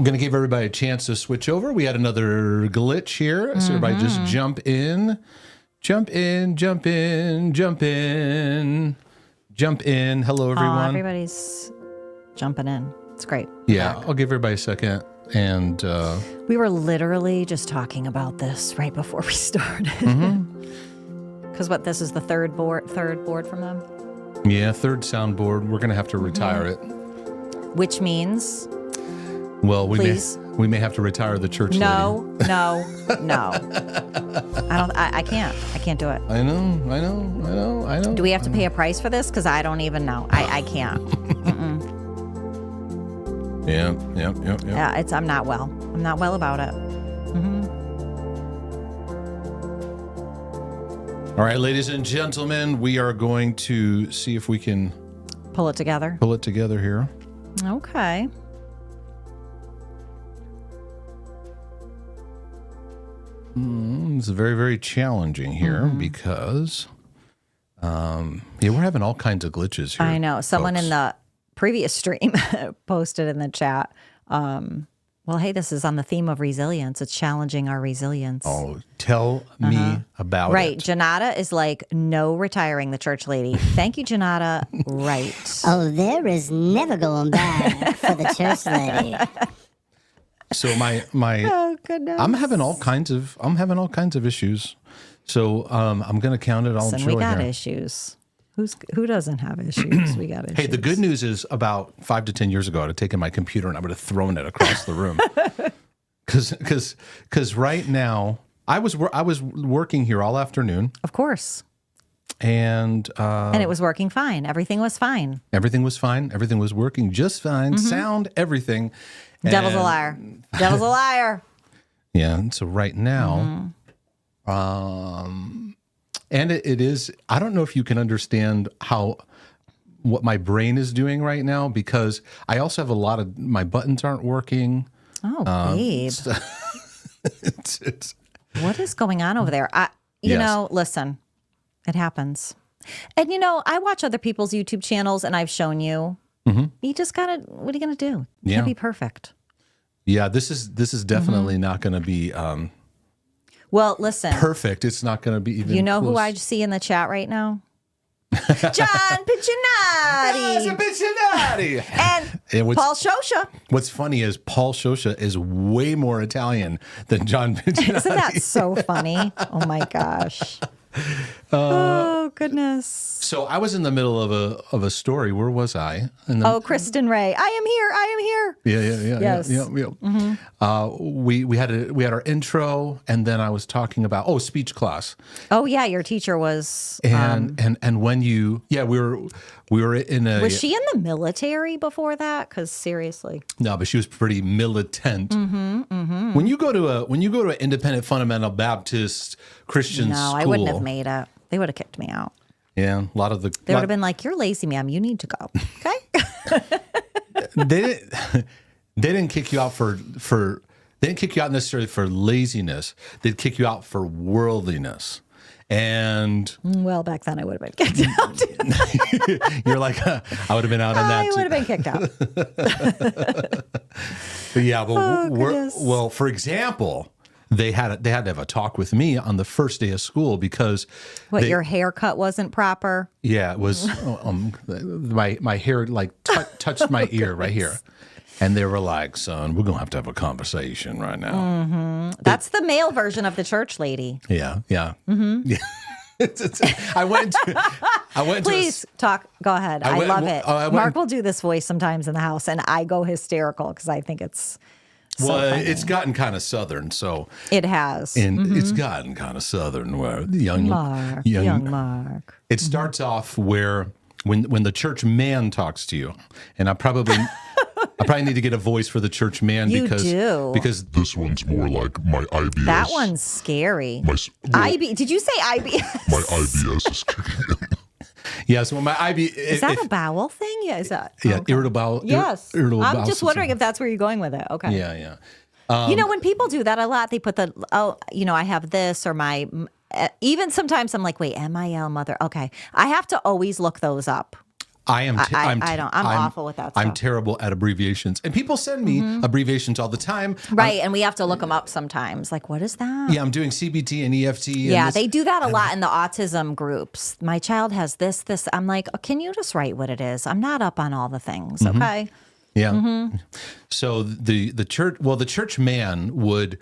I'm going to give everybody a chance to switch over. We had another glitch here. So everybody just jump in. Jump in, jump in, jump in, jump in. Hello, everyone. Everybody's jumping in. It's great. Yeah, I'll give everybody a second. And we were literally just talking about this right before we started. Because this is the third board from them? Yeah, third soundboard. We're going to have to retire it. Which means... Well, we may have to retire the church lady. No. I can't do it. I know. Do we have to pay a price for this? Because I don't even know. I can't. Yeah. Yeah, I'm not well. I'm not well about it. All right, ladies and gentlemen, we are going to see if we can pull it together here. Okay. It's very, very challenging here because, we're having all kinds of glitches here. I know. Someone in the previous stream posted in the chat, well, hey, this is on the theme of resilience. It's challenging our resilience. Oh, tell me about it. Right. Janata is like, no retiring the church lady. Thank you, Janata. Right. Oh, there is never going back for the church lady. So my oh goodness, I'm having all kinds of issues. So I'm going to count it all. Listen, we got issues. Who doesn't have issues? We got issues. Hey, the good news is about 5 to 10 years ago, I'd have taken my computer and I would have thrown it across the room. Because right now I was working here all afternoon. Of course. And it was working fine. Everything was fine. Everything was fine. Everything was working just fine. Sound, everything. Devil's a liar. Devil's a liar. Yeah. And so right now, and it is, I don't know if you can understand what my brain is doing right now, because I also have my buttons aren't working. Oh, babe. It's what is going on over there? Listen, it happens. And, I watch other people's YouTube channels, and I've shown you. You just what are you going to do? You can't be perfect. Yeah, this is definitely not going to be well, listen. Perfect. It's not going to be even close. Who I see in the chat right now? John Piccinatti. And Paul Shosha. What's funny is Paul Shosha is way more Italian than John Piccinatti. Isn't that so funny? Oh, my gosh. Oh, goodness. So I was in the middle of a story. Where was I? Kristen Ray. I am here. Yeah. Yes. Yeah. We had our intro, and then I was talking about speech class. Oh yeah, your teacher was and when we were in a. Was she in the military before that? Because seriously, no, but she was pretty militant. When you go to an independent fundamental Baptist Christian school, I wouldn't have made it. They would have kicked me out. Yeah, a lot of they would have been like, "You're lazy, ma'am. You need to go." Okay. They didn't kick you out they didn't kick you out necessarily for laziness. They'd kick you out for worldliness. And well, back then I would have been kicked out. You're like, I would have been out on that. I would have been kicked out. But yeah, well, for example, they had to have a talk with me on the first day of school because your haircut wasn't proper. Yeah, it was. My hair touched my ear right here, and they were like, "Son, we're gonna have to have a conversation right now." That's the male version of the church lady. Yeah. Yeah. I went. Please talk. Go ahead. I love it. Mark will do this voice sometimes in the house, and I go hysterical because I think it's. It's gotten kind of southern, so it has, and it's gotten kind of southern where young Mark. It starts off where when the church man talks to you, and I probably need to get a voice for the church man because this one's more like my IBS. That one's scary. Did you say IBS? My IBS is kicking in. Yeah, so my IB is that a bowel thing? Yeah, is that? Yeah, okay. Irritable. Yes, irritable. I'm just wondering if that's where you're going with it. Okay. Yeah. When people do that a lot, they put I have this or my. Even sometimes I'm like, wait, MIL mother. Okay, I have to always look those up. I am. I'm awful with that stuff. I'm terrible at abbreviations, and people send me abbreviations all the time. Right, and we have to look them up sometimes. Like, what is that? Yeah, I'm doing CBT and EFT. Yeah, they do that a lot in the autism groups. My child has this. I'm like, oh, can you just write what it is? I'm not up on all the things, okay? Yeah. So the church man would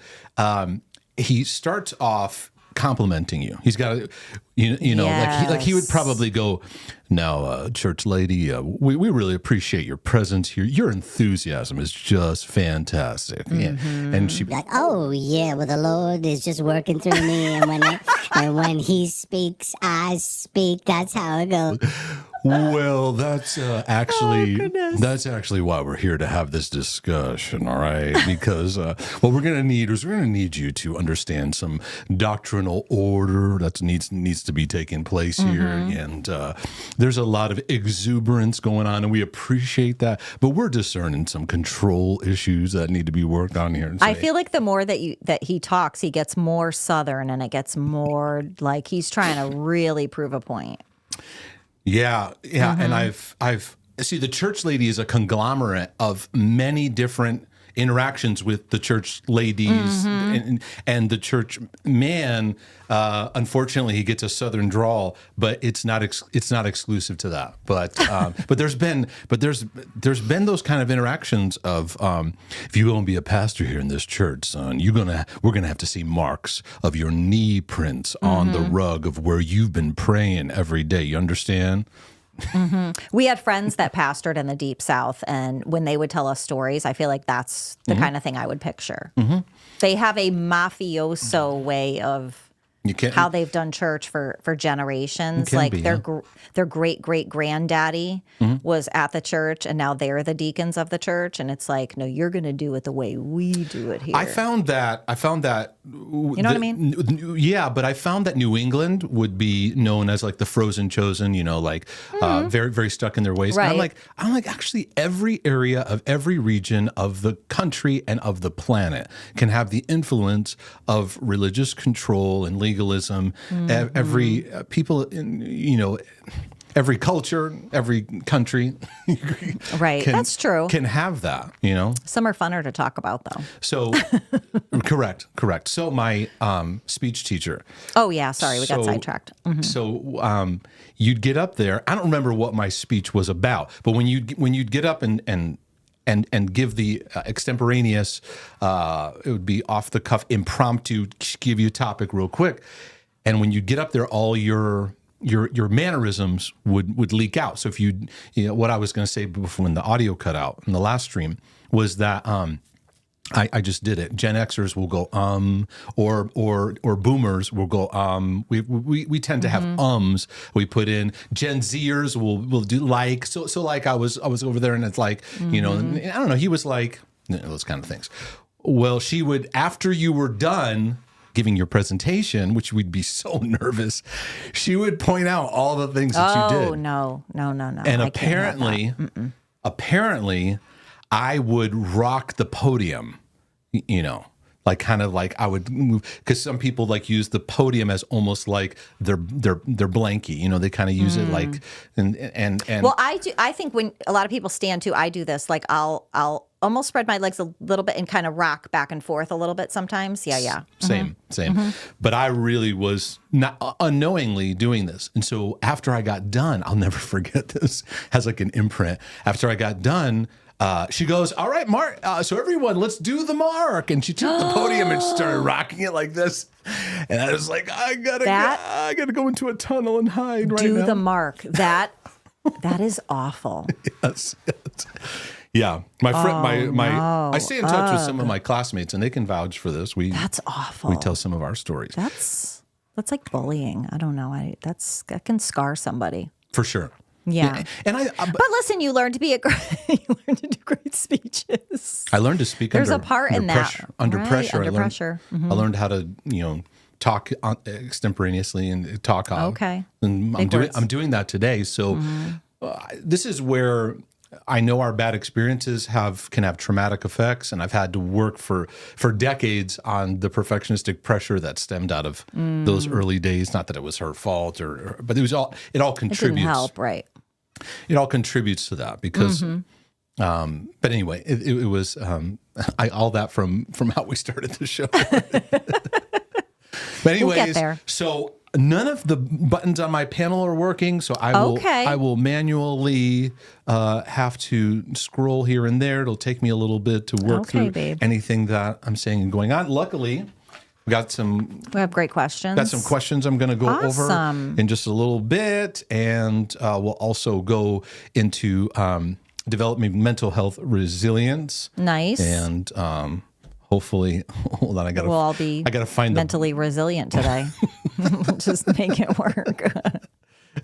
he starts off complimenting you. He's got like he would probably go, "Now, church lady, we really appreciate your presence here. Your enthusiasm is just fantastic." Yeah. And she Like, oh yeah, well the Lord is just working through me, and when He speaks, I speak. That's how it goes. Well, that's actually why we're here to have this discussion, all right? Because what we're going to need you to understand some doctrinal order that needs to be taking place here, and there's a lot of exuberance going on, and we appreciate that, but we're discerning some control issues that need to be worked on here. I feel like the more that he talks, he gets more Southern, and it gets more like he's trying to really prove a point. Yeah, and I've see the church lady is a conglomerate of many different interactions with the church ladies and the church man. Unfortunately, he gets a Southern drawl, but it's not exclusive to that. But there's been those kind of interactions of if you're going to be a pastor here in this church, son, we're gonna have to see marks of your knee prints on the rug of where you've been praying every day. You understand? We had friends that pastored in the Deep South, and when they would tell us stories, I feel like that's the kind of thing I would picture. They have a mafioso way of how they've done church for generations. Like their great granddaddy was at the church, and now they're the deacons of the church. And it's like, no, you're going to do it the way we do it here. I found that. You know what I mean? Yeah, but I found that New England would be known as like the frozen chosen. Very very stuck in their ways. Right. And I'm like actually every area of every region of the country and of the planet can have the influence of religious control and legalism. Every people in every culture, every country, right? That's true. Can have that. Some are funner to talk about, though. So, correct. So my speech teacher. Oh yeah, sorry, we got sidetracked. So you'd get up there. I don't remember what my speech was about, but when you'd get up and give the extemporaneous, it would be off the cuff, impromptu, give you a topic real quick, and when you get up there, all your mannerisms would leak out. So if what I was going to say before when the audio cut out in the last stream was that I just did it. Gen Xers will go or boomers will go We tend to have ums we put in. Gen Zers will do like so like I was over there and it's like I don't know, he was like those kind of things. Well, she would, after you were done giving your presentation, which we'd be so nervous, she would point out all the things that you did. Oh, no. And apparently, I would rock the podium, like kind of like I would move, because some people like use the podium as almost like their blankie, they kind of use it like, and well, I think when a lot of people stand too, I do this, like I'll almost spread my legs a little bit and kind of rock back and forth a little bit sometimes. Yeah. Same. But I really was not unknowingly doing this. And so after I got done, I'll never forget this, has like an imprint. After I got done, she goes, "All right, Mark, so everyone, let's do the mark." And she took the podium and started rocking it like this. And I was like, I gotta go into a tunnel and hide right now. Do the mark. That is awful. Yes. Yeah, my friend, I stay in touch with some of my classmates, and they can vouch for this. That's awful. We tell some of our stories. That's like bullying. I don't know. That can scar somebody for sure. Yeah. And but listen, you learned to do great speeches. I learned to speak. There's a part in that under pressure. Under pressure. I learned how to talk extemporaneously and talk on. Okay. And I'm doing that today. So this is where I know our bad experiences can have traumatic effects, and I've had to work for decades on the perfectionistic pressure that stemmed out of those early days. Not that it was her fault, but it all contributes. It didn't help, right? it all contributes to that because, but anyway, it was, all that from how we started the show. But anyways, We'll get there. So none of the buttons on my panel are working. So I will manually have to scroll here and there. It'll take me a little bit to work through anything that I'm saying and going on. Luckily, we have great questions. Got some questions I'm going to go over in just a little bit. And we'll also go into developing mental health resilience. Nice. And hopefully, hold on, we'll all be find mentally resilient today. We'll just make it work.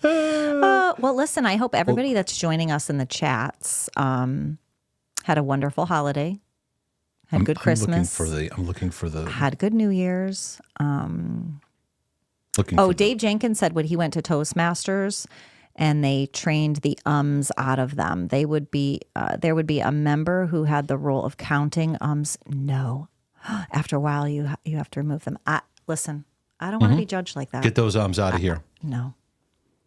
Well, listen, I hope everybody that's joining us in the chats had a wonderful holiday. Had good Christmas. I'm looking for the. Had good New Year's. Dave Jenkins said when he went to Toastmasters and they trained the ums out of them, there would be a member who had the role of counting ums. No, after a while you have to remove them. Listen, I don't want to be judged like that. Get those ums out of here. No.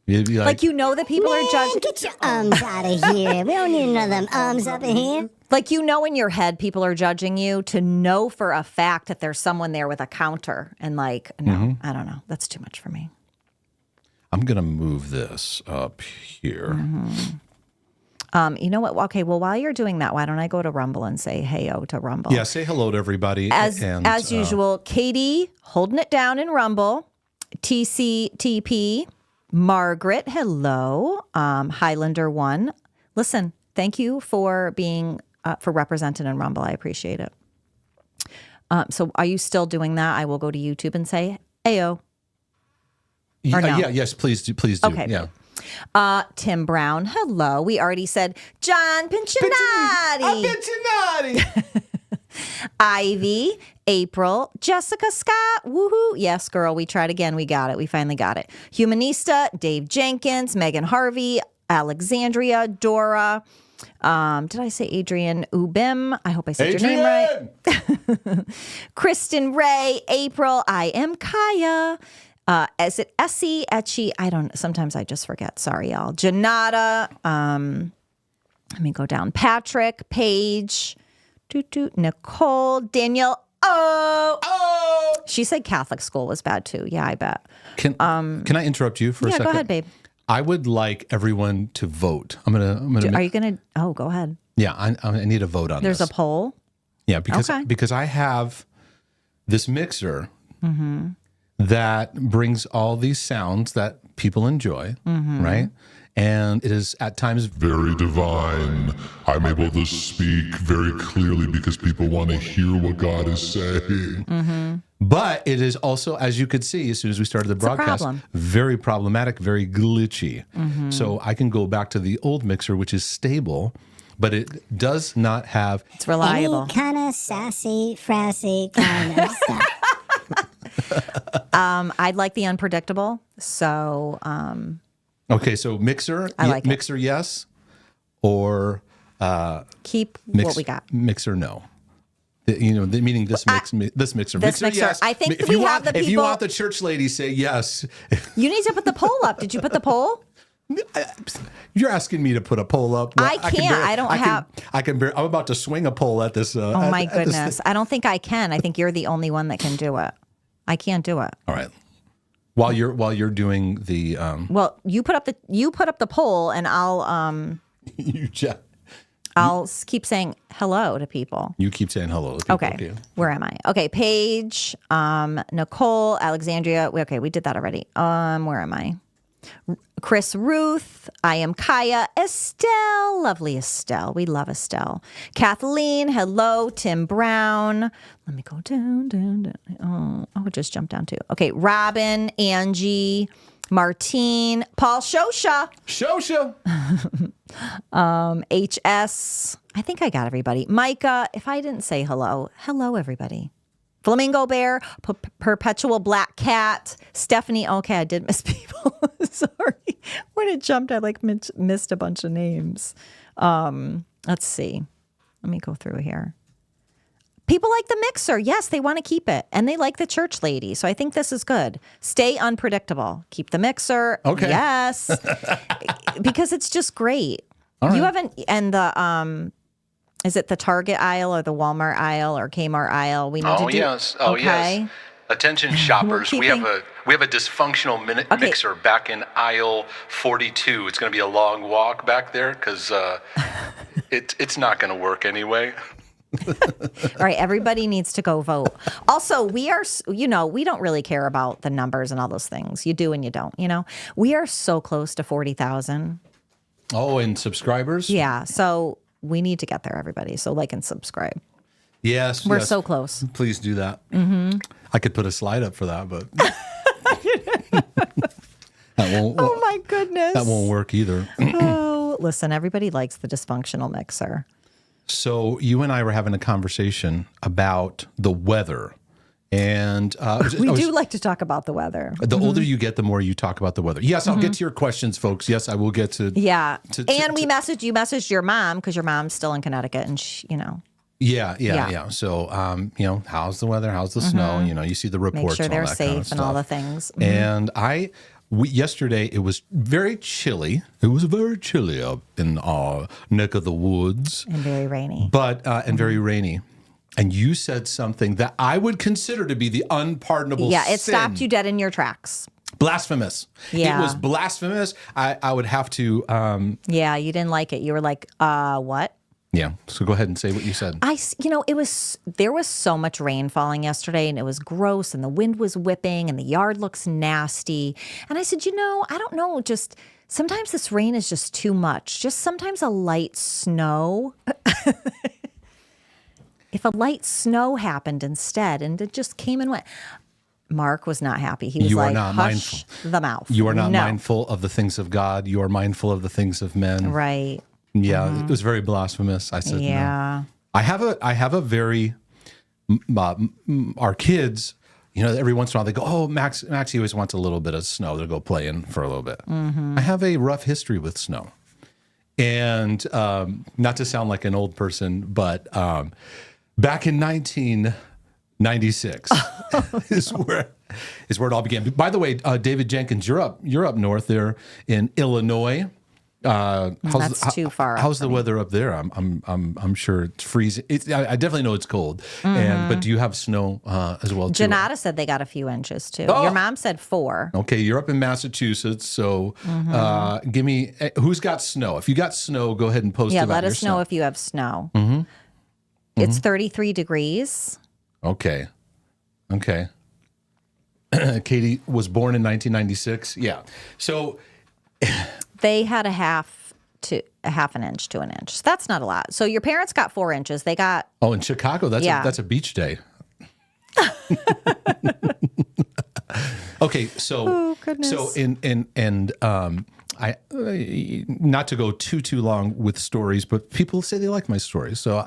Like that people are judging. Get your ums out of here. We don't need none of them ums up in here. Like, in your head, people are judging you to know for a fact that there's someone there with a counter. And no, I don't know. That's too much for me. I'm going to move this up here. You know what? Okay, well, while you're doing that, why don't I go to Rumble and say hey-o to Rumble? Yeah, say hello to everybody. As usual, Katie holding it down in Rumble. TCTP. Margaret, hello. Highlander 1. Listen, thank you for being for represented in Rumble. I appreciate it. So are you still doing that? I will go to YouTube and say, Ayo. No? Yes, please do. Okay. Yeah. Tim Brown, hello. We already said John Pinchinati. Pinchinati. Ivy, April, Jessica Scott, woohoo. Yes, girl, we tried again. We got it. We finally got it. Humanista, Dave Jenkins, Megan Harvey, Alexandria, Dora. Did I say Adrian Ubim? I hope I said your name right. Kristen Ray, April, I am Kaya. Is it Essie, Etchi? Sometimes I just forget. Sorry, y'all. Janata. Let me go down. Patrick, Paige, Nicole, Danielle. Oh, she said Catholic school was bad too. Yeah, I bet. Can I interrupt you for a second? Yeah, go ahead, babe. I would like everyone to vote. I'm gonna. Are you gonna? Oh, go ahead. Yeah, I need a vote on this. There's a poll. Yeah, because I have this mixer that brings all these sounds that people enjoy, right? And it is at times very divine. I'm able to speak very clearly because people want to hear what God is saying. But it is also, as you could see, as soon as we started the broadcast, very problematic, very glitchy. So I can go back to the old mixer, which is stable, but it does not have... It's reliable. Any kind of sassy, frassy kind of stuff. I'd like the unpredictable. So... Okay, so mixer, mixer, yes, or keep what we got. Mixer, no. Meaning this mixer. This mixer. Yes. I think we have the people. If you want the church lady, say yes. You need to put the poll up. Did you put the poll? You're asking me to put a poll up. Well, I can't. I'm about to swing a poll at this. Oh my goodness! I don't think I can. I think you're the only one that can do it. I can't do it. All right. While you're doing the well, you put up the poll, and I'll I'll keep saying hello to people. You keep saying hello to people. Okay, where am I? Okay, Paige, Nicole, Alexandria. Okay, we did that already. Where am I? Chris, Ruth, I am Kaya, Estelle, lovely Estelle. We love Estelle. Kathleen, hello, Tim Brown. Let me go down. Oh, it just jumped down too. Okay, Robin, Angie, Martine, Paul Shosha. HS. I think I got everybody. Micah, if I didn't say hello everybody. Flamingo Bear, Perpetual Black Cat, Stephanie. Okay, I did miss people. Sorry. When it jumped, I missed a bunch of names. Let's see. Let me go through here. People like the mixer. Yes, they want to keep it. And they like the church lady. So I think this is good. Stay unpredictable. Keep the mixer. Okay. Yes. Because it's just great. All right. You haven't, and the, is it the Target aisle or the Walmart aisle or Kmart aisle? We need to do. Yes. Okay. Attention shoppers, we have a dysfunctional mixer back in aisle 42. It's going to be a long walk back there because it's not going to work anyway. All right, everybody needs to go vote. Also, we are, we don't really care about the numbers and all those things. You do and you don't, We are so close to 40,000. Oh, and subscribers? Yeah, so we need to get there, everybody. So like and subscribe. Yes. We're so close. Please do that. Mm-hmm. I could put a slide up for that, but that won't. Oh, my goodness. That won't work either. Oh, listen, everybody likes the dysfunctional mixer. So you and I were having a conversation about the weather. And we do like to talk about the weather. The older you get, the more you talk about the weather. Yes, I'll get to your questions, folks. Yes, I will get to. Yeah. You messaged your mom because your mom's still in Connecticut and Yeah. So, how's the weather? How's the snow? You see the reports. Make sure and all they're that safe kind of and all the stuff. things. And yesterday, it was very chilly. It was very chilly up in our neck of the woods. And very rainy. But, and very rainy. And you said something that I would consider to be the unpardonable sin. It stopped you dead in your tracks. Blasphemous. Yeah. It was blasphemous. I would have to. Yeah, you didn't like it. You were like, what? Yeah. So go ahead and say what you said. There was so much rain falling yesterday and it was gross and the wind was whipping and the yard looks nasty. And I said, I don't know, just sometimes this rain is just too much. Just sometimes a light snow. If a light snow happened instead and it just came and went. Mark was not happy. He was like, hush the mouth. You are not mindful of the things of God. You are mindful of the things of men. Right. Yeah, It was very blasphemous. I said, yeah. No. I have a very, our kids, every once in a while they go, oh, Maxie always wants a little bit of snow. They'll go play in for a little bit. Mm-hmm. I have a rough history with snow. And not to sound like an old person, but back in 1996 is where it all began. By the way, David Jenkins, you're up north there in Illinois. That's too far. How's the weather up there? I'm sure it's freezing. I definitely know it's cold. Mm-hmm. But do you have snow as well too? Janata said they got a few inches too. Oh. Your mom said 4. Okay, you're up in Massachusetts, so give me who's got snow. If you got snow, go ahead and post. Yeah, about let your us snow. know if you have snow. Mm-hmm. It's 33 degrees. Okay. Katie was born in 1996. Yeah. So they had a half an inch to an inch. So that's not a lot. So your parents got 4 inches. They got in Chicago. That's a beach day. Okay, so goodness. So I not to go too long with stories, but people say they like my stories, so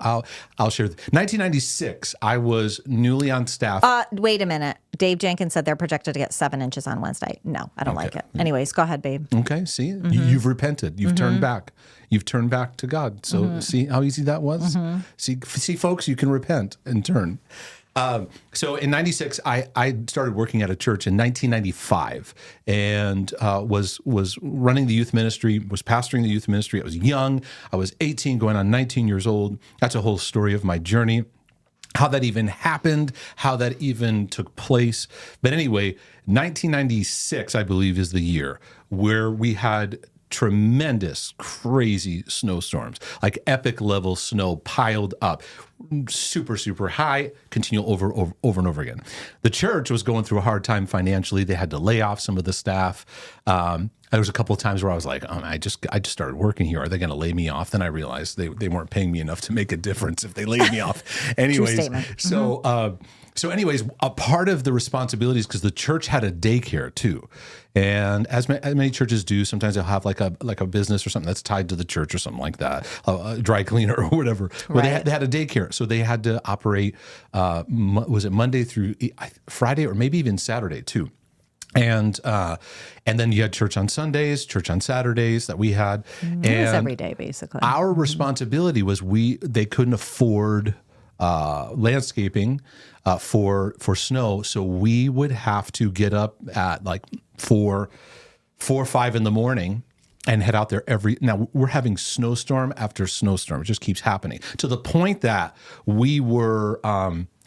I'll share. 1996, I was newly on staff. Wait a minute. Dave Jenkins said they're projected to get 7 inches on Wednesday. No, I don't like it. Anyways, go ahead, babe. Okay, see, you've repented. You've turned back. You've turned back to God. So see how easy that was. See, folks, you can repent and turn. So in 96, I started working at a church in 1995 and was running the youth ministry, was pastoring the youth ministry. I was young. I was 18 going on 19 years old. That's a whole story of my journey, how that even happened, how that even took place. But anyway, 1996, I believe, is the year where we had tremendous, crazy snowstorms, like epic level snow piled up, super, super high, continue over and over again. The church was going through a hard time financially. They had to lay off some of the staff. There was a couple of times where I was like, I just started working here. Are they going to lay me off? Then I realized they weren't paying me enough to make a difference if they laid me off. Anyways, true statement. So anyways, a part of the responsibilities, because the church had a daycare too. And as many churches do, sometimes they'll have like a business or something that's tied to the church or something like that, a dry cleaner or whatever. Well, Right. they had a daycare. So they had to operate, was it Monday through Friday or maybe even Saturday too. And then you had church on Sundays, church on Saturdays that we had. It was every day, basically. Our responsibility was they couldn't afford landscaping for snow. So we would have to get up at like 4 or 5 in the morning and head out there now we're having snowstorm after snowstorm. It just keeps happening to the point that we were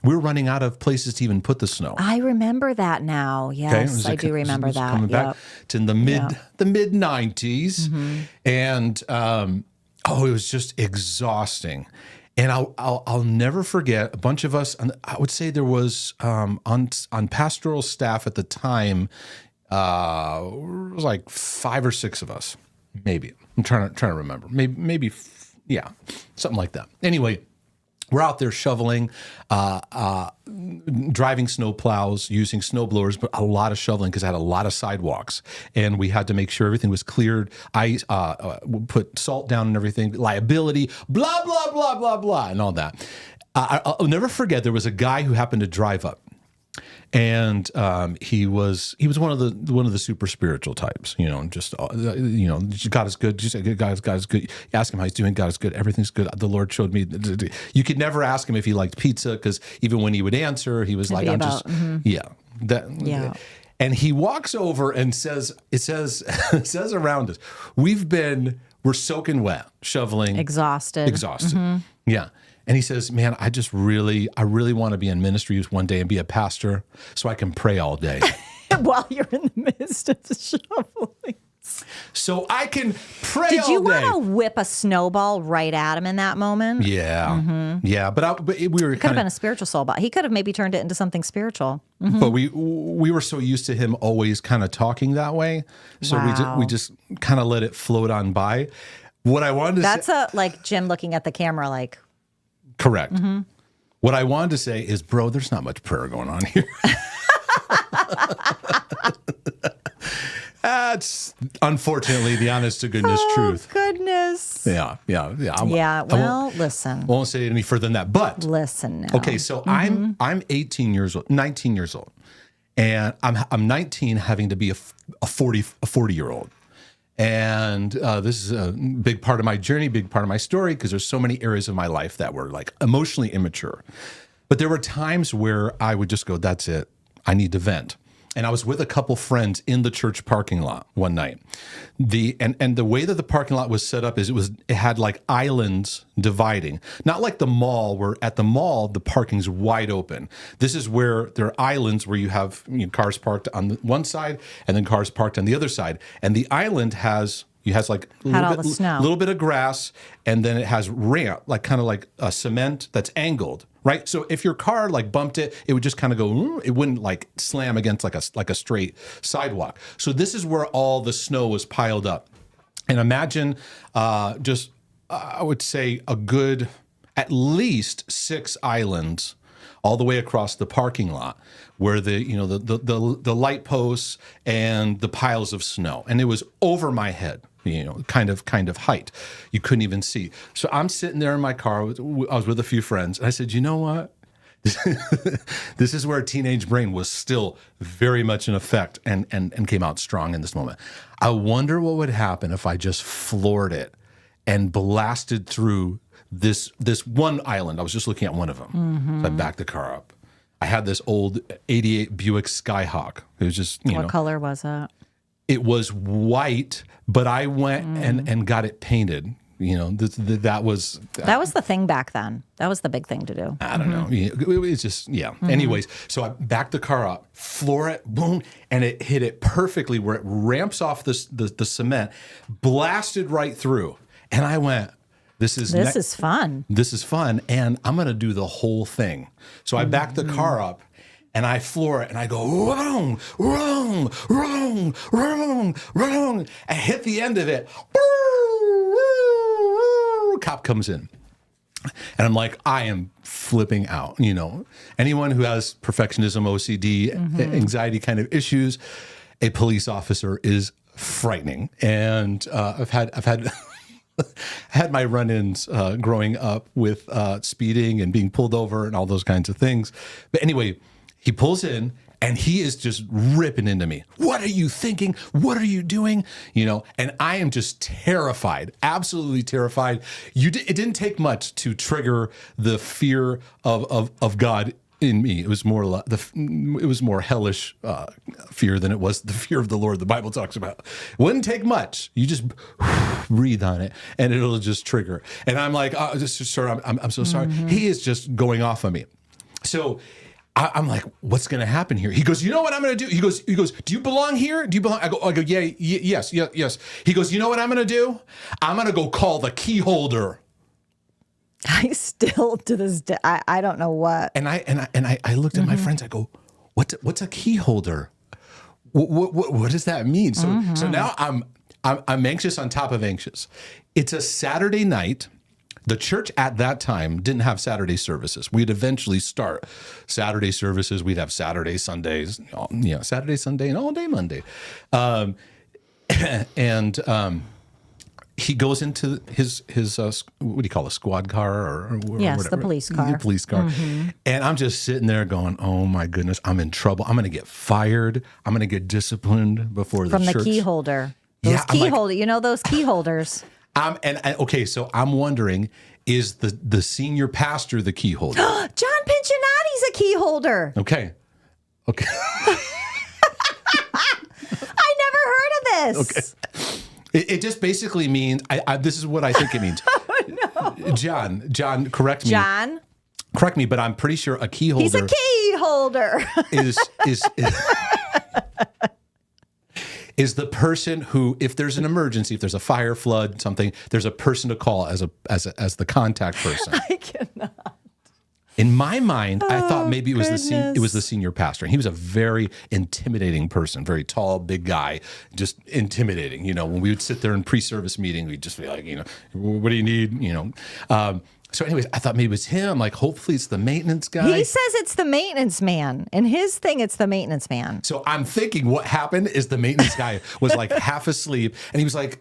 running out of places to even put the snow. I remember that now. Yes, I do remember that. Coming back to the mid 90s, and it was just exhausting. And I'll never forget a bunch of us. I would say there was on pastoral staff at the time. It was like 5 or 6 of us, maybe. I'm trying to remember. Maybe, yeah, something like that. Anyway, we're out there shoveling, driving snow plows, using snow blowers, but a lot of shoveling because I had a lot of sidewalks, and we had to make sure everything was cleared. I put salt down and everything, liability, blah blah blah blah blah, and all that. I'll never forget. There was a guy who happened to drive up. And he was one of the super spiritual types, just God is good. Just God is good. You ask him how he's doing. God is good. Everything's good. The Lord showed me. You could never ask him if he liked pizza because even when he would answer, he was like, And he walks over and says, it says around us, we're soaking wet, shoveling, exhausted. Yeah. And he says, man, I really want to be in ministry one day and be a pastor so I can pray all day. While you're in the midst of the shoveling. So I can pray all day. Did you want to whip a snowball right at him in that moment? Yeah. Yeah. But we were It could have been a spiritual soul ball. He could have maybe turned it into something spiritual. But we were so used to him always kind of talking that way. So we just kind of let it float on by. What I wanted to say. Like Jim looking at the camera like. Correct. What I wanted to say is, bro, there's not much prayer going on here. That's unfortunately the honest to goodness truth. Goodness. Yeah. Listen. I won't say it any further than that. But listen now. Okay, so I'm 19 years old, and I'm 19, having to be a 40-year-old. And this is a big part of my journey, big part of my story, because there's so many areas of my life that were like emotionally immature. But there were times where I would just go, that's it. I need to vent. And I was with a couple friends in the church parking lot one night. And the way that the parking lot was set up is it had like islands dividing. Not like the mall, where at the mall the parking's wide open. This is where there are islands where you have cars parked on the one side and then cars parked on the other side. And the island has like a little bit of grass, and then it has ramp, like kind of like a cement that's angled, right? So if your car like bumped it, it would just kind of go, it wouldn't like slam against like a straight sidewalk. So this is where all the snow was piled up. And imagine I would say a good at least 6 islands all the way across the parking lot, where the light posts and the piles of snow, and it was over my head, kind of height. You couldn't even see. So I'm sitting there in my car. I was with a few friends, and I said, you know what? This is where teenage brain was still very much in effect and came out strong in this moment. I wonder what would happen if I just floored it and blasted through this one island. I was just looking at one of them. So I backed the car up. I had this old 88 Buick Skyhawk. It was just, What color was it? It was white, but I went and got it painted. That was the thing back then. That was the big thing to do. I don't know. It was just, Anyways, so I backed the car up, floor it, boom, and it hit it perfectly where it ramps off the cement, blasted right through. And I went, This is fun. This is fun, and I'm going to do the whole thing. So I back the car up, and I floor it, and I go, wrong, wrong, wrong, wrong, wrong. I hit the end of it. Cop comes in. And I'm like, I am flipping out. Anyone who has perfectionism, OCD, anxiety kind of issues, a police officer is frightening. And I've had had my run-ins growing up with speeding and being pulled over and all those kinds of things. But anyway, he pulls in And he is just ripping into me. What are you thinking? What are you doing? And I am just terrified, absolutely terrified. It didn't take much to trigger the fear of God in me. It was more hellish fear than it was the fear of the Lord the Bible talks about. It wouldn't take much. You just breathe on it and it'll just trigger. And I'm like, oh, sir, I'm so sorry. He is just going off on me. So I'm like, what's going to happen here? He goes, you know what I'm going to do? He goes, do you belong here? Do you belong? I go, yeah, yes. He goes, you know what I'm going to do? I'm going to go call the key holder. I still to this day, I don't know what. And I looked at my friends. I go, what's a key holder? What does that mean? So now I'm anxious on top of anxious. It's a Saturday night. The church at that time didn't have Saturday services. We'd eventually start Saturday services. We'd have Saturday, Sundays, Saturday, Sunday, and all day Monday. He goes into his what do you call it, squad car or yes, whatever. The police car. The police car. And I'm just sitting there going, oh my goodness, I'm in trouble. I'm going to get fired. I'm going to get disciplined before the church. From the key holder. Those key holder, those key holders. Okay, so I'm wondering, is the senior pastor the key holder? John Pinchinotti's a key holder. Okay. I never heard of this. Okay. It just basically means, this is what I think it means. Oh, no. John, correct me. John? Correct me, but I'm pretty sure a key holder. He's a key holder. Is the person who, if there's an emergency, if there's a fire, flood, something, there's a person to call as the contact person. I cannot. In my mind, I thought maybe it was goodness. the senior pastor. And he was a very intimidating person, very tall, big guy, just intimidating. When we would sit there in pre-service meeting, we'd just be like, what do you need? So anyways, I thought maybe it was him. I'm like, hopefully it's the maintenance guy. He says it's the maintenance man. In his thing, it's the maintenance man. So I'm thinking what happened is the maintenance guy was like half asleep. And he was like,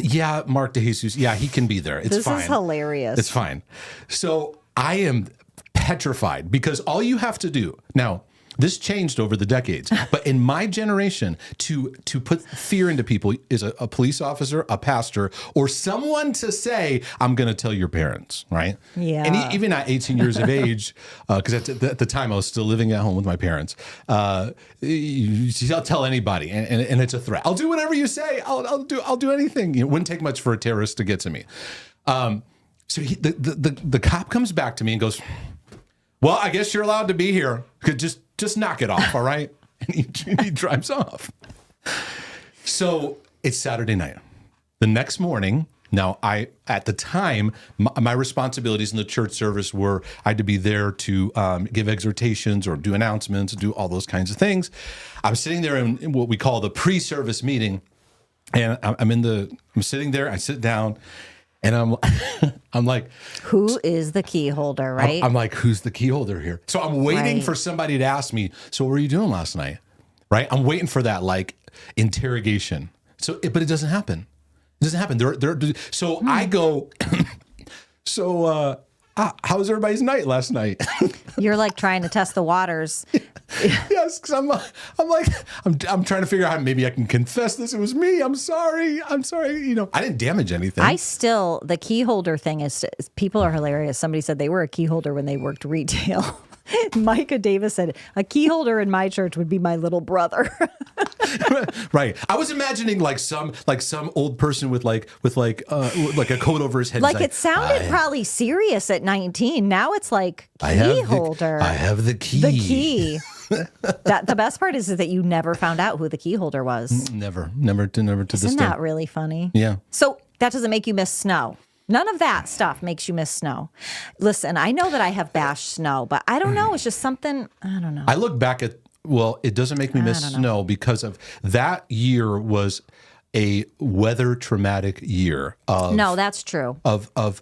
yeah, Mark DeJesus, yeah, he can be there. It's fine. This is hilarious. It's fine. So I am petrified because all you have to do now, this changed over the decades, but in my generation, to put fear into people is a police officer, a pastor, or someone to say, I'm going to tell your parents, right? Yeah. And even at 18 years of age, because at the time I was still living at home with my parents, I'll tell anybody, and it's a threat. I'll do whatever you say. I'll do anything. It wouldn't take much for a terrorist to get to me. So the cop comes back to me and goes, well, I guess you're allowed to be here. Just knock it off, all right? And he drives off. So it's Saturday night. The next morning, now at the time, my responsibilities in the church service were I had to be there to give exhortations or do announcements, do all those kinds of things. I'm sitting there in what we call the pre-service meeting, and I'm sitting there. I sit down. And I'm like, who is the key holder, right? I'm like, who's the key holder here? So I'm waiting for somebody to ask me, so what were you doing last night? Right? I'm waiting for that like interrogation. But it doesn't happen. It doesn't happen. So I go, how was everybody's night last night? You're like trying to test the waters. Yes, because I'm trying to figure out how maybe I can confess this. It was me. I'm sorry. I didn't damage anything. The key holder thing is people are hilarious. Somebody said they were a key holder when they worked retail. Micah Davis said a key holder in my church would be my little brother. Right. I was imagining like some old person with like a coat over his head. Like it sounded probably serious at 19. Now it's like key holder. I have the key. The key. The best part is that you never found out who the key holder was. Never to this day. Isn't that really funny? Yeah. So that doesn't make you miss snow. None of that stuff makes you miss snow. Listen, I know that I have bashed snow, but I don't know. It's just something, I don't know. I look back at, it doesn't make me miss snow because of that year was a weather traumatic year of No, that's true.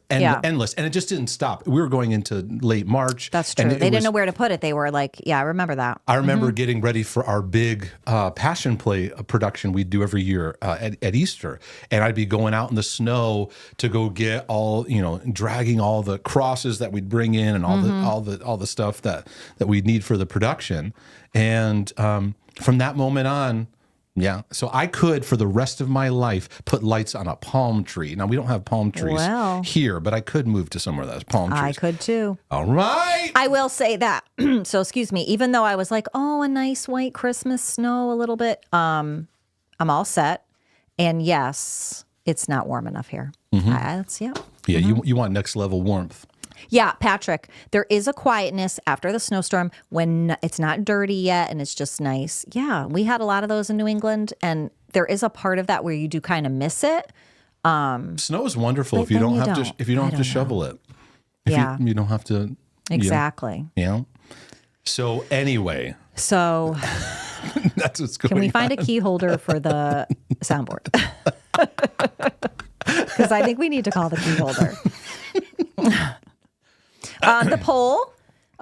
endless, and it just didn't stop. We were going into late March. That's true. and They didn't know where to put it. They were like, yeah, I remember that. I remember getting ready for our big Passion Play production we do every year at Easter, and I'd be going out in the snow to go get all, dragging all the crosses that we'd bring in and all the stuff that we'd need for the production. And from that moment on, yeah. So I could, for the rest of my life, put lights on a palm tree. Now, we don't have palm trees here, but I could move to somewhere that has palm trees. I could too. All right. I will say that. So excuse me, even though I was like, oh, a nice white Christmas snow a little bit, I'm all set. And yes, it's not warm enough here. Yeah, you want next level warmth. Yeah, Patrick, there is a quietness after the snowstorm when it's not dirty yet and it's just nice. Yeah, we had a lot of those in New England, and there is a part of that where you do kind of miss it. Snow is wonderful if you don't have to shovel it. You don't have to. Exactly. So anyway. So that's what's going on. Can we find a key holder for the soundboard? Because I think we need to call the key holder. The poll.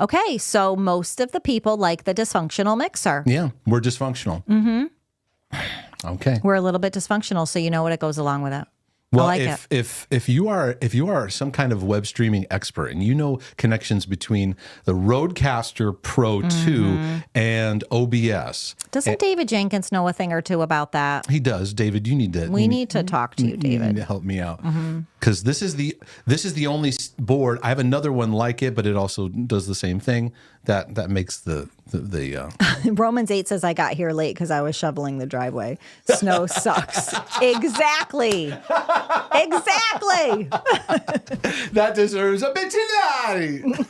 Okay, so most of the people like the dysfunctional mixer. Yeah, we're dysfunctional. Okay. We're a little bit dysfunctional, so you know what, it goes along with it. Well, I like if you are some kind of web streaming expert and you know connections between the Rodecaster Pro 2 and OBS. Doesn't David Jenkins know a thing or two about that? He does. David, you need to. We need to talk to you, David. You need to help me out because this is the only board. I have another one like it, but it also does the same thing. That makes the Romans 8 says I got here late because I was shoveling the driveway. Snow sucks. Exactly. That deserves a bitchinati.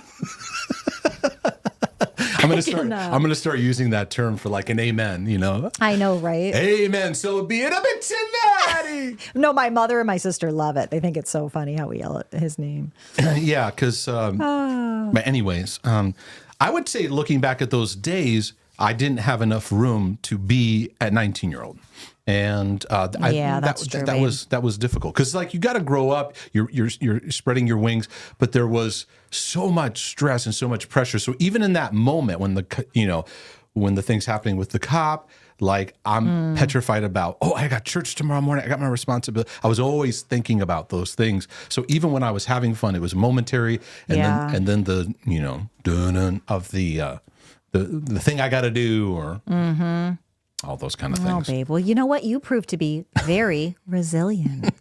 I'm gonna start using that term for like an amen, I know, right? Amen. So be it a bitchinati. No, my mother and my sister love it. They think it's so funny how we yell at his name. Yeah, because but anyways, I would say looking back at those days, I didn't have enough room to be a 19-year-old. And that was difficult because like you got to grow up. You're spreading your wings, but there was so much stress and so much pressure. So even in that moment when the thing's happening with the cop, like I'm petrified about. Oh, I got church tomorrow morning. I got my responsibility. I was always thinking about those things. So even when I was having fun, it was momentary. And then the dun of the thing I got to do or. All those kind of things. Oh, babe. Well, you know what? You proved to be very resilient.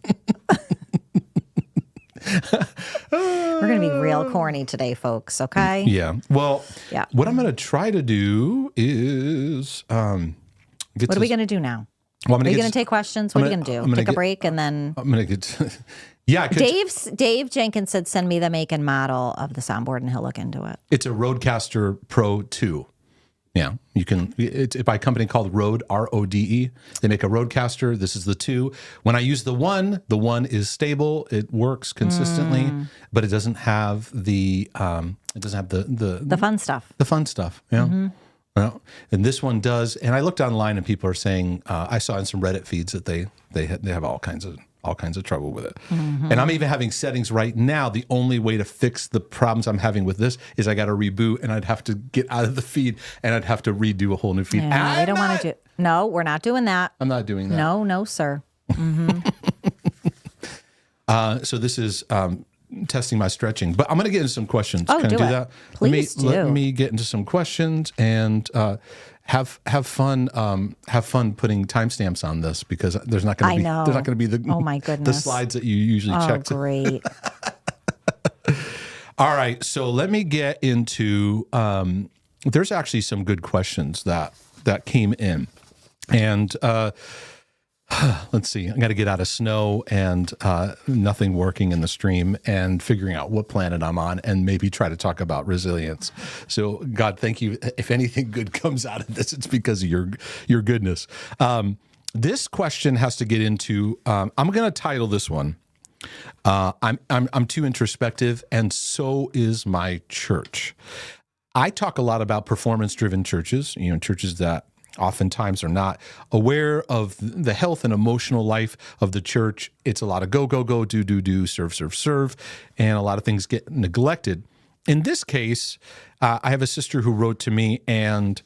We're going to be real corny today, folks, okay? Yeah. Well, what I'm going to try to do is... what are we going to do now? Well, are you going to take questions? What are you going to do? Take a break and then... I'm going to get... Yeah. Dave Jenkins said, send me the make and model of the soundboard and he'll look into it. It's a Rodecaster Pro 2. Yeah, you can. It's by a company called Rode, Rode. They make a Rodecaster. This is the 2. When I use the 1 is stable. It works consistently, but it doesn't have the the fun stuff. The fun stuff. Yeah. Well, and this one does. And I looked online, and people are saying I saw in some Reddit feeds that they have all kinds of trouble with it. And I'm even having settings right now. The only way to fix the problems I'm having with this is I got to reboot and I'd have to get out of the feed and I'd have to redo a whole new feed. Yeah, we don't want to do. No, we're not doing that. I'm not doing that. No, sir. So this is testing my stretching, but I'm going to get into some questions. Oh, Can I do that? Please do. Let me get into some questions and have fun. Have fun putting timestamps on this because there's not going to be the oh my goodness the slides that you usually check. Oh, great. All right, so let me get into. There's actually some good questions that came in, and let's see. I got to get out of snow and nothing working in the stream and figuring out what planet I'm on and maybe try to talk about resilience. So God, thank you. If anything good comes out of this, it's because of your goodness. This question has to get into. I'm going to title this one. I'm too introspective, and so is my church. I talk a lot about performance-driven churches. Churches that oftentimes are not aware of the health and emotional life of the church. It's a lot of go, go, go, do, do, do, serve, serve, serve, and a lot of things get neglected. In this case, I have a sister who wrote to me, and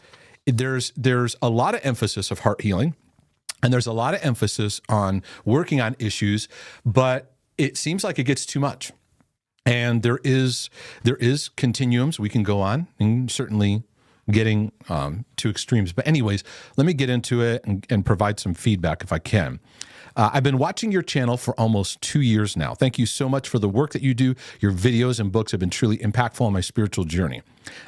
there's a lot of emphasis of heart healing, and there's a lot of emphasis on working on issues, but it seems like it gets too much. And there is continuums we can go on, and certainly getting to extremes. But anyways, let me get into it and provide some feedback if I can. I've been watching your channel for almost 2 years now. Thank you so much for the work that you do. Your videos and books have been truly impactful on my spiritual journey.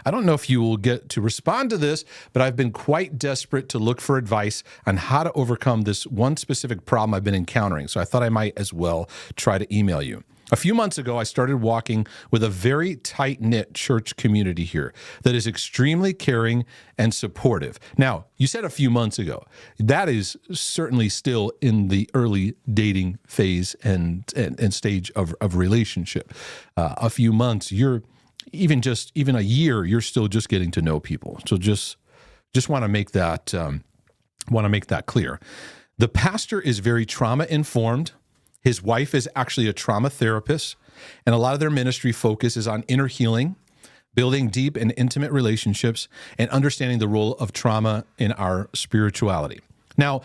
I don't know if you will get to respond to this, but I've been quite desperate to look for advice on how to overcome this one specific problem I've been encountering. So I thought I might as well try to email you. A few months ago, I started walking with a very tight-knit church community here that is extremely caring and supportive. Now, you said a few months ago. That is certainly still in the early dating phase and stage of relationship. A few months, you're even a year, you're still just getting to know people. So just want to make that clear. The pastor is very trauma-informed. His wife is actually a trauma therapist, and a lot of their ministry focus is on inner healing, building deep and intimate relationships, and understanding the role of trauma in our spirituality. Now,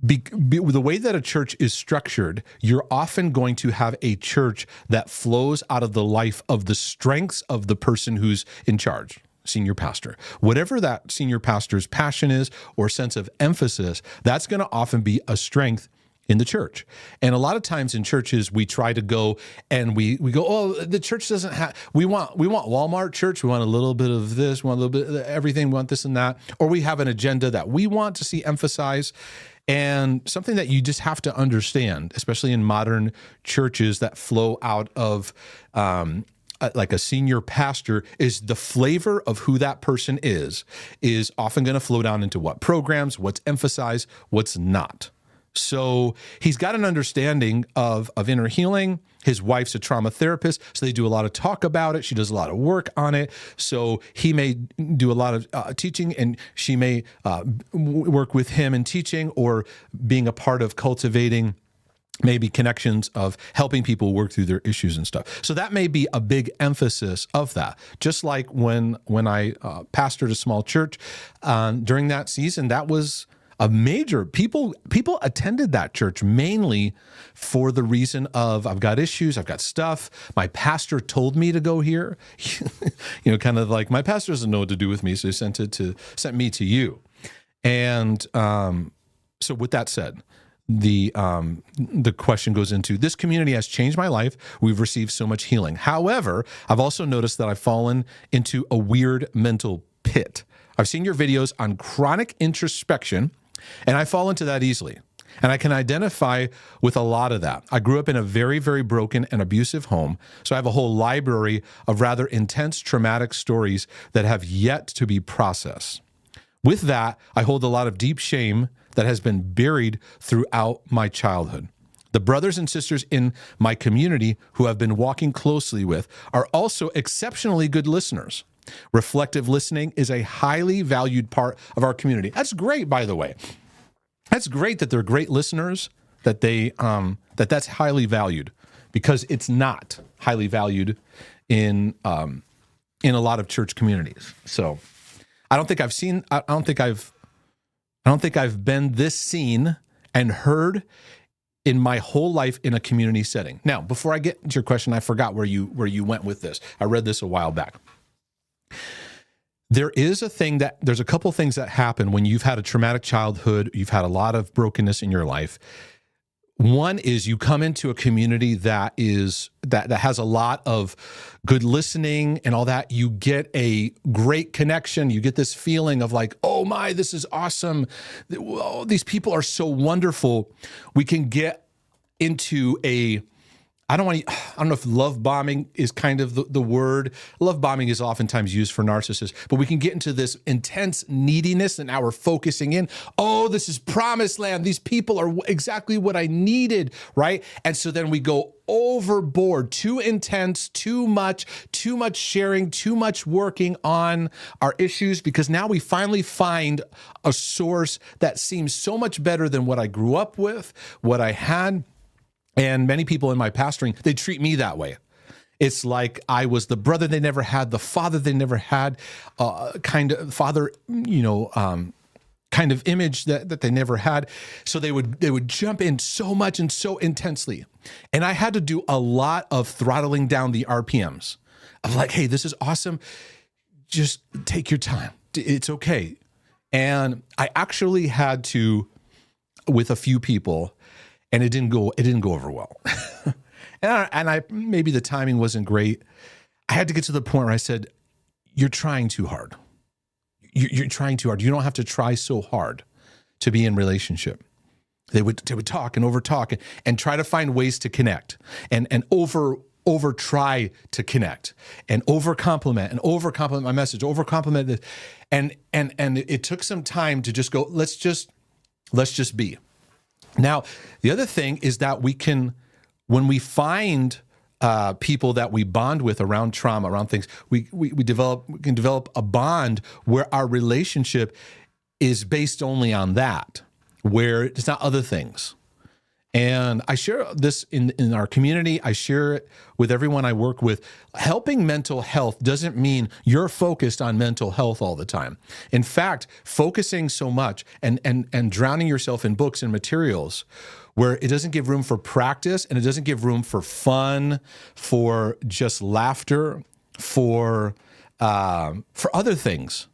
the way that a church is structured, you're often going to have a church that flows out of the life of the strengths of the person who's in charge. Senior pastor. Whatever that senior pastor's passion is or sense of emphasis, that's going to often be a strength in the church. And a lot of times in churches, we try to go and we go, oh, the church doesn't have, we want Walmart church. We want a little bit of this, we want a little bit of everything, we want this and that. Or we have an agenda that we want to see emphasized. And something that you just have to understand, especially in modern churches that flow out of like a senior pastor, is the flavor of who that person is often going to flow down into what programs, what's emphasized, what's not. So he's got an understanding of inner healing. His wife's a trauma therapist, so they do a lot of talk about it. She does a lot of work on it. So he may do a lot of teaching, and she may work with him in teaching or being a part of cultivating maybe connections of helping people work through their issues and stuff. So that may be a big emphasis of that. Just like when I pastored a small church during that season, that was a major, people attended that church mainly for the reason of, I've got issues, I've got stuff. My pastor told me to go here. Kind of like, my pastor doesn't know what to do with me, so he sent me to you. And so with that said, the question goes into, this community has changed my life. We've received so much healing. However, I've also noticed that I've fallen into a weird mental pit. I've seen your videos on chronic introspection, and I fall into that easily. And I can identify with a lot of that. I grew up in a very, very broken and abusive home, so I have a whole library of rather intense traumatic stories that have yet to be processed. With that, I hold a lot of deep shame that has been buried throughout my childhood. The brothers and sisters in my community who I've been walking closely with are also exceptionally good listeners. Reflective listening is a highly valued part of our community. That's great, by the way. That's great that they're great listeners, that that's highly valued, because it's not highly valued in a lot of church communities. So I don't think I've been this seen and heard in my whole life in a community setting. Now, before I get to your question, I forgot where you went with this. I read this a while back. There's a couple things that happen when you've had a traumatic childhood, you've had a lot of brokenness in your life. One is you come into a community that has a lot of good listening and all that. You get a great connection. You get this feeling of like, oh my, this is awesome. Oh, these people are so wonderful. We can get into a I don't know if love bombing is kind of the word. Love bombing is oftentimes used for narcissists, but we can get into this intense neediness and now we're focusing in. Oh, this is promised land. These people are exactly what I needed, right? And so then we go overboard, too intense, too much sharing, too much working on our issues, because now we finally find a source that seems so much better than what I grew up with, what I had. And many people in my pastoring, they treat me that way. It's like I was the brother they never had, the father they never had, kind of father, kind of image that they never had. So they would jump in so much and so intensely. And I had to do a lot of throttling down the RPMs of like, hey, this is awesome. Just take your time. It's okay. And I actually had to, with a few people, and it didn't go over well. and I maybe the timing wasn't great. I had to get to the point where I said, you're trying too hard. You're trying too hard. You don't have to try so hard to be in relationship. They would talk and over talk and try to find ways to connect and over try to connect and over compliment my message, over compliment this. And it took some time to just go, let's just be. Now, the other thing is that we can, when we find people that we bond with around trauma, around things, we can develop a bond where our relationship is based only on that, where it's not other things. And I share this in our community. I share it with everyone I work with. Helping mental health doesn't mean you're focused on mental health all the time. In fact, focusing so much and drowning yourself in books and materials where it doesn't give room for practice and it doesn't give room for fun, for just laughter, for other things.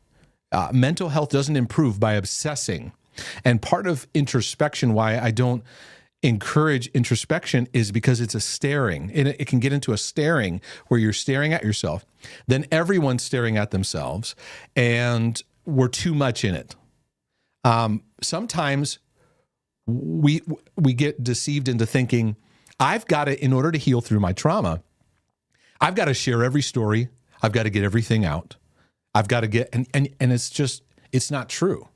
Mental health doesn't improve by obsessing. And part of introspection, why I don't encourage introspection, is because it's a staring. It can get into a staring where you're staring at yourself. Then everyone's staring at themselves, and we're too much in it. Sometimes we get deceived into thinking, I've got to, in order to heal through my trauma, I've got to share every story. I've got to get everything out. I've got to get, and it's not true.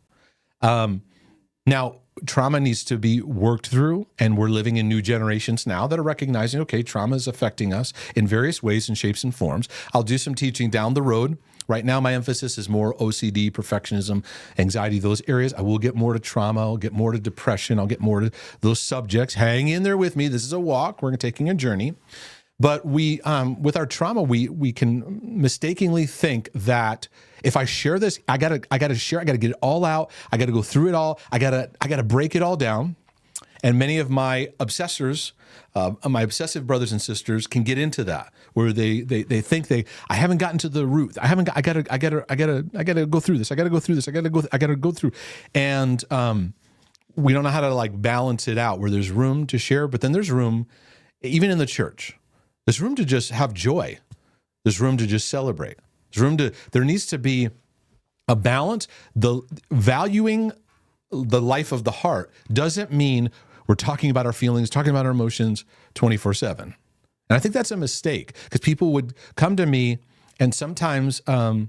Now, trauma needs to be worked through, and we're living in new generations now that are recognizing, okay, trauma is affecting us in various ways and shapes and forms. I'll do some teaching down the road. Right now, my emphasis is more OCD, perfectionism, anxiety, those areas. I will get more to trauma. I'll get more to depression. I'll get more to those subjects. Hang in there with me. This is a walk. We're taking a journey. But we, with our trauma, we can mistakenly think that if I share this, I gotta share. I gotta get it all out. I gotta go through it all. I gotta break it all down. And many of my obsessors, my obsessive brothers and sisters, can get into that, where they think I haven't gotten to the root. I gotta go through this. I gotta go through. And we don't know how to like balance it out, where there's room to share, but then there's room, even in the church. There's room to just have joy. There's room to just celebrate. There needs to be a balance. The valuing the life of the heart doesn't mean we're talking about our feelings, talking about our emotions 24/7. And I think that's a mistake, because people would come to me and sometimes I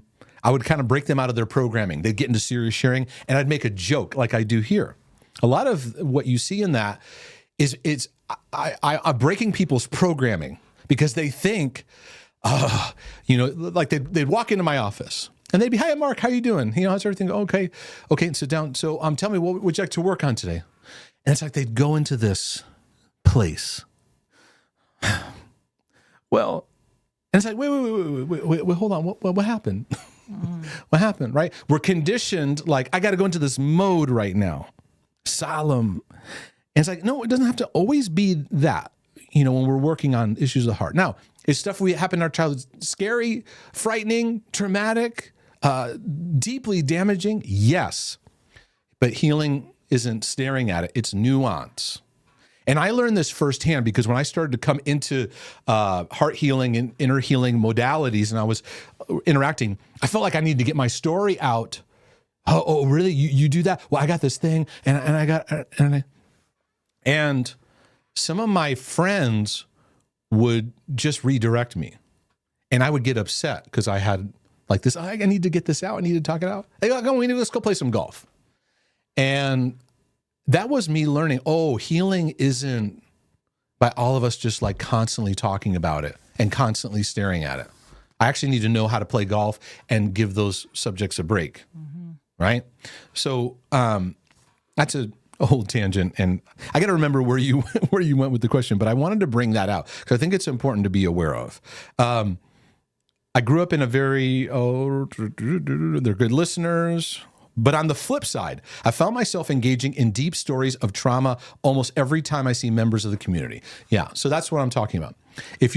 would kind of break them out of their programming. They'd get into serious sharing and I'd make a joke like I do here. A lot of what you see in that is I'm breaking people's programming, because they think, like they'd walk into my office and they'd be, "Hi, Mark, how you doing? How's everything?" Okay, and sit down. So tell me, what would you like to work on today? And it's like they'd go into this place. Well, and it's like, wait, hold on. What happened? What happened, right? We're conditioned, like, I got to go into this mode right now. Solemn. And it's like, no, it doesn't have to always be that. When we're working on issues of the heart. Now, is stuff we happened in our childhood scary, frightening, traumatic, deeply damaging? Yes. But healing isn't staring at it. It's nuance. And I learned this firsthand, because when I started to come into heart healing and inner healing modalities, and I was interacting, I felt like I needed to get my story out. Oh, really? You do that? Well, I got this thing, and some of my friends would just redirect me. And I would get upset because I had like this, I need to get this out. I need to talk it out. Hey, let's go play some golf. And that was me learning, healing isn't by all of us just like constantly talking about it and constantly staring at it. I actually need to know how to play golf and give those subjects a break, right? So that's a whole tangent, and I got to remember where you went with the question, but I wanted to bring that out because I think it's important to be aware of. I grew up in a very, they're good listeners. But on the flip side, I found myself engaging in deep stories of trauma almost every time I see members of the community. Yeah, so that's what I'm talking about. If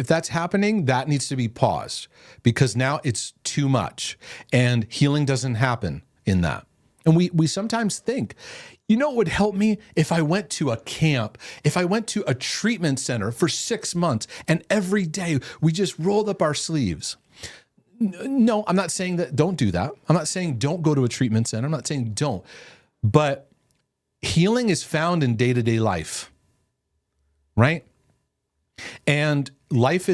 that's happening, that needs to be paused because now it's too much, and healing doesn't happen in that. And we sometimes think, it would help me if I went to a camp, if I went to a treatment center for 6 months, and every day we just rolled up our sleeves. No, I'm not saying that don't do that. I'm not saying don't go to a treatment center. I'm not saying don't. But healing is found in day-to-day life, right? And life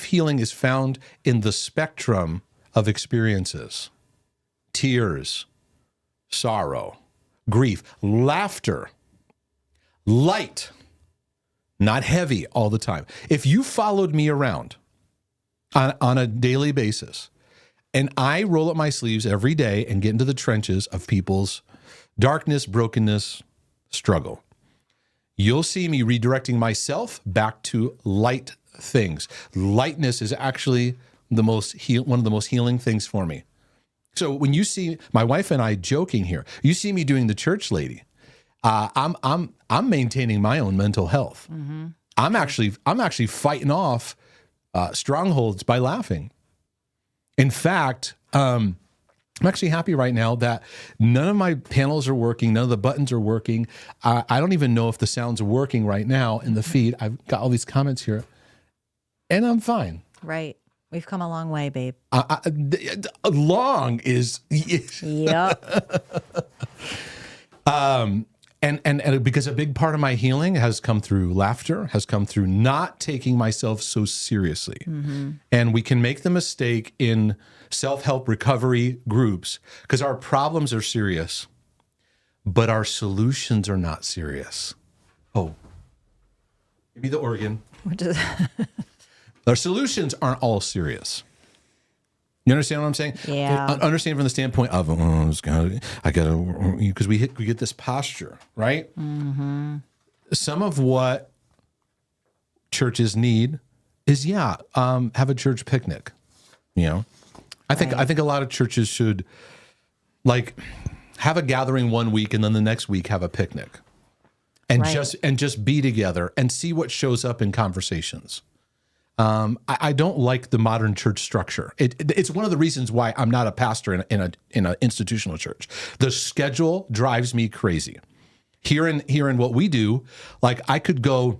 healing is found in the spectrum of experiences. Tears, sorrow, grief, laughter, light, not heavy all the time. If you followed me around on a daily basis, and I roll up my sleeves every day and get into the trenches of people's darkness, brokenness, struggle, you'll see me redirecting myself back to light things. Lightness is actually one of the most healing things for me. So when you see my wife and I joking here, you see me doing the church lady. I'm maintaining my own mental health. Mm-hmm. I'm actually fighting off strongholds by laughing. In fact, I'm actually happy right now that none of my panels are working. None of the buttons are working. I don't even know if the sound's working right now in the feed. I've got all these comments here, and I'm fine. Right. We've come a long way, babe. Long is... Yep. And because a big part of my healing has come through laughter, has come through not taking myself so seriously. Mm-hmm. And we can make the mistake in self-help recovery groups because our problems are serious, but our solutions are not serious. Oh, give me the organ. Our solutions aren't all serious. You understand what I'm saying? Yeah. Understand from the standpoint of, because we get this posture, right? Mm-hmm. Some of what churches need is, have a church picnic. I think a lot of churches should have a gathering one week and then the next week have a picnic, and just be together and see what shows up in conversations. I don't like the modern church structure. It's one of the reasons why I'm not a pastor in an institutional church. The schedule drives me crazy. Here in what we do, I could get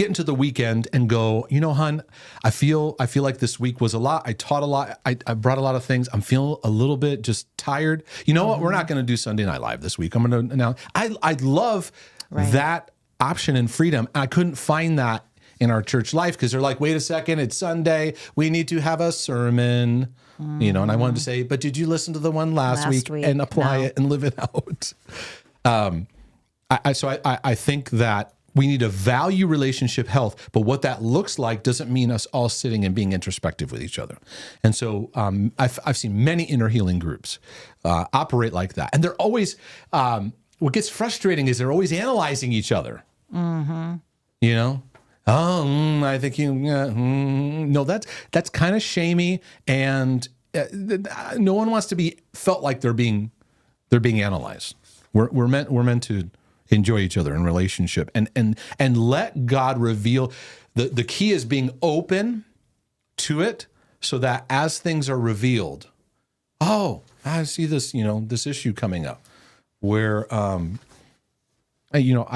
into the weekend and go, hon, I feel like this week was a lot. I taught a lot. I brought a lot of things. I'm feeling a little bit just tired. You know what? We're not going to do Sunday Night Live this week. I'm going to announce. I'd love that option and freedom. I couldn't find that in our church life because they're like, wait a second, it's Sunday. We need to have a sermon, and I wanted to say, but did you listen to the one last week and apply it and live it out? I think that we need to value relationship health, but what that looks like doesn't mean us all sitting and being introspective with each other. And so I've seen many inner healing groups operate like that. And they're always, what gets frustrating is they're always analyzing each other. Mm-hmm. I think no, that's kind of shamey, and no one wants to be felt like they're being analyzed. We're meant to enjoy each other in relationship and let God reveal. The key is being open to it so that as things are revealed, I see this, this issue coming up where, I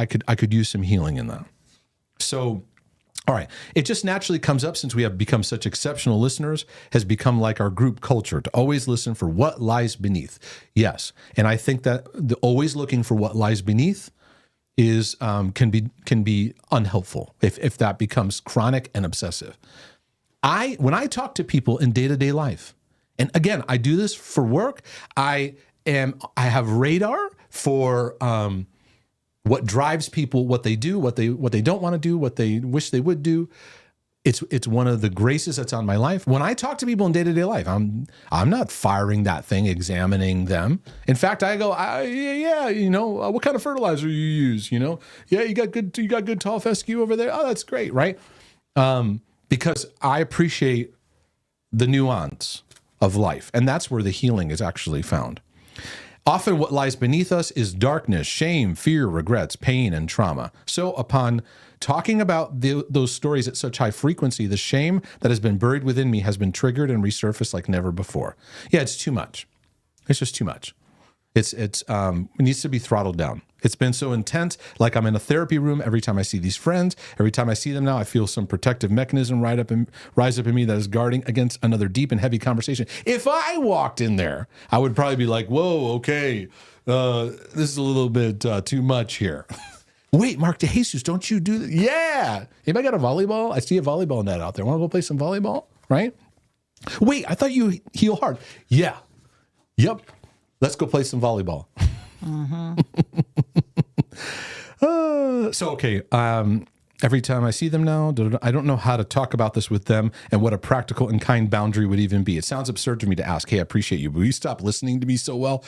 could use some healing in that. So, all right. It just naturally comes up since we have become such exceptional listeners, has become like our group culture to always listen for what lies beneath. Yes. And I think that the always looking for what lies beneath is can be unhelpful if that becomes chronic and obsessive. When I talk to people in day-to-day life, and again, I do this for work. I have radar for what drives people, what they do, what they don't want to do, what they wish they would do. It's one of the graces that's on my life. When I talk to people in day-to-day life, I'm not firing that thing, examining them. In fact, I go, what kind of fertilizer you use? Yeah, you got good tall fescue over there. Oh, that's great, right? Because I appreciate the nuance of life, and that's where the healing is actually found. Often what lies beneath us is darkness, shame, fear, regrets, pain, and trauma. So upon talking about those stories at such high frequency, the shame that has been buried within me has been triggered and resurfaced like never before. Yeah, it's too much. It's just too much. It needs to be throttled down. It's been so intense, like I'm in a therapy room every time I see these friends. Every time I see them now, I feel some protective mechanism rise up in me that is guarding against another deep and heavy conversation. If I walked in there, I would probably be like, whoa, okay, this is a little bit too much here. Wait, Mark DeJesus, don't you do that? Yeah. Anybody got a volleyball? I see a volleyball net out there. Want to go play some volleyball? Right? Wait, I thought you heal hard. Yeah. Yep. Let's go play some volleyball. Every time I see them now, I don't know how to talk about this with them and what a practical and kind boundary would even be. It sounds absurd to me to ask, hey, I appreciate you, but will you stop listening to me so well?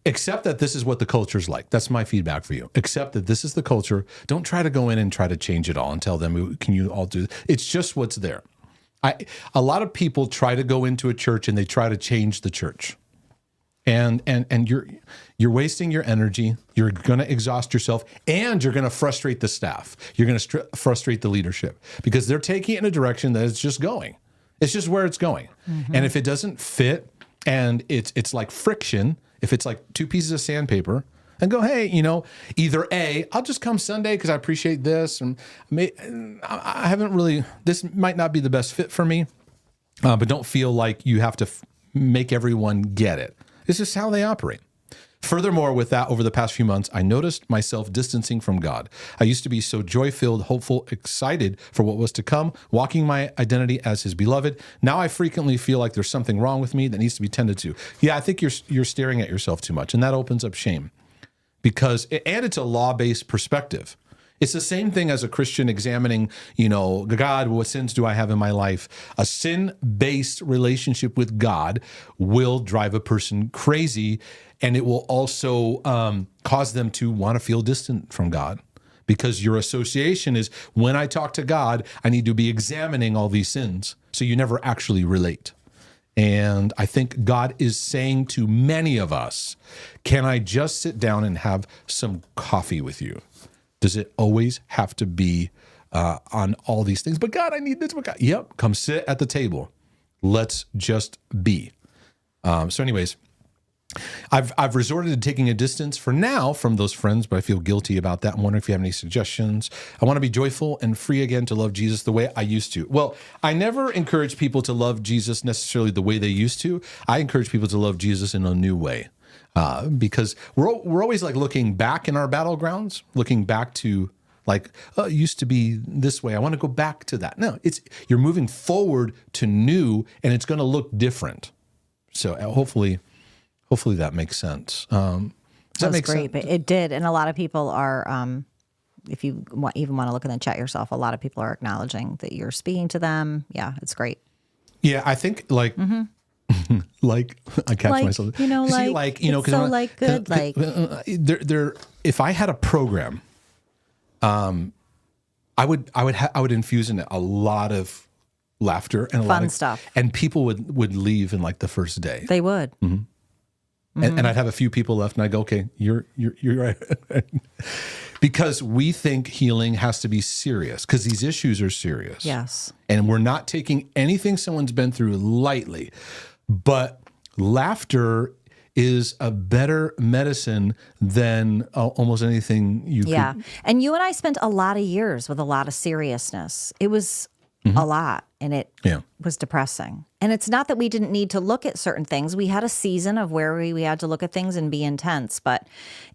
Accept that this is what the culture's like. That's my feedback for you. Accept that this is the culture. Don't try to go in and try to change it all and tell them, can you all do this? It's just what's there. A lot of people try to go into a church and they try to change the church. And you're wasting your energy. You're going to exhaust yourself, and you're going to frustrate the staff. You're going to frustrate the leadership because they're taking it in a direction that it's just going. It's just where it's going. Mm-hmm. And if it doesn't fit, and it's like friction, if it's like two pieces of sandpaper, and go, hey, either A, I'll just come Sunday because I appreciate this, and I haven't really. This might not be the best fit for me, but don't feel like you have to make everyone get it. This is how they operate. Furthermore, with that, over the past few months, I noticed myself distancing from God. I used to be so joy-filled, hopeful, excited for what was to come, walking my identity as his beloved. Now I frequently feel like there's something wrong with me that needs to be tended to. Yeah, I think you're staring at yourself too much, and that opens up shame. And it's a law-based perspective. It's the same thing as a Christian examining, God, what sins do I have in my life? A sin-based relationship with God will drive a person crazy, and it will also cause them to want to feel distant from God, because your association is, when I talk to God, I need to be examining all these sins. So you never actually relate. And I think God is saying to many of us, can I just sit down and have some coffee with you? Does it always have to be on all these things? But God, I need this. But God, yep, come sit at the table. Let's just be. So anyways, I've resorted to taking a distance for now from those friends, but I feel guilty about that. I'm wondering if you have any suggestions. I want to be joyful and free again to love Jesus the way I used to. Well, I never encourage people to love Jesus necessarily the way they used to. I encourage people to love Jesus in a new way. Because we're always like looking back in our battlegrounds, looking back to like, oh, it used to be this way. I want to go back to that. No, you're moving forward to new, and it's going to look different. So hopefully that makes sense. Does that make great, sense? But it did, and a lot of people are. If you even want to look in the chat yourself, a lot of people are acknowledging that you're speaking to them. Yeah, it's great. Yeah, I think like. Mm-hmm. Like I catch myself. If I had a program, I would infuse in it a lot of laughter and a lot of stuff, and people would leave in like the first day. They would. Mm-hmm. Mm-hmm. And I'd have a few people left, and I go, okay, you're right. Because we think healing has to be serious, because these issues are serious. Yes. And we're not taking anything someone's been through lightly. But laughter is a better medicine than almost anything you could. Yeah. And you and I spent a lot of years with a lot of seriousness. It was a lot, and it was depressing. And it's not that we didn't need to look at certain things. We had a season of where we had to look at things and be intense, but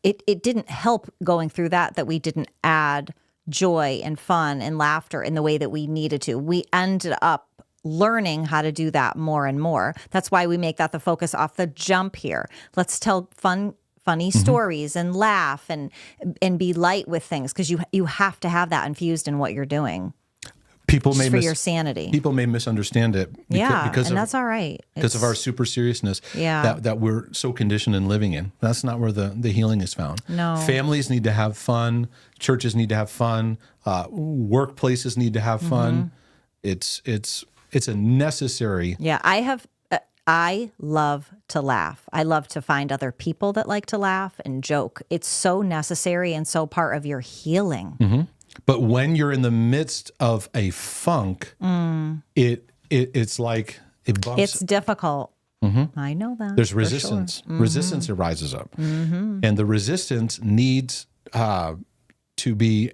it didn't help going through that we didn't add joy and fun and laughter in the way that we needed to. We ended up learning how to do that more and more. That's why we make that the focus off the jump here. Let's tell funny stories and laugh and be light with things, because you have to have that infused in what you're doing. People for your sanity. People may misunderstand it because that's all right. Because of our super seriousness that we're so conditioned in living in. That's not where the healing is found. No. Families need to have fun. Churches need to have fun. Workplaces need to have fun. It's a necessary. Yeah, I love to laugh. I love to find other people that like to laugh and joke. It's so necessary and so part of your healing. But when you're in the midst of a funk, it's like it bumps. It's difficult. I know that. There's resistance. Sure. Resistance arises up, and the resistance needs to be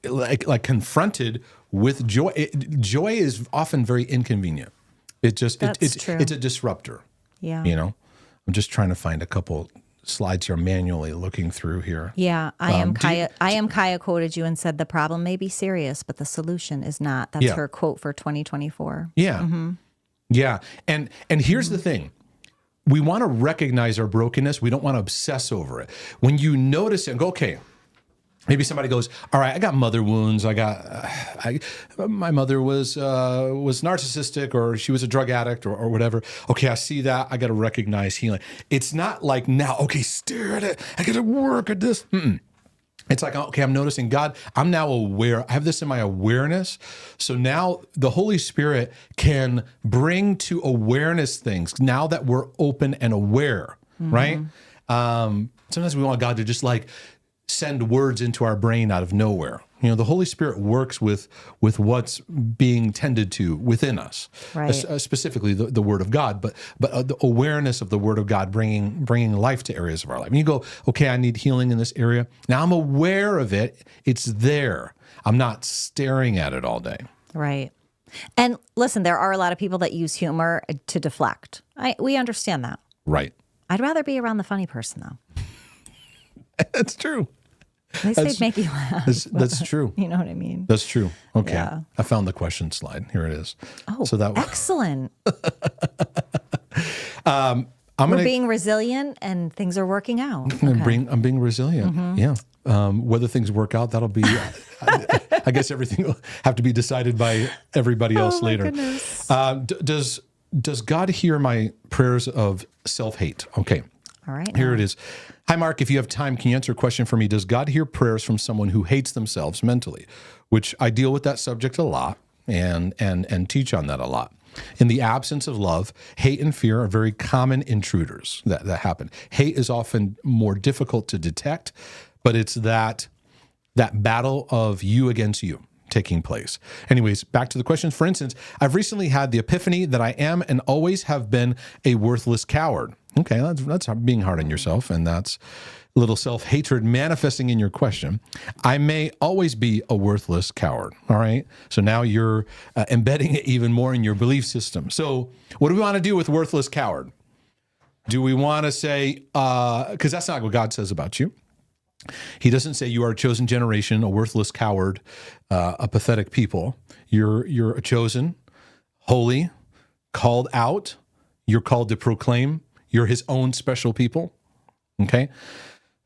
like confronted with joy. Joy is often very inconvenient. It's true. It's a disruptor. Yeah. I'm just trying to find a couple slides here, manually looking through here. Yeah, I am Kaya quoted you and said the problem may be serious, but the solution is not. That's her quote for 2024. Yeah. Yeah. And here's the thing. We want to recognize our brokenness. We don't want to obsess over it. When you notice it and go, okay, maybe somebody goes, all right, I got mother wounds. My mother was narcissistic, or she was a drug addict, or whatever. Okay, I see that. I got to recognize healing. It's not like now, okay, stare at it. I got to work at this. It's like, okay, I'm noticing God. I'm now aware. I have this in my awareness. So now the Holy Spirit can bring to awareness things now that we're open and aware, right? Sometimes we want God to just like send words into our brain out of nowhere. The Holy Spirit works with what's being tended to within us, right. Specifically the Word of God, but the awareness of the Word of God bringing life to areas of our life. And you go, okay, I need healing in this area. Now I'm aware of it. It's there. I'm not staring at it all day. Right. And listen, there are a lot of people that use humor to deflect. We understand that. Right. I'd rather be around the funny person, though. That's true. At least they'd make you laugh. That's true. You know what I mean? That's true. Okay. Yeah. I found the question slide. Here it is. Oh, so that excellent. We're being resilient and things are working out. I'm being resilient. Yeah. Whether things work out, that'll be, I guess everything will have to be decided by everybody else later. Goodness. Does God hear my prayers of self-hate? Okay. All right. Here it is. Hi, Mark. If you have time, can you answer a question for me? Does God hear prayers from someone who hates themselves mentally? Which I deal with that subject a lot and teach on that a lot. In the absence of love, hate and fear are very common intruders that happen. Hate is often more difficult to detect, but it's that battle of you against you taking place. Anyways, back to the questions. For instance, I've recently had the epiphany that I am and always have been a worthless coward. Okay, that's being hard on yourself, and that's a little self-hatred manifesting in your question. I may always be a worthless coward, all right? So now you're embedding it even more in your belief system. So what do we want to do with worthless coward? Do we want to say, because that's not what God says about you. He doesn't say you are a chosen generation, a worthless coward, a pathetic people. You're a chosen, holy, called out. You're called to proclaim. You're his own special people. Okay?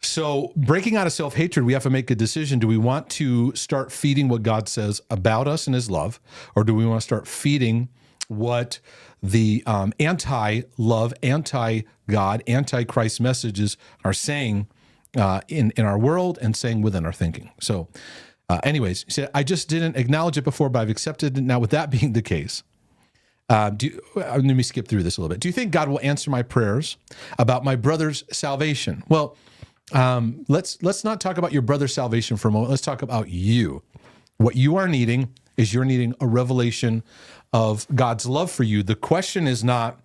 So breaking out of self-hatred, we have to make a decision. Do we want to start feeding what God says about us and his love? Or do we want to start feeding what the anti-love, anti-God, anti-Christ messages are saying in our world and saying within our thinking? So anyways, he said, I just didn't acknowledge it before, but I've accepted it. Now, with that being the case, let me skip through this a little bit. Do you think God will answer my prayers about my brother's salvation? Well, let's not talk about your brother's salvation for a moment. Let's talk about you. What you are needing is you're needing a revelation of God's love for you. The question is not,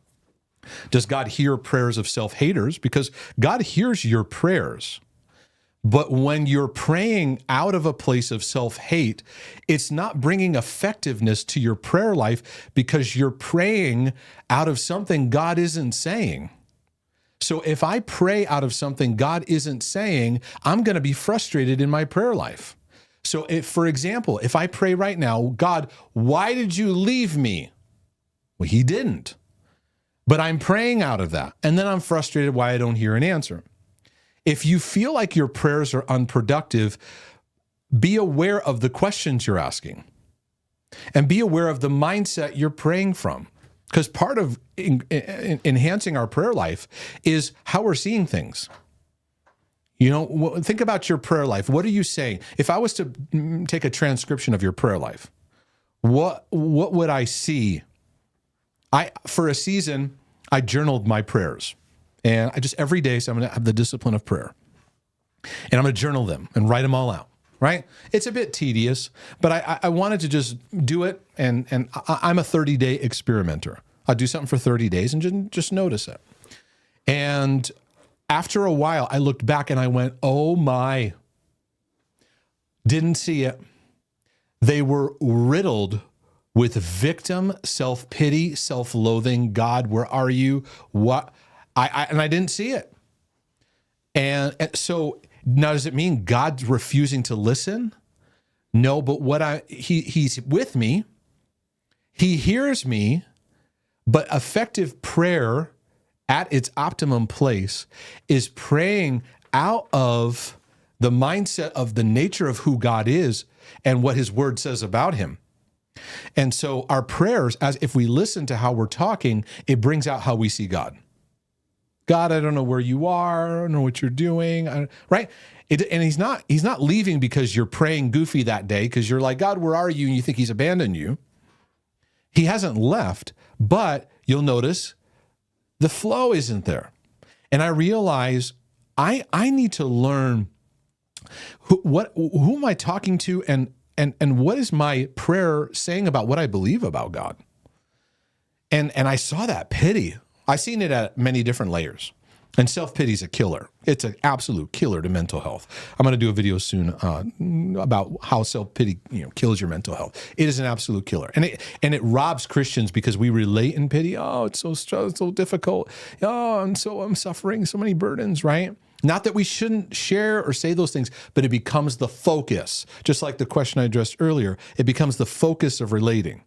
does God hear prayers of self-haters? Because God hears your prayers. But when you're praying out of a place of self-hate, it's not bringing effectiveness to your prayer life because you're praying out of something God isn't saying. So if I pray out of something God isn't saying, I'm going to be frustrated in my prayer life. So if, for example, if I pray right now, God, why did you leave me? Well, he didn't. But I'm praying out of that. And then I'm frustrated why I don't hear an answer. If you feel like your prayers are unproductive, be aware of the questions you're asking and be aware of the mindset you're praying from. Because part of enhancing our prayer life is how we're seeing things. You know, think about your prayer life. What are you saying? If I was to take a transcription of your prayer life, what would I see? For a season, I journaled my prayers. And I just every day, so I'm going to have the discipline of prayer. And I'm going to journal them and write them all out, right? It's a bit tedious, but I wanted to just do it. And I'm a 30-day experimenter. I'll do something for 30 days and just notice it. And after a while, I looked back and I went, oh my, didn't see it. They were riddled with victim, self-pity, self-loathing. God, where are you? What? And I didn't see it. And so now does it mean God's refusing to listen? No, but he's with me. He hears me, but effective prayer at its optimum place is praying out of the mindset of the nature of who God is and what his word says about him. And so our prayers, as if we listen to how we're talking, it brings out how we see God. God, I don't know where you are. I don't know what you're doing. Right? And he's not leaving because you're praying goofy that day because you're like, God, where are you? And you think he's abandoned you. He hasn't left, but you'll notice the flow isn't there. And I realize I need to learn who am I talking to and what is my prayer saying about what I believe about God? And I saw that pity. I've seen it at many different layers. And self-pity is a killer. It's an absolute killer to mental health. I'm going to do a video soon about how self-pity kills your mental health. It is an absolute killer. And it robs Christians because we relate in pity. Oh, it's so difficult. Oh, I'm suffering so many burdens, right? Not that we shouldn't share or say those things, but it becomes the focus. Just like the question I addressed earlier, it becomes the focus of relating.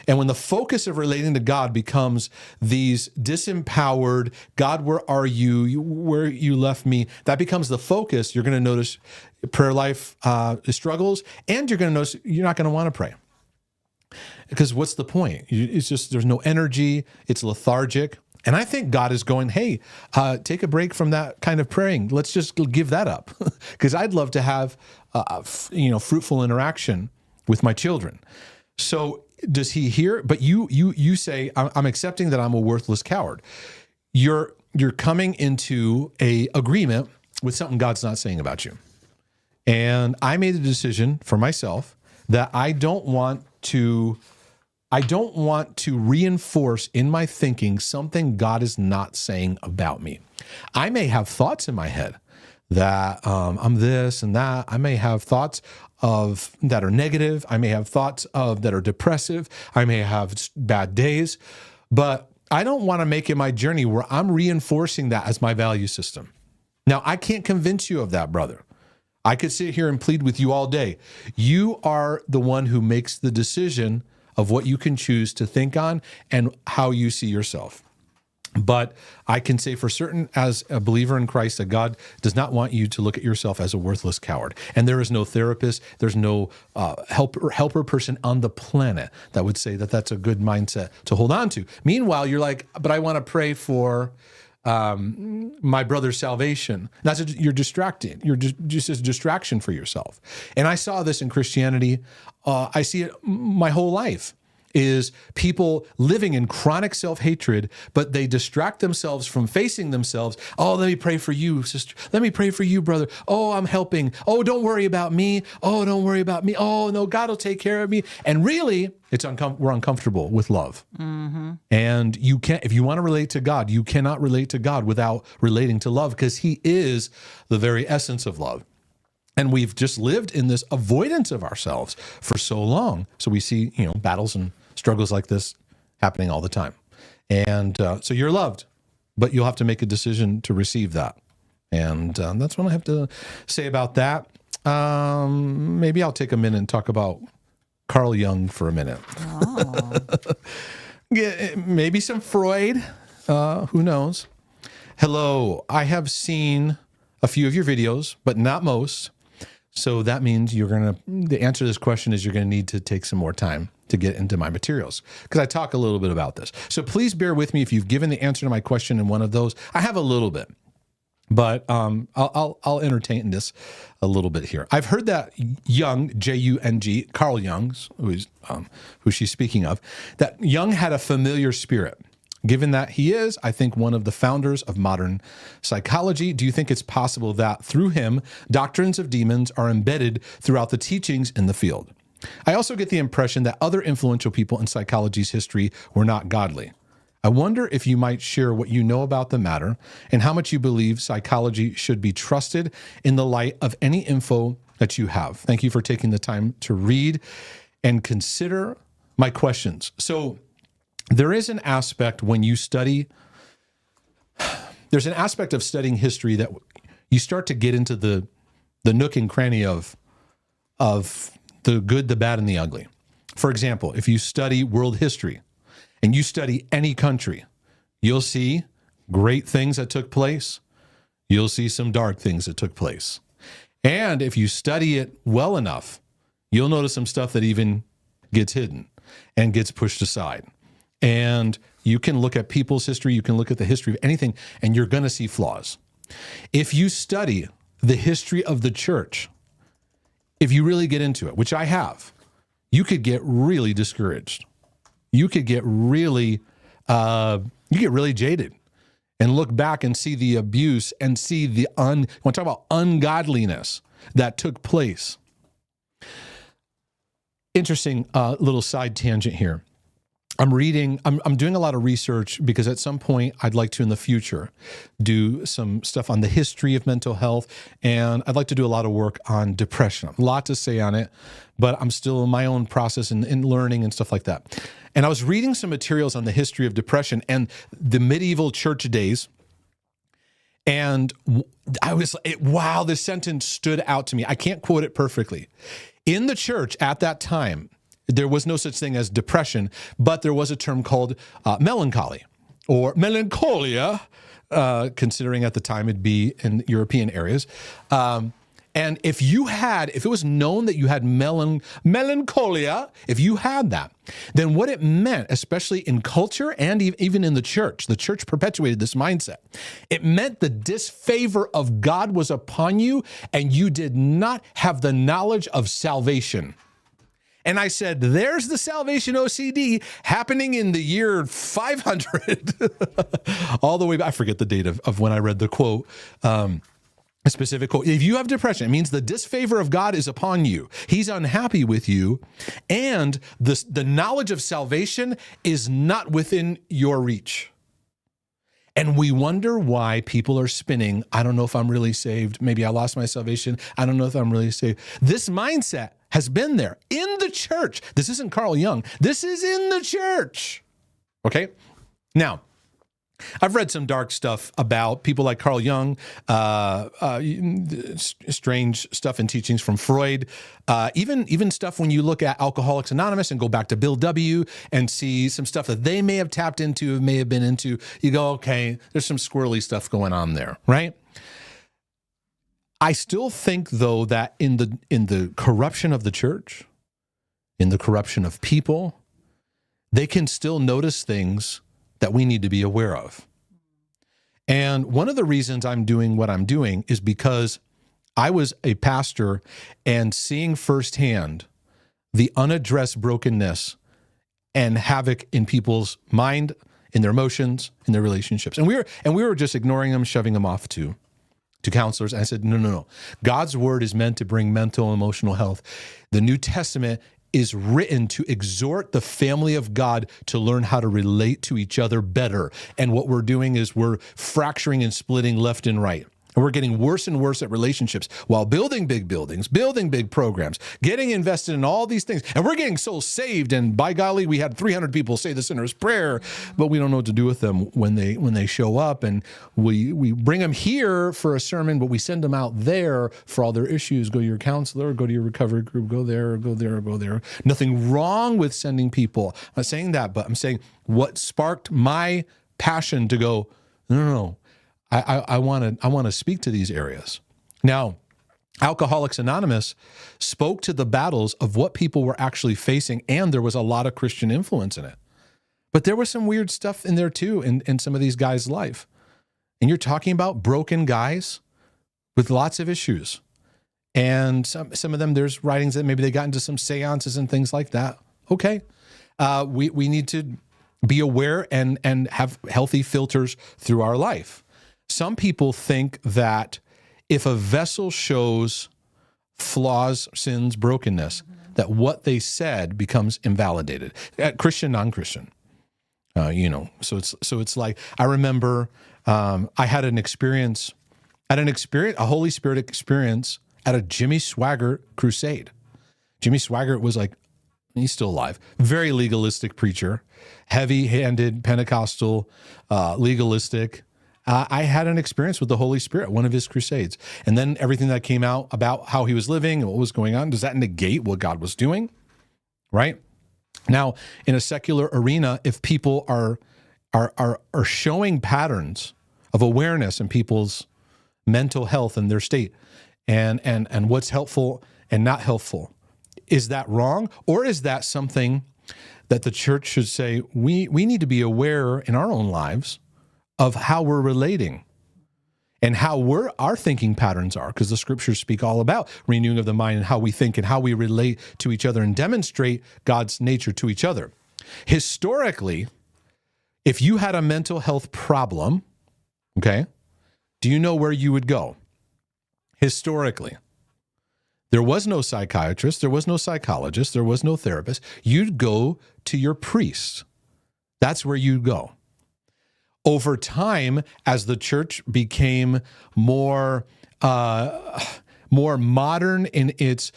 And when the focus of relating to God becomes these disempowered, God, where are you? Where you left me? That becomes the focus. You're going to notice prayer life struggles, and you're going to notice you're not going to want to pray. Because what's the point? It's just, there's no energy. It's lethargic. And I think God is going, hey, take a break from that kind of praying. Let's just give that up. Because I'd love to have, fruitful interaction with my children. So does he hear? But you say, I'm accepting that I'm a worthless coward. You're coming into a agreement with something God's not saying about you. And I made a decision for myself that I don't want to reinforce in my thinking something God is not saying about me. I may have thoughts in my head that I'm this and that. I may have thoughts of that are negative. I may have thoughts of that are depressive. I may have bad days, but I don't want to make it my journey where I'm reinforcing that as my value system. Now, I can't convince you of that, brother. I could sit here and plead with you all day. You are the one who makes the decision of what you can choose to think on and how you see yourself. But I can say for certain, as a believer in Christ, that God does not want you to look at yourself as a worthless coward. And there is no therapist, there's no helper person on the planet that would say that that's a good mindset to hold on to. Meanwhile, you're like, but I want to pray for my brother's salvation. You're distracted. You're just a distraction for yourself. And I saw this in Christianity. I see it my whole life. Is people living in chronic self-hatred, but they distract themselves from facing themselves. Oh, let me pray for you, sister. Let me pray for you, brother. Oh, I'm helping. Oh, don't worry about me. Oh, don't worry about me. Oh, no, God will take care of me. And really, we're uncomfortable with love. Mm-hmm. And you can't, if you want to relate to God, you cannot relate to God without relating to love because he is the very essence of love. And we've just lived in this avoidance of ourselves for so long. So we see, battles and struggles like this happening all the time. And so you're loved, but you'll have to make a decision to receive that. And that's what I have to say about that. Maybe I'll take a minute and talk about Carl Jung for a minute. Oh. Yeah, maybe some Freud. Who knows? Hello, I have seen a few of your videos, but not most. So that means the answer to this question is you're going to need to take some more time to get into my materials because I talk a little bit about this. So please bear with me if you've given the answer to my question in one of those. I have a little bit, but I'll entertain this a little bit here. I've heard that Jung, J-U-N-G, Carl Jung, who she's speaking of, that Jung had a familiar spirit. Given that he is, I think, one of the founders of modern psychology, do you think it's possible that through him, doctrines of demons are embedded throughout the teachings in the field? I also get the impression that other influential people in psychology's history were not godly. I wonder if you might share what you know about the matter and how much you believe psychology should be trusted in the light of any info that you have. Thank you for taking the time to read and consider my questions. So, there is an aspect when you study, there's an aspect of studying history that you start to get into the nook and cranny of the good, the bad, and the ugly. For example, if you study world history and you study any country, you'll see great things that took place. You'll see some dark things that took place. And if you study it well enough, you'll notice some stuff that even gets hidden and gets pushed aside. And you can look at people's history, you can look at the history of anything, and you're going to see flaws. If you study the history of the church, if you really get into it, which I have, you could get really discouraged. You could get really jaded and look back and see the abuse and see the want to talk about ungodliness that took place. Interesting little side tangent here. I'm doing a lot of research because at some point I'd like to in the future do some stuff on the history of mental health, and I'd like to do a lot of work on depression. A lot to say on it, but I'm still in my own process in learning and stuff like that. And I was reading some materials on the history of depression and the medieval church days, and I was wow, this sentence stood out to me. I can't quote it perfectly. In the church at that time, there was no such thing as depression, but there was a term called melancholy or melancholia, considering at the time it'd be in European areas. And if it was known that you had melancholia, if you had that, then what it meant, especially in culture and even in the church perpetuated this mindset. It meant the disfavor of God was upon you and you did not have the knowledge of salvation. And I said, there's the salvation OCD happening in the year 500, all the way back. I forget the date of when I read the quote, a specific quote. If you have depression, it means the disfavor of God is upon you. He's unhappy with you. And the knowledge of salvation is not within your reach. And we wonder why people are spinning. I don't know if I'm really saved. Maybe I lost my salvation. I don't know if I'm really saved. This mindset has been there in the church. This isn't Carl Jung. This is in the church. Okay? Now, I've read some dark stuff about people like Carl Jung, strange stuff and teachings from Freud, even stuff when you look at Alcoholics Anonymous and go back to Bill W. and see some stuff that they may have tapped into, may have been into. You go, okay, there's some squirrely stuff going on there, right? I still think, though, that in the corruption of the church, in the corruption of people, they can still notice things that we need to be aware of. And one of the reasons I'm doing what I'm doing is because I was a pastor and seeing firsthand the unaddressed brokenness and havoc in people's mind, in their emotions, in their relationships. And we were just ignoring them, shoving them off to counselors. And I said, no. God's word is meant to bring mental and emotional health. The New Testament is written to exhort the family of God to learn how to relate to each other better. And what we're doing is we're fracturing and splitting left and right. And we're getting worse and worse at relationships while building big buildings, building big programs, getting invested in all these things. And we're getting souls saved. And by golly, we had 300 people say the sinner's prayer, but we don't know what to do with them when they show up. And we bring them here for a sermon, but we send them out there for all their issues. Go to your counselor, go to your recovery group, go there, go there, go there. Nothing wrong with sending people. I'm not saying that, but I'm saying what sparked my passion to go, no. I want to speak to these areas. Now, Alcoholics Anonymous spoke to the battles of what people were actually facing, and there was a lot of Christian influence in it. But there was some weird stuff in there too, in some of these guys' life. And you're talking about broken guys with lots of issues. And some of them, there's writings that maybe they got into some seances and things like that. Okay. We need to be aware and have healthy filters through our life. Some people think that if a vessel shows flaws, sins, brokenness, that what they said becomes invalidated. Christian, non-Christian, So it's like, I remember I had a Holy Spirit experience at a Jimmy Swaggart crusade. Jimmy Swaggart was like, he's still alive, very legalistic preacher, heavy-handed, Pentecostal, legalistic. I had an experience with the Holy Spirit, one of his crusades. And then everything that came out about how he was living and what was going on, does that negate what God was doing? Right? Now, in a secular arena, if people are showing patterns of awareness in people's mental health and their state and what's helpful and not helpful, is that wrong? Or is that something that the church should say, we need to be aware in our own lives of how we're relating and how our thinking patterns are, because the scriptures speak all about renewing of the mind and how we think and how we relate to each other and demonstrate God's nature to each other. Historically, if you had a mental health problem, okay, do you know where you would go? Historically, there was no psychiatrist, there was no psychologist, there was no therapist. You'd go to your priest. That's where you'd go. Over time, as the church became more modern in its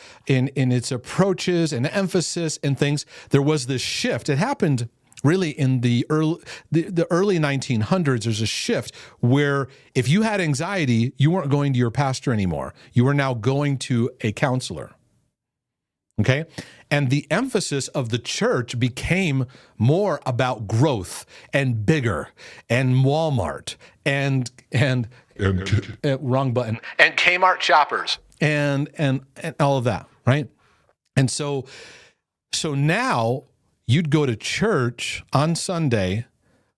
approaches and emphasis and things, there was this shift. It happened really in the early 1900s. There's a shift where if you had anxiety, you weren't going to your pastor anymore. You were now going to a counselor. Okay? And the emphasis of the church became more about growth and bigger and Walmart and wrong button, and Kmart shoppers and all of that, right? And so now you'd go to church on Sunday,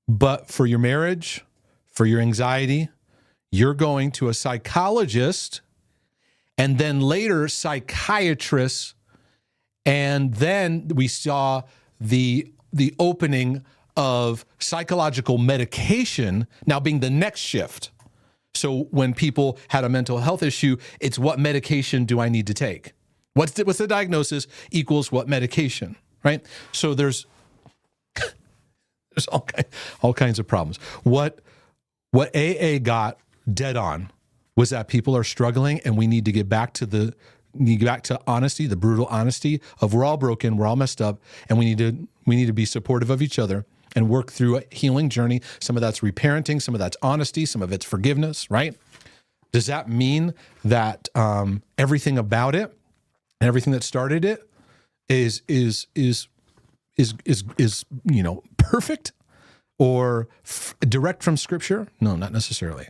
but for your marriage, for your anxiety, you're going to a psychologist and then later psychiatrists. And then we saw the opening of psychological medication now being the next shift. So when people had a mental health issue, it's what medication do I need to take? What's the diagnosis equals what medication, right? So there's all kinds of problems. What AA got dead on was that people are struggling, and we need to get back to honesty, the brutal honesty of we're all broken, we're all messed up, and we need to be supportive of each other and work through a healing journey. Some of that's reparenting, some of that's honesty, some of it's forgiveness, right? Does that mean that everything about it and everything that started it is perfect or direct from Scripture? No, not necessarily.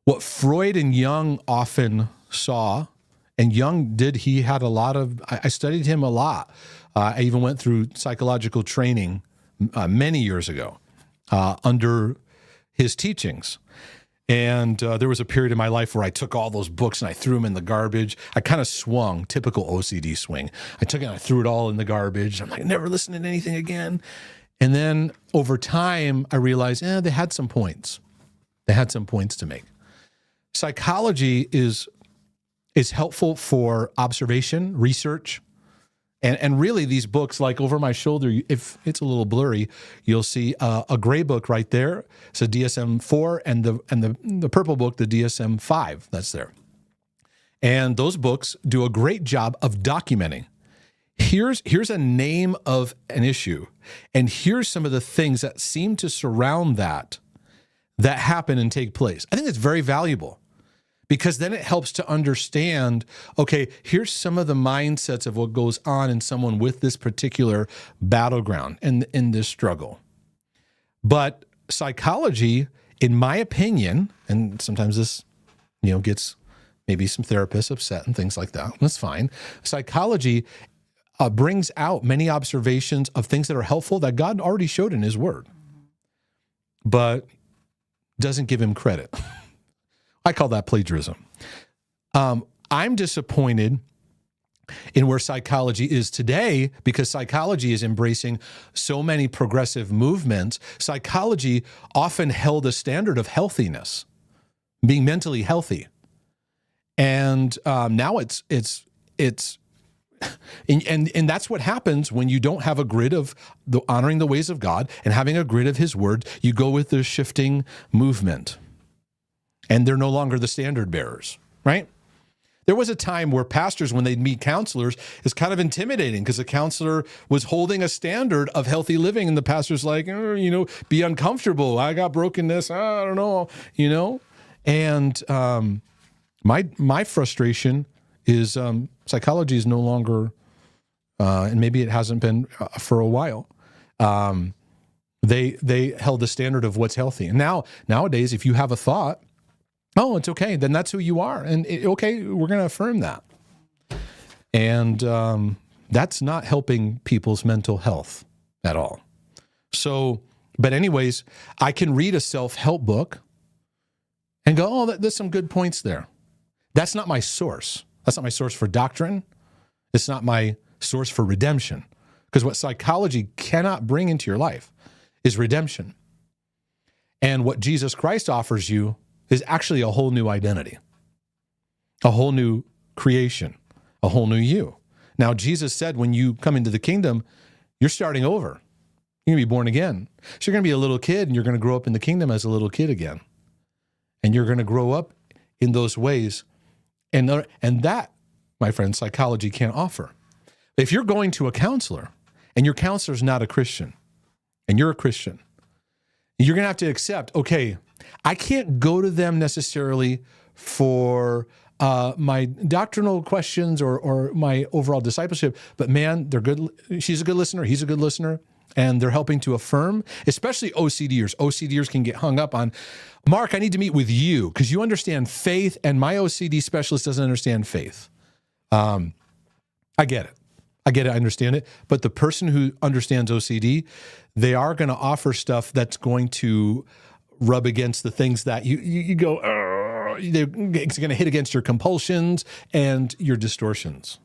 What Freud and Jung often saw, and Jung he had a lot of, I studied him a lot. I even went through psychological training many years ago under his teachings. And there was a period in my life where I took all those books and I threw them in the garbage. I kind of swung, typical OCD swing. I took it and I threw it all in the garbage. I'm like, never listening to anything again. And then over time, I realized, they had some points. They had some points to make. Psychology is helpful for observation, research, And really, these books, like over my shoulder, if it's a little blurry, you'll see a gray book right there. It's a DSM-4, and the purple book, the DSM-5, that's there. And those books do a great job of documenting. Here's a name of an issue, and here's some of the things that seem to surround that happen and take place. I think it's very valuable, because then it helps to understand, okay, here's some of the mindsets of what goes on in someone with this particular battleground and in this struggle. But psychology, in my opinion, and sometimes this, gets maybe some therapists upset and things like that. That's fine. Psychology brings out many observations of things that are helpful that God already showed in his word, but doesn't give him credit. I call that plagiarism. I'm disappointed in where psychology is today, because psychology is embracing so many progressive movements. Psychology often held a standard of healthiness, being mentally healthy. And now it's and that's what happens when you don't have a grid of honoring the ways of God and having a grid of his word. You go with the shifting movement, and they're no longer the standard bearers, right? There was a time where pastors, when they'd meet counselors, is kind of intimidating, because the counselor was holding a standard of healthy living, and the pastor's like, be uncomfortable. I got brokenness. I don't know, And my frustration is psychology is no longer, and maybe it hasn't been for a while. They held the standard of what's healthy, and nowadays, if you have a thought, oh, it's okay, then that's who you are, and okay, we're going to affirm that, and that's not helping people's mental health at all. So, but anyways, I can read a self-help book and go, oh, there's some good points there. That's not my source. That's not my source for doctrine. It's not my source for redemption. Because what psychology cannot bring into your life is redemption. And what Jesus Christ offers you is actually a whole new identity, a whole new creation, a whole new you. Now, Jesus said when you come into the kingdom, you're starting over. You're going to be born again. So you're going to be a little kid, and you're going to grow up in the kingdom as a little kid again. And you're going to grow up in those ways. And that, my friend, psychology can't offer. If you're going to a counselor and your counselor's not a Christian and you're a Christian, you're going to have to accept, okay, I can't go to them necessarily for my doctrinal questions or my overall discipleship, but man, they're good. She's a good listener. He's a good listener. And they're helping to affirm, especially OCDers. OCDers can get hung up on, Mark, I need to meet with you because you understand faith, and my OCD specialist doesn't understand faith. I get it. I understand it. But the person who understands OCD, they are going to offer stuff that's going to rub against the things that you go, it's going to hit against your compulsions and your distortions.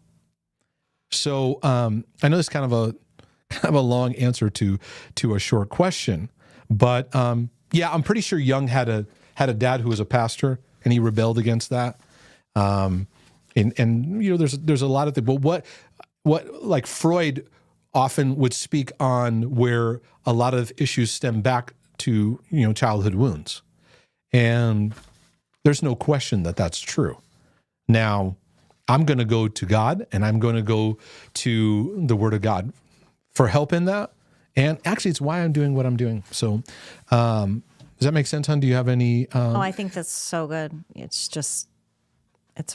So I know it's kind of a long answer to a short question, but yeah, I'm pretty sure Jung had a dad who was a pastor, and he rebelled against that. And there's a lot of things. But what like Freud often would speak on, where a lot of issues stem back to childhood wounds, and there's no question that that's true. Now, I'm going to go to God, and I'm going to go to the Word of God for help in that. And actually, it's why I'm doing what I'm doing. So does that make sense, hon? Do you have any... I think that's so good. It's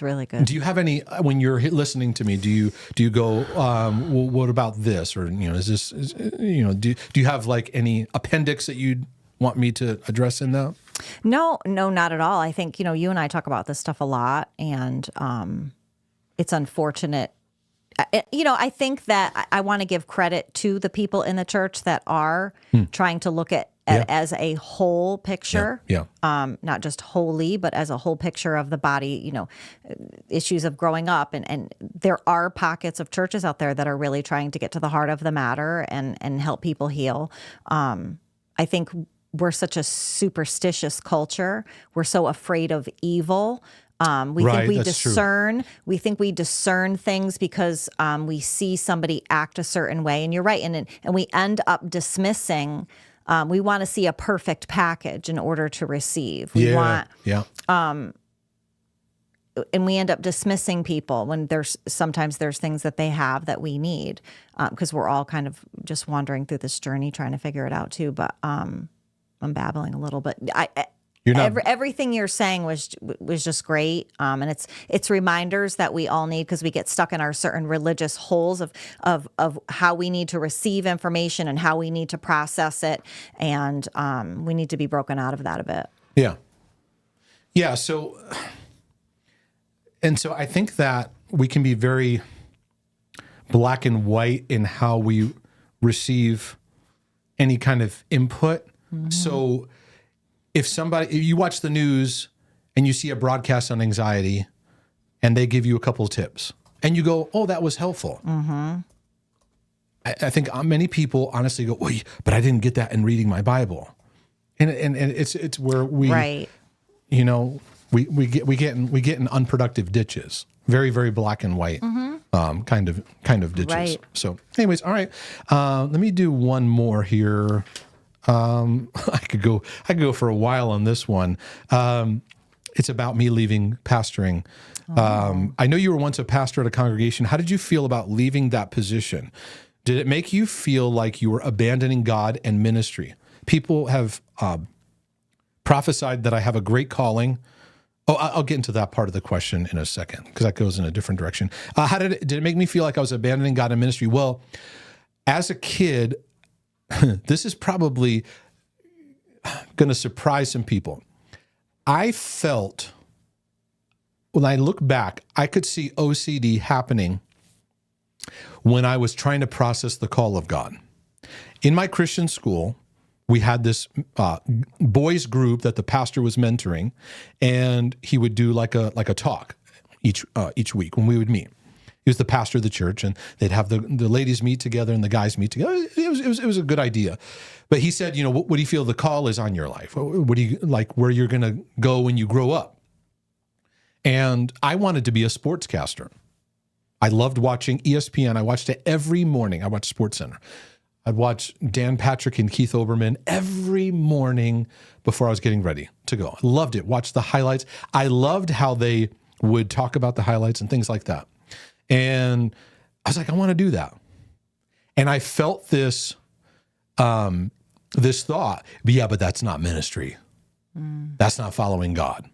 really good. Do you have any, when you're listening to me, do you go, well, what about this? Or, is this, do you have like any appendix that you'd want me to address in that? No, not at all. I think, you and I talk about this stuff a lot, and it's unfortunate. I think that I want to give credit to the people in the church that are trying to look at it as a whole picture. Yeah. Not just wholly, but as a whole picture of the body, issues of growing up. And there are pockets of churches out there that are really trying to get to the heart of the matter and help people heal. I think we're such a superstitious culture. We're so afraid of evil. We Right, think we that's true. discern. We think we discern things because we see somebody act a certain way. And you're right. And we end up dismissing. We want to see a perfect package in order to receive. We want, and we end up dismissing people when sometimes there's things that they have that we need, because we're all kind of just wandering through this journey trying to figure it out too. But I'm babbling a little bit. Everything you're saying was just great, and it's reminders that we all need, because we get stuck in our certain religious holes of how we need to receive information and how we need to process it, and we need to be broken out of that a bit. Yeah. So I think that we can be very black and white in how we receive any kind of input. Mm-hmm. So if you watch the news and you see a broadcast on anxiety and they give you a couple of tips and you go, oh, that was helpful. Mm-hmm. I think many people honestly go, oh, but I didn't get that in reading my Bible. And it's where we, right. We get in unproductive ditches, very, very black and white, kind of ditches. Right. So anyways, all right. Let me do one more here. I could go for a while on this one. It's about me leaving pastoring. I know you were once a pastor at a congregation. How did you feel about leaving that position? Did it make you feel like you were abandoning God and ministry? People have prophesied that I have a great calling. Oh, I'll get into that part of the question in a second, because that goes in a different direction. How did it make me feel like I was abandoning God and ministry? Well, as a kid, this is probably going to surprise some people. I felt, when I look back, I could see OCD happening when I was trying to process the call of God. In my Christian school, we had this boys group that the pastor was mentoring, and he would do like a talk each week when we would meet. He was the pastor of the church, and they'd have the ladies meet together and the guys meet together. It was a good idea. But he said, what do you feel the call is on your life? What do you like, where you're going to go when you grow up? And I wanted to be a sportscaster. I loved watching ESPN. I watched it every morning. I watched SportsCenter. I'd watch Dan Patrick and Keith Olbermann every morning before I was getting ready to go. I loved it. Watched the highlights. I loved how they would talk about the highlights and things like that. And I was like, I want to do that. And I felt this thought, but that's not ministry. That's not following God.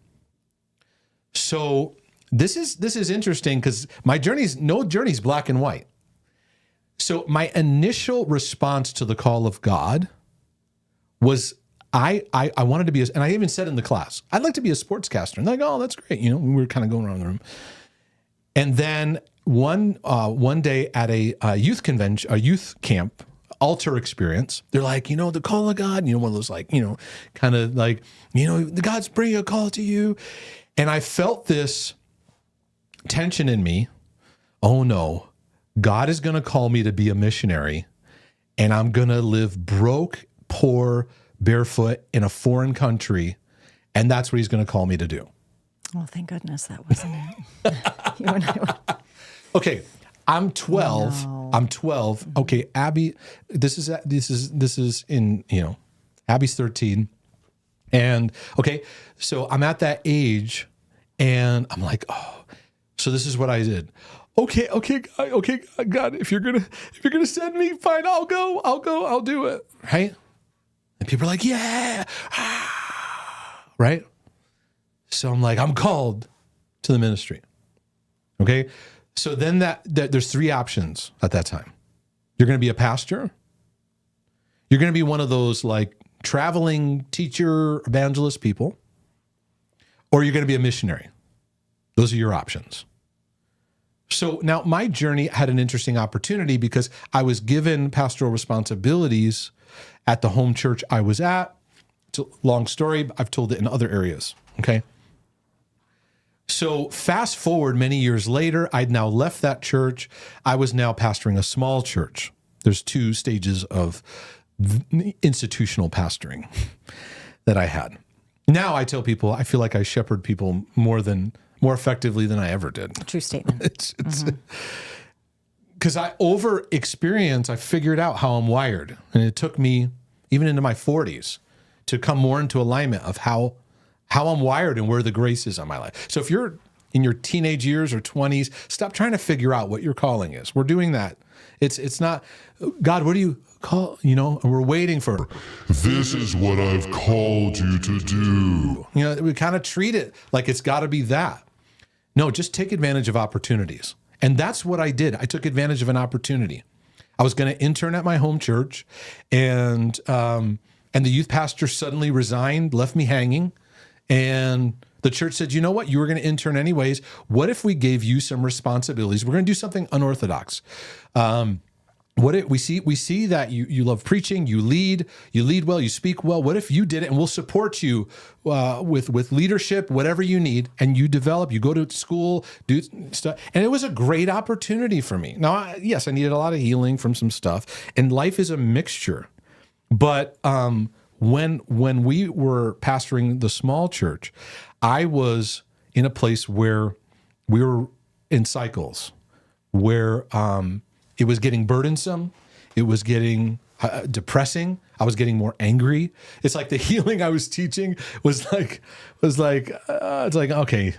So this is interesting, because no journey's black and white. So my initial response to the call of God was I wanted to be, and I even said in the class, I'd like to be a sportscaster. And they're like, oh, that's great. We were kind of going around the room. And then one day at a youth convention, a youth camp, altar experience, they're like, the call of God, one of those kind of like, the God's bringing a call to you. And I felt this tension in me. Oh no, God is going to call me to be a missionary, and I'm going to live broke, poor, barefoot in a foreign country. And that's what he's going to call me to do. Oh, thank goodness that wasn't it. You and I were... Okay, I'm 12. No. I'm 12. Okay, Abby, this is in, Abby's 13. And okay, so I'm at that age, and I'm like, oh, so this is what I did. Okay, God, if you're gonna send me, fine, I'll go, I'll do it, right? And people are like, yeah, right? So I'm like, I'm called to the ministry. Okay, so then that there's three options at that time. You're going to be a pastor. You're going to be one of those like traveling teacher, evangelist people, or you're going to be a missionary. Those are your options. So now my journey had an interesting opportunity, because I was given pastoral responsibilities at the home church I was at. It's a long story. I've told it in other areas. Okay. So fast forward many years later, I'd now left that church. I was now pastoring a small church. There's two stages of institutional pastoring that I had. Now I tell people, I feel like I shepherd people more than more effectively than I ever did. True statement. It's because I over experience, I figured out how I'm wired. And it took me even into my 40s to come more into alignment of how I'm wired and where the grace is on my life. So if you're in your teenage years or 20s, stop trying to figure out what your calling is. We're doing that. It's not, God, what do you call, and we're waiting for. This is what I've called you to do. We kind of treat it like it's got to be that. No, just take advantage of opportunities. And that's what I did. I took advantage of an opportunity. I was going to intern at my home church, and the youth pastor suddenly resigned, left me hanging, and the church said, you know what? You were going to intern anyways. What if we gave you some responsibilities? We're going to do something unorthodox. We see that you love preaching, you lead well, you speak well. What if you did it, and we'll support you with leadership, whatever you need, and you develop, you go to school, do stuff. And it was a great opportunity for me. Now, yes, I needed a lot of healing from some stuff, and life is a mixture. But when we were pastoring the small church, I was in a place where we were in cycles, where it was getting burdensome, it was getting depressing. I was getting more angry. It's like the healing I was teaching was like it's like okay,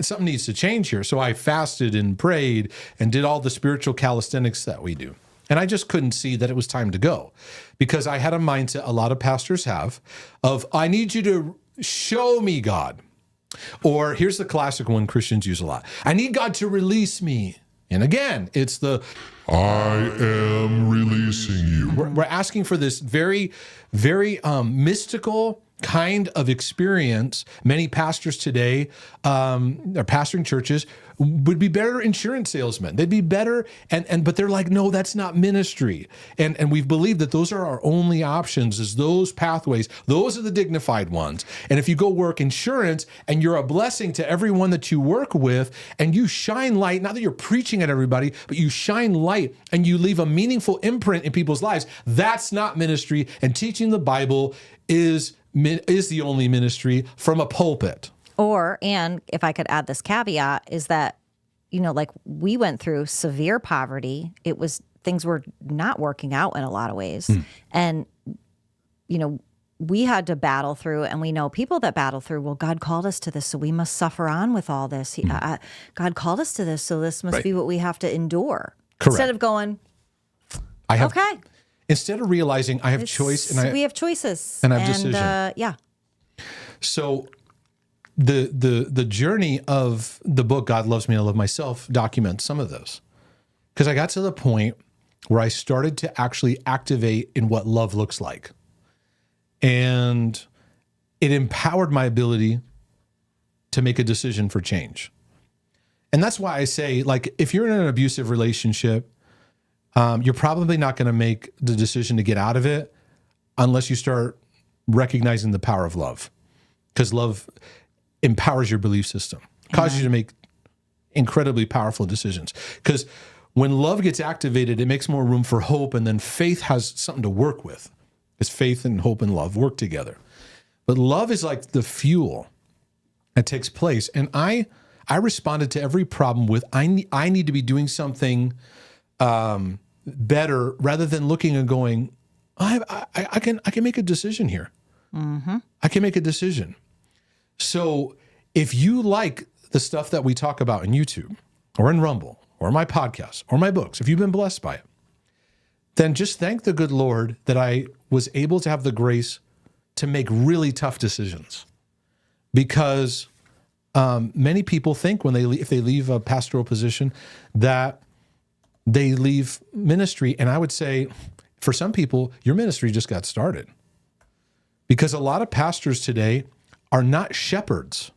something needs to change here. So I fasted and prayed and did all the spiritual calisthenics that we do. And I just couldn't see that it was time to go, because I had a mindset a lot of pastors have of, I need you to show me God. Or here's the classic one Christians use a lot. I need God to release me. And again, it's the, I am releasing you. We're asking for this very, very mystical kind of experience. Many pastors today, or pastoring churches, would be better insurance salesmen. They'd be better, but they're like, no, that's not ministry. And we've believed that those are our only options, is those pathways. Those are the dignified ones. And if you go work insurance and you're a blessing to everyone that you work with, and you shine light, not that you're preaching at everybody, but you shine light and you leave a meaningful imprint in people's lives, that's not ministry. And teaching the Bible is the only ministry from a pulpit. And if I could add this caveat, is that, like we went through severe poverty. Things were not working out in a lot of ways. And, we had to battle through, and we know people that battle through, well, God called us to this, so we must suffer on with all this. God called us to this, so this must be what we have to endure. Correct. Instead of going, okay. Instead of realizing I have choice, and we have choices, and I have decision. Yeah. So the journey of the book, God Loves Me, I Love Myself, documents some of this. Because I got to the point where I started to actually activate in what love looks like. And it empowered my ability to make a decision for change. And that's why I say, like, if you're in an abusive relationship, you're probably not going to make the decision to get out of it unless you start recognizing the power of love. Because love empowers your belief system, causes you to make incredibly powerful decisions. Because when love gets activated, it makes more room for hope, and then faith has something to work with. Because faith and hope and love work together. But love is like the fuel that takes place. And I responded to every problem with, I need to be doing something better, rather than looking and going, I can make a decision here. Mm-hmm. I can make a decision. So if you like the stuff that we talk about in YouTube or in Rumble or my podcast or my books, if you've been blessed by it, then just thank the good Lord that I was able to have the grace to make really tough decisions. Because many people think if they leave a pastoral position that they leave ministry. And I would say, for some people, your ministry just got started. Because a lot of pastors today are not shepherds.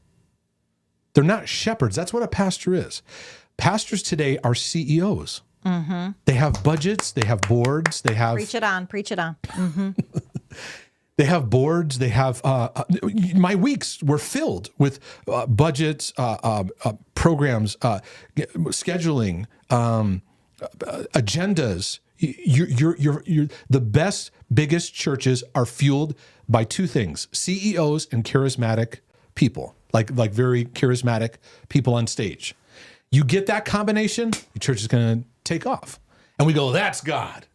They're not shepherds. That's what a pastor is. Pastors today are CEOs. Mm-hmm. They have budgets. They have boards. They have... Preach it on. Mm-hmm. They have boards. They have... my weeks were filled with budgets, programs, scheduling, agendas. You're the best, biggest churches are fueled by two things: CEOs and charismatic people like very charismatic people on stage. You get that combination, your church is going to take off. And we go, that's God.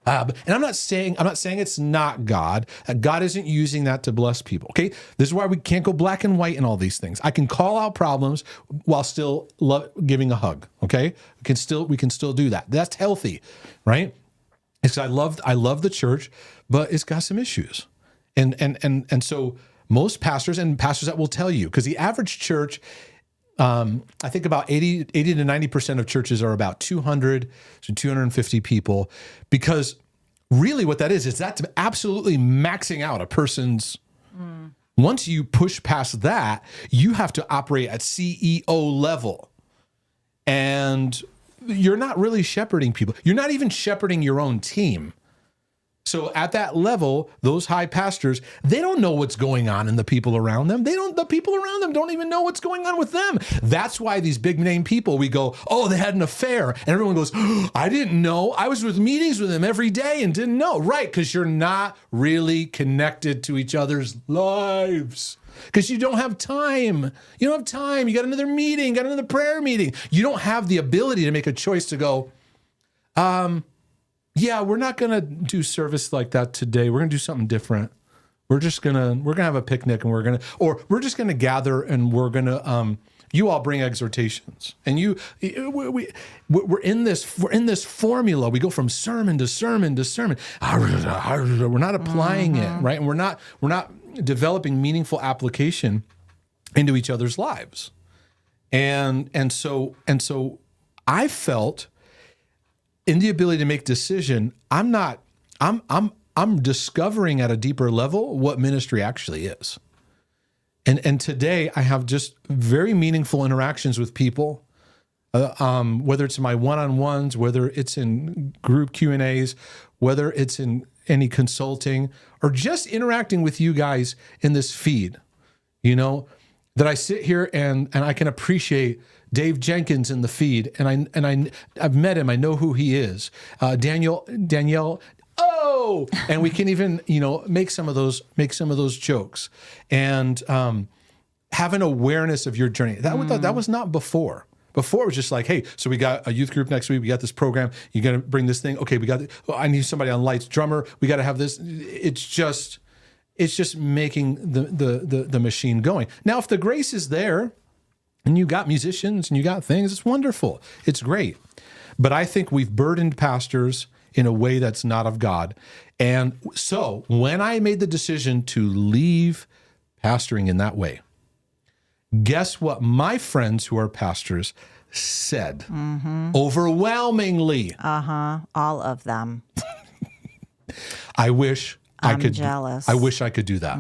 And I'm not saying it's not God. God isn't using that to bless people. Okay, this is why we can't go black and white in all these things. I can call out problems while still giving a hug. Okay, we can still do that. That's healthy, right? It's I love the church, but it's got some issues, and so most pastors that will tell you, because the average church. I think about 80 to 90% of churches are about 200 to 250 people, because really what that is that's absolutely maxing out a person's. Once you push past that, you have to operate at CEO level. And you're not really shepherding people. You're not even shepherding your own team. So at that level, those high pastors, they don't know what's going on in the people around them. The people around them don't even know what's going on with them. That's why these big name people, we go, oh, they had an affair. And everyone goes, oh, I didn't know. I was with meetings with them every day and didn't know. Right, because you're not really connected to each other's lives. Because you don't have time. You don't have time. You got another meeting, got another prayer meeting. You don't have the ability to make a choice to go, yeah, we're not going to do service like that today. We're going to do something different. We're going to have a picnic, and we're just going to gather, and we're going to, you all bring exhortations, and we're in this formula. We go from sermon to sermon to sermon. We're not applying it, right? And we're not developing meaningful application into each other's lives. And so I felt, in the ability to make decision, I'm discovering at a deeper level what ministry actually is. And today I have just very meaningful interactions with people, whether it's in my one-on-ones, whether it's in group Q&As, whether it's in any consulting, or just interacting with you guys in this feed, that I sit here and I can appreciate Dave Jenkins in the feed, and I've met him. I know who he is. Danielle. Oh, and we can even make some of those jokes, and have an awareness of your journey. That was not before. Before it was just like, hey, so we got a youth group next week. We got this program. You got to bring this thing. Okay, I need somebody on lights, drummer. We got to have this. It's just making the machine going. Now, if the grace is there, and you got musicians and you got things, it's wonderful. It's great. But I think we've burdened pastors in a way that's not of God. And so when I made the decision to leave pastoring in that way, guess what my friends who are pastors said? Overwhelmingly. All of them. I wish I could. Jealous. I wish I could do that.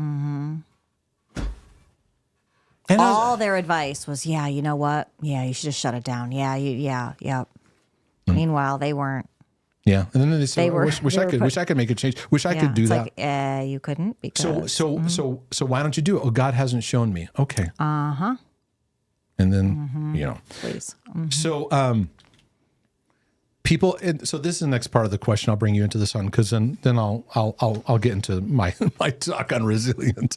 And all their advice was, yeah, you know what? Yeah, you should just shut it down. Yeah. Meanwhile, they weren't. Yeah, and then they said, wish I could make a change. Wish I could do that. Like, you couldn't because. So why don't you do it? Oh, God hasn't shown me. Okay. And then Please. So people. So this is the next part of the question. I'll bring you into this one, because then I'll get into my talk on resilience.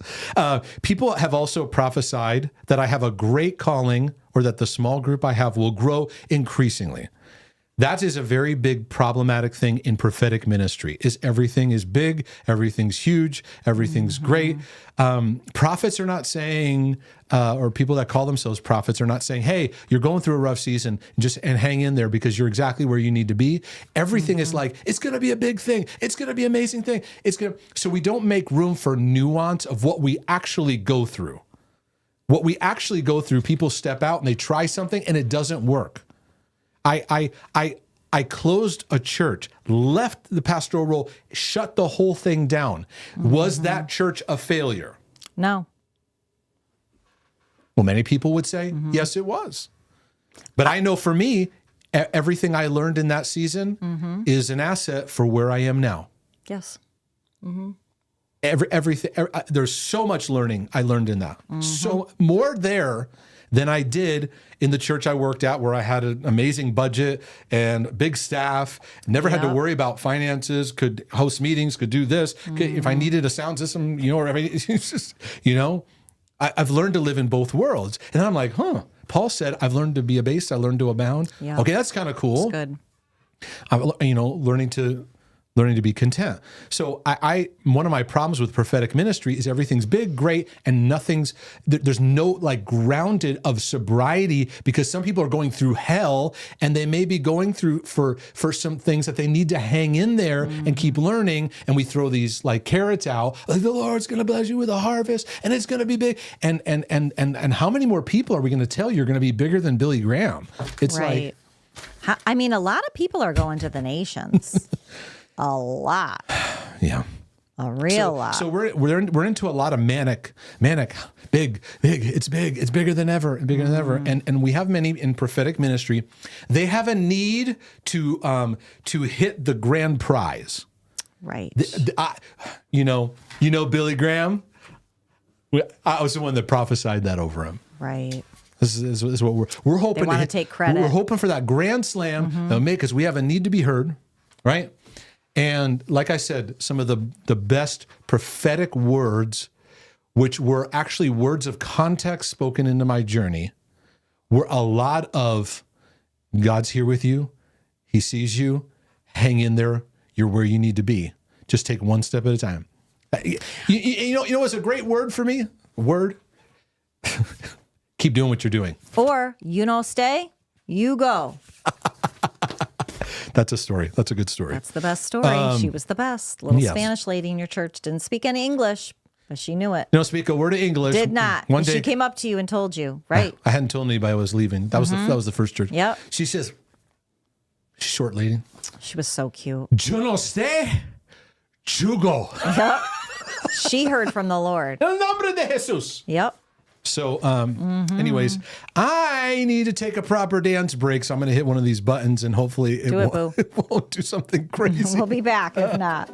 People have also prophesied that I have a great calling, or that the small group I have will grow increasingly. That is a very big problematic thing in prophetic ministry. Is everything is big, everything's huge, everything's great. Prophets are not saying, or people that call themselves prophets are not saying, hey, you're going through a rough season, and hang in there because you're exactly where you need to be. Everything is like, it's going to be a big thing. It's going to be an amazing thing. So we don't make room for nuance of what we actually go through. What we actually go through, people step out and they try something and it doesn't work. I closed a church, left the pastoral role, shut the whole thing down. Was that church a failure? No. Well, many people would say, yes, it was. But I know for me, everything I learned in that season is an asset for where I am now. Yes. Everything. There's so much learning I learned in that. So more there than I did in the church I worked at, where I had an amazing budget and big staff, never had to worry about finances, could host meetings, could do this. If I needed a sound system, or everything, it's just, I've learned to live in both worlds. And then I'm like, Paul said, I've learned to be abased. I learned to abound. Yeah. Okay, that's kind of cool. It's good. I'm, learning to be content. So one of my problems with prophetic ministry is everything's big, great, and there's no like grounded of sobriety, because some people are going through hell and they may be going through for some things that they need to hang in there and keep learning. And we throw these like carrots out, like the Lord's going to bless you with a harvest and it's going to be big. And how many more people are we going to tell you're going to be bigger than Billy Graham? It's right. I mean, a lot of people are going to the nations. A lot. Yeah. A real lot. So we're into a lot of manic, big, it's big, it's bigger than ever, and bigger than ever. And we have many in prophetic ministry. They have a need to hit the grand prize. Right. Billy Graham? I was the one that prophesied that over him. Right. This is what we're hoping. They want to take credit. We're hoping for that grand slam that'll make us. We have a need to be heard, right? And like I said, some of the best prophetic words, which were actually words of context spoken into my journey, were a lot of God's here with you. He sees you. Hang in there. You're where you need to be. Just take one step at a time. You know what's a great word for me? Word. Keep doing what you're doing. Or, stay, you go. That's a story. That's a good story. That's the best story. She was the best. Little yes. Spanish lady in your church. Didn't speak any English, but she knew it. No, speak a word of English. Did not. One And day she came up to you and told you, right? I hadn't told anybody I was leaving. That was the first church. Yep. She says, short lady. She was so cute. Yo no sé, jugo. Yep. She heard from the Lord. En nombre de Jesús. Yep. So, anyways, I need to take a proper dance break. So I'm going to hit one of these buttons and hopefully it won't do something crazy. We'll be back if not.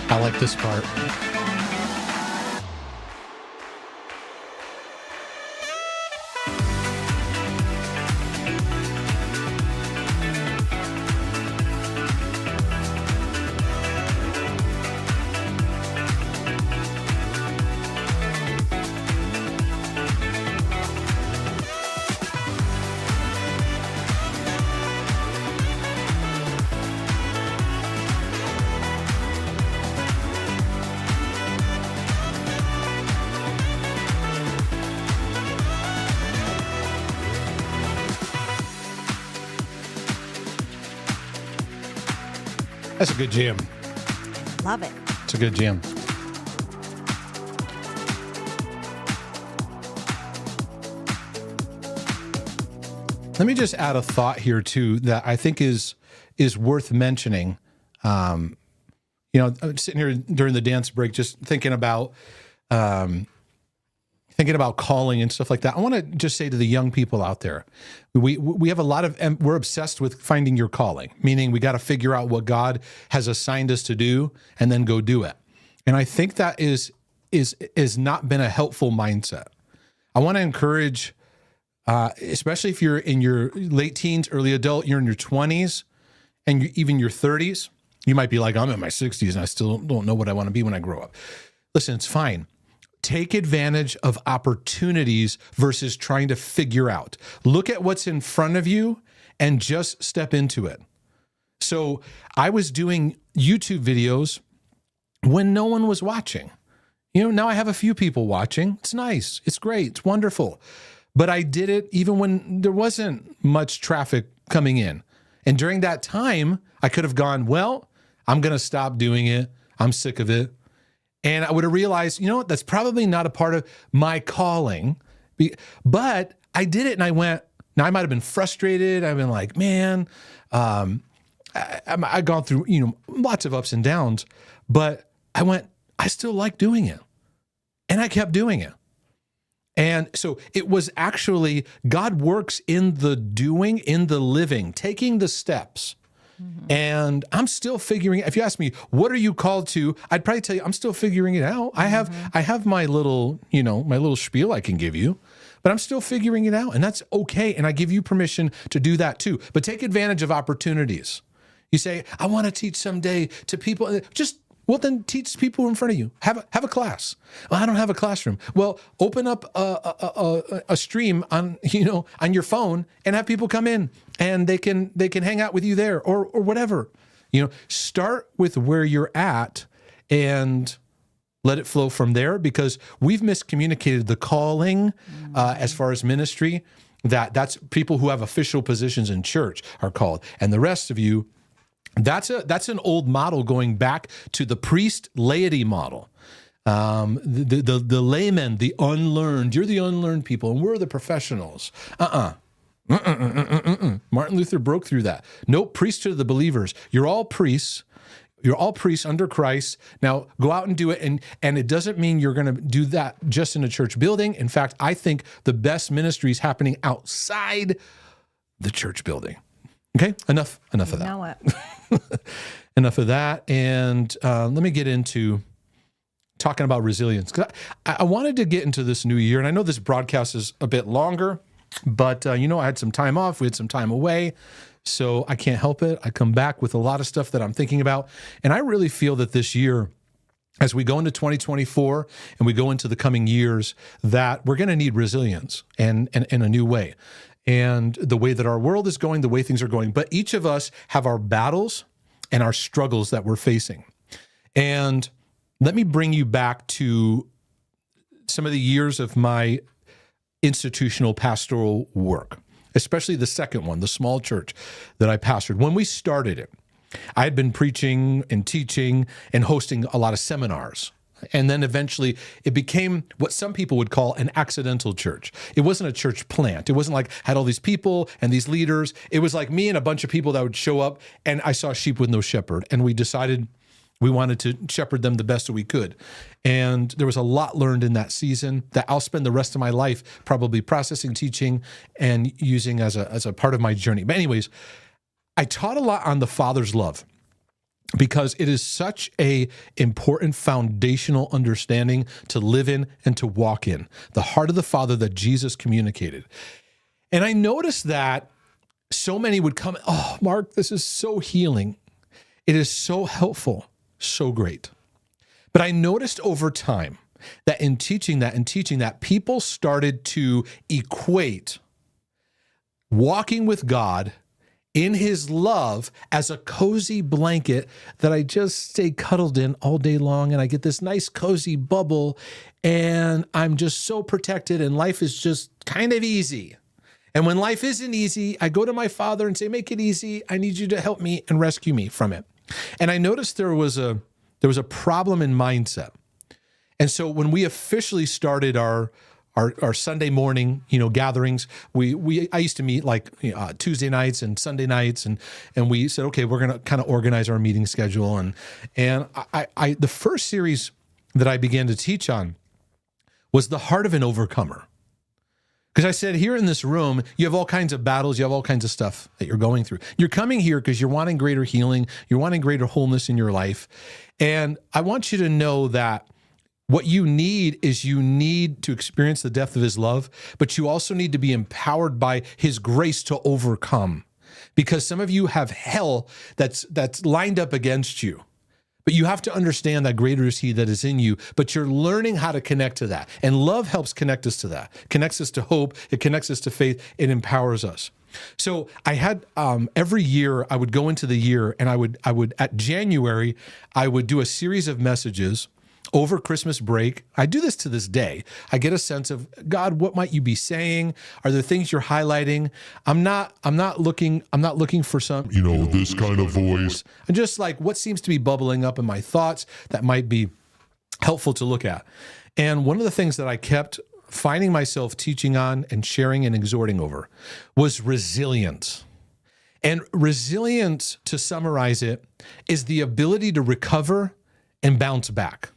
I like this part. That's a good jam. Love it. It's a good jam. Let me just add a thought here too that I think is worth mentioning. I'm sitting here during the dance break, just thinking about calling and stuff like that. I want to just say to the young people out there, we have a lot of, and we're obsessed with finding your calling, meaning we got to figure out what God has assigned us to do and then go do it. And I think that is not been a helpful mindset. I want to encourage, especially if you're in your late teens, early adult, you're in your 20s and even your 30s, you might be like, I'm in my 60s and I still don't know what I want to be when I grow up. Listen, it's fine. Take advantage of opportunities versus trying to figure out. Look at what's in front of you and just step into it. So I was doing YouTube videos when no one was watching. Now I have a few people watching. It's nice. It's great. It's wonderful. But I did it even when there wasn't much traffic coming in. And during that time, I could have gone, well, I'm going to stop doing it. I'm sick of it. And I would have realized, that's probably not a part of my calling. But I did it and I went, now I might have been frustrated. I've been like, man, I've gone through, lots of ups and downs. But I went, I still like doing it. And I kept doing it. And so it was actually, God works in the doing, in the living, taking the steps. Mm-hmm. And I'm still figuring, if you ask me, what are you called to? I'd probably tell you, I'm still figuring it out. I have my little, my little spiel I can give you, but I'm still figuring it out, and that's okay. And I give you permission to do that too, but take advantage of opportunities. You say, I want to teach someday to people. Well, then teach people in front of you. Have a class. Well, I don't have a classroom. Well, open up a stream on your phone and have people come in and they can hang out with you there or whatever. Start with where you're at and let it flow from there, because we've miscommunicated the calling as far as ministry. That's people who have official positions in church are called, and the rest of you. That's an old model going back to the priest laity model. The laymen, the unlearned. You're the unlearned people, and we're the professionals. Martin Luther broke through that. No, priesthood of the believers. You're all priests. You're all priests under Christ. Now go out and do it. And it doesn't mean you're going to do that just in a church building. In fact, I think the best ministry is happening outside the church building. Okay, enough of that. Know it. Enough of that. And let me get into talking about resilience. 'Cause I wanted to get into this new year, and I know this broadcast is a bit longer, but I had some time off. We had some time away, so I can't help it. I come back with a lot of stuff that I'm thinking about, and I really feel that this year, as we go into 2024 and we go into the coming years, that we're going to need resilience and in a new way. And the way that our world is going, the way things are going. But each of us have our battles and our struggles that we're facing. And let me bring you back to some of the years of my institutional pastoral work, especially the second one, the small church that I pastored. When we started it, I had been preaching and teaching and hosting a lot of seminars. And then eventually it became what some people would call an accidental church. It wasn't a church plant. It wasn't like I had all these people and these leaders. It was like me and a bunch of people that would show up, and I saw sheep with no shepherd. And we decided we wanted to shepherd them the best that we could. And there was a lot learned in that season that I'll spend the rest of my life probably processing, teaching, and using as a part of my journey. But anyways, I taught a lot on the Father's love, because it is such a important foundational understanding to live in and to walk in, the heart of the Father that Jesus communicated. And I noticed that so many would come, oh, Mark, this is so healing. It is so helpful, so great. But I noticed over time that in teaching that, people started to equate walking with God in his love as a cozy blanket that I just stay cuddled in all day long, and I get this nice cozy bubble, and I'm just so protected, and life is just kind of easy. And when life isn't easy, I go to my Father and say, make it easy. I need you to help me and rescue me from it. And I noticed there was a problem in mindset. And so when we officially started our our Sunday morning, gatherings. I used to meet like Tuesday nights and Sunday nights, and we said, okay, we're going to kind of organize our meeting schedule. And I the first series that I began to teach on was the heart of an overcomer. Because I said, here in this room, you have all kinds of battles, you have all kinds of stuff that you're going through. You're coming here because you're wanting greater healing, you're wanting greater wholeness in your life. And I want you to know that what you need to experience the depth of his love, but you also need to be empowered by his grace to overcome. Because some of you have hell that's lined up against you. But you have to understand that greater is he that is in you, but you're learning how to connect to that. And love helps connect us to that. It connects us to hope. It connects us to faith. It empowers us. So I had, every year I would go into the year, and I would at January, I would do a series of messages over Christmas break. I do this to this day. I get a sense of, God, what might you be saying? Are there things you're highlighting? I'm not looking for some, this kind of voice. and just like what seems to be bubbling up in my thoughts that might be helpful to look at. And one of the things that I kept finding myself teaching on and sharing and exhorting over was resilience. And resilience, to summarize it, is the ability to recover and bounce back.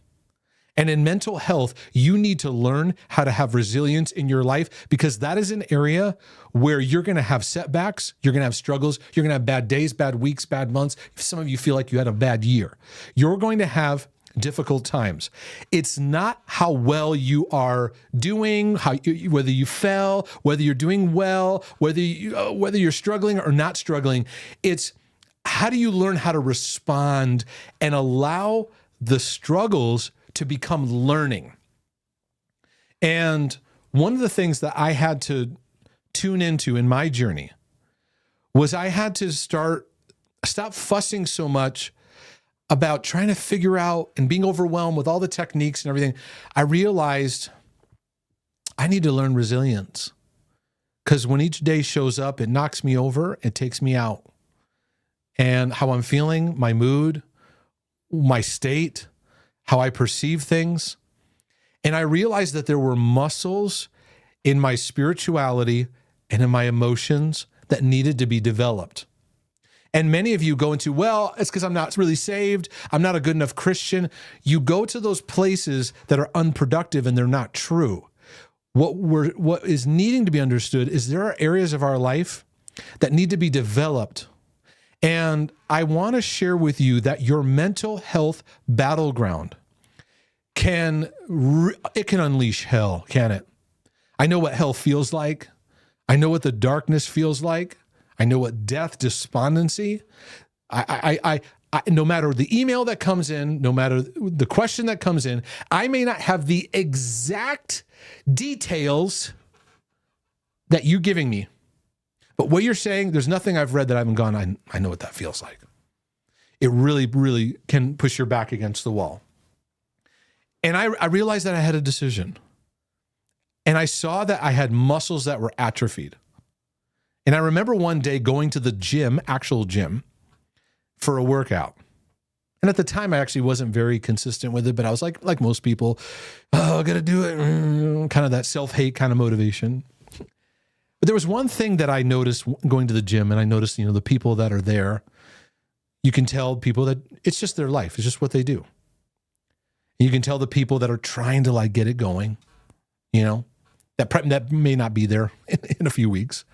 And in mental health, you need to learn how to have resilience in your life, because that is an area where you're going to have setbacks, you're going to have struggles, you're going to have bad days, bad weeks, bad months. Some of you feel like you had a bad year. You're going to have difficult times. It's not how well you are doing, whether you fell, whether you're doing well, whether you're struggling or not struggling. It's how do you learn how to respond and allow the struggles to become learning. And one of the things that I had to tune into in my journey was I had to stop fussing so much about trying to figure out and being overwhelmed with all the techniques and everything. I realized I need to learn resilience, because when each day shows up, it knocks me over, it takes me out. And how I'm feeling, my mood, my state, how I perceive things. And I realized that there were muscles in my spirituality and in my emotions that needed to be developed. And many of you go into, well, it's because I'm not really saved, I'm not a good enough Christian. You go to those places that are unproductive and they're not true. What is needing to be understood is there are areas of our life that need to be developed. And I want to share with you that your mental health battleground can unleash hell, can it? I know what hell feels like. I know what the darkness feels like. I know what death, despondency. I no matter the email that comes in, no matter the question that comes in, I may not have the exact details that you're giving me. But what you're saying, there's nothing I've read that I haven't gone, I know what that feels like. It really, really can push your back against the wall. And I realized that I had a decision. And I saw that I had muscles that were atrophied. And I remember one day going to the gym, actual gym, for a workout. And at the time, I actually wasn't very consistent with it, but I was like most people, I got to do it, kind of that self-hate kind of motivation. But there was one thing that I noticed going to the gym, and I noticed, the people that are there, you can tell people that it's just their life. It's just what they do. You can tell the people that are trying to get it going, that may not be there in a few weeks.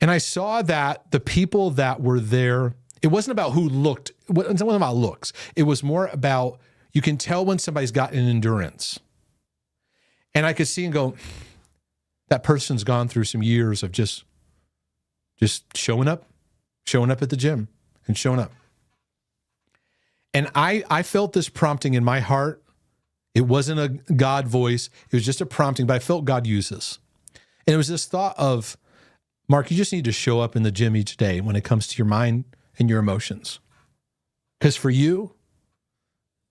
And I saw that the people that were there, it wasn't about who looked, it wasn't about looks. It was more about, you can tell when somebody's got an endurance. And I could see and go, that person's gone through some years of just showing up at the gym and showing up. And I felt this prompting in my heart. It wasn't a God voice. It was just a prompting, but I felt God use this. And it was this thought of, Mark, you just need to show up in the gym each day when it comes to your mind and your emotions. Because for you,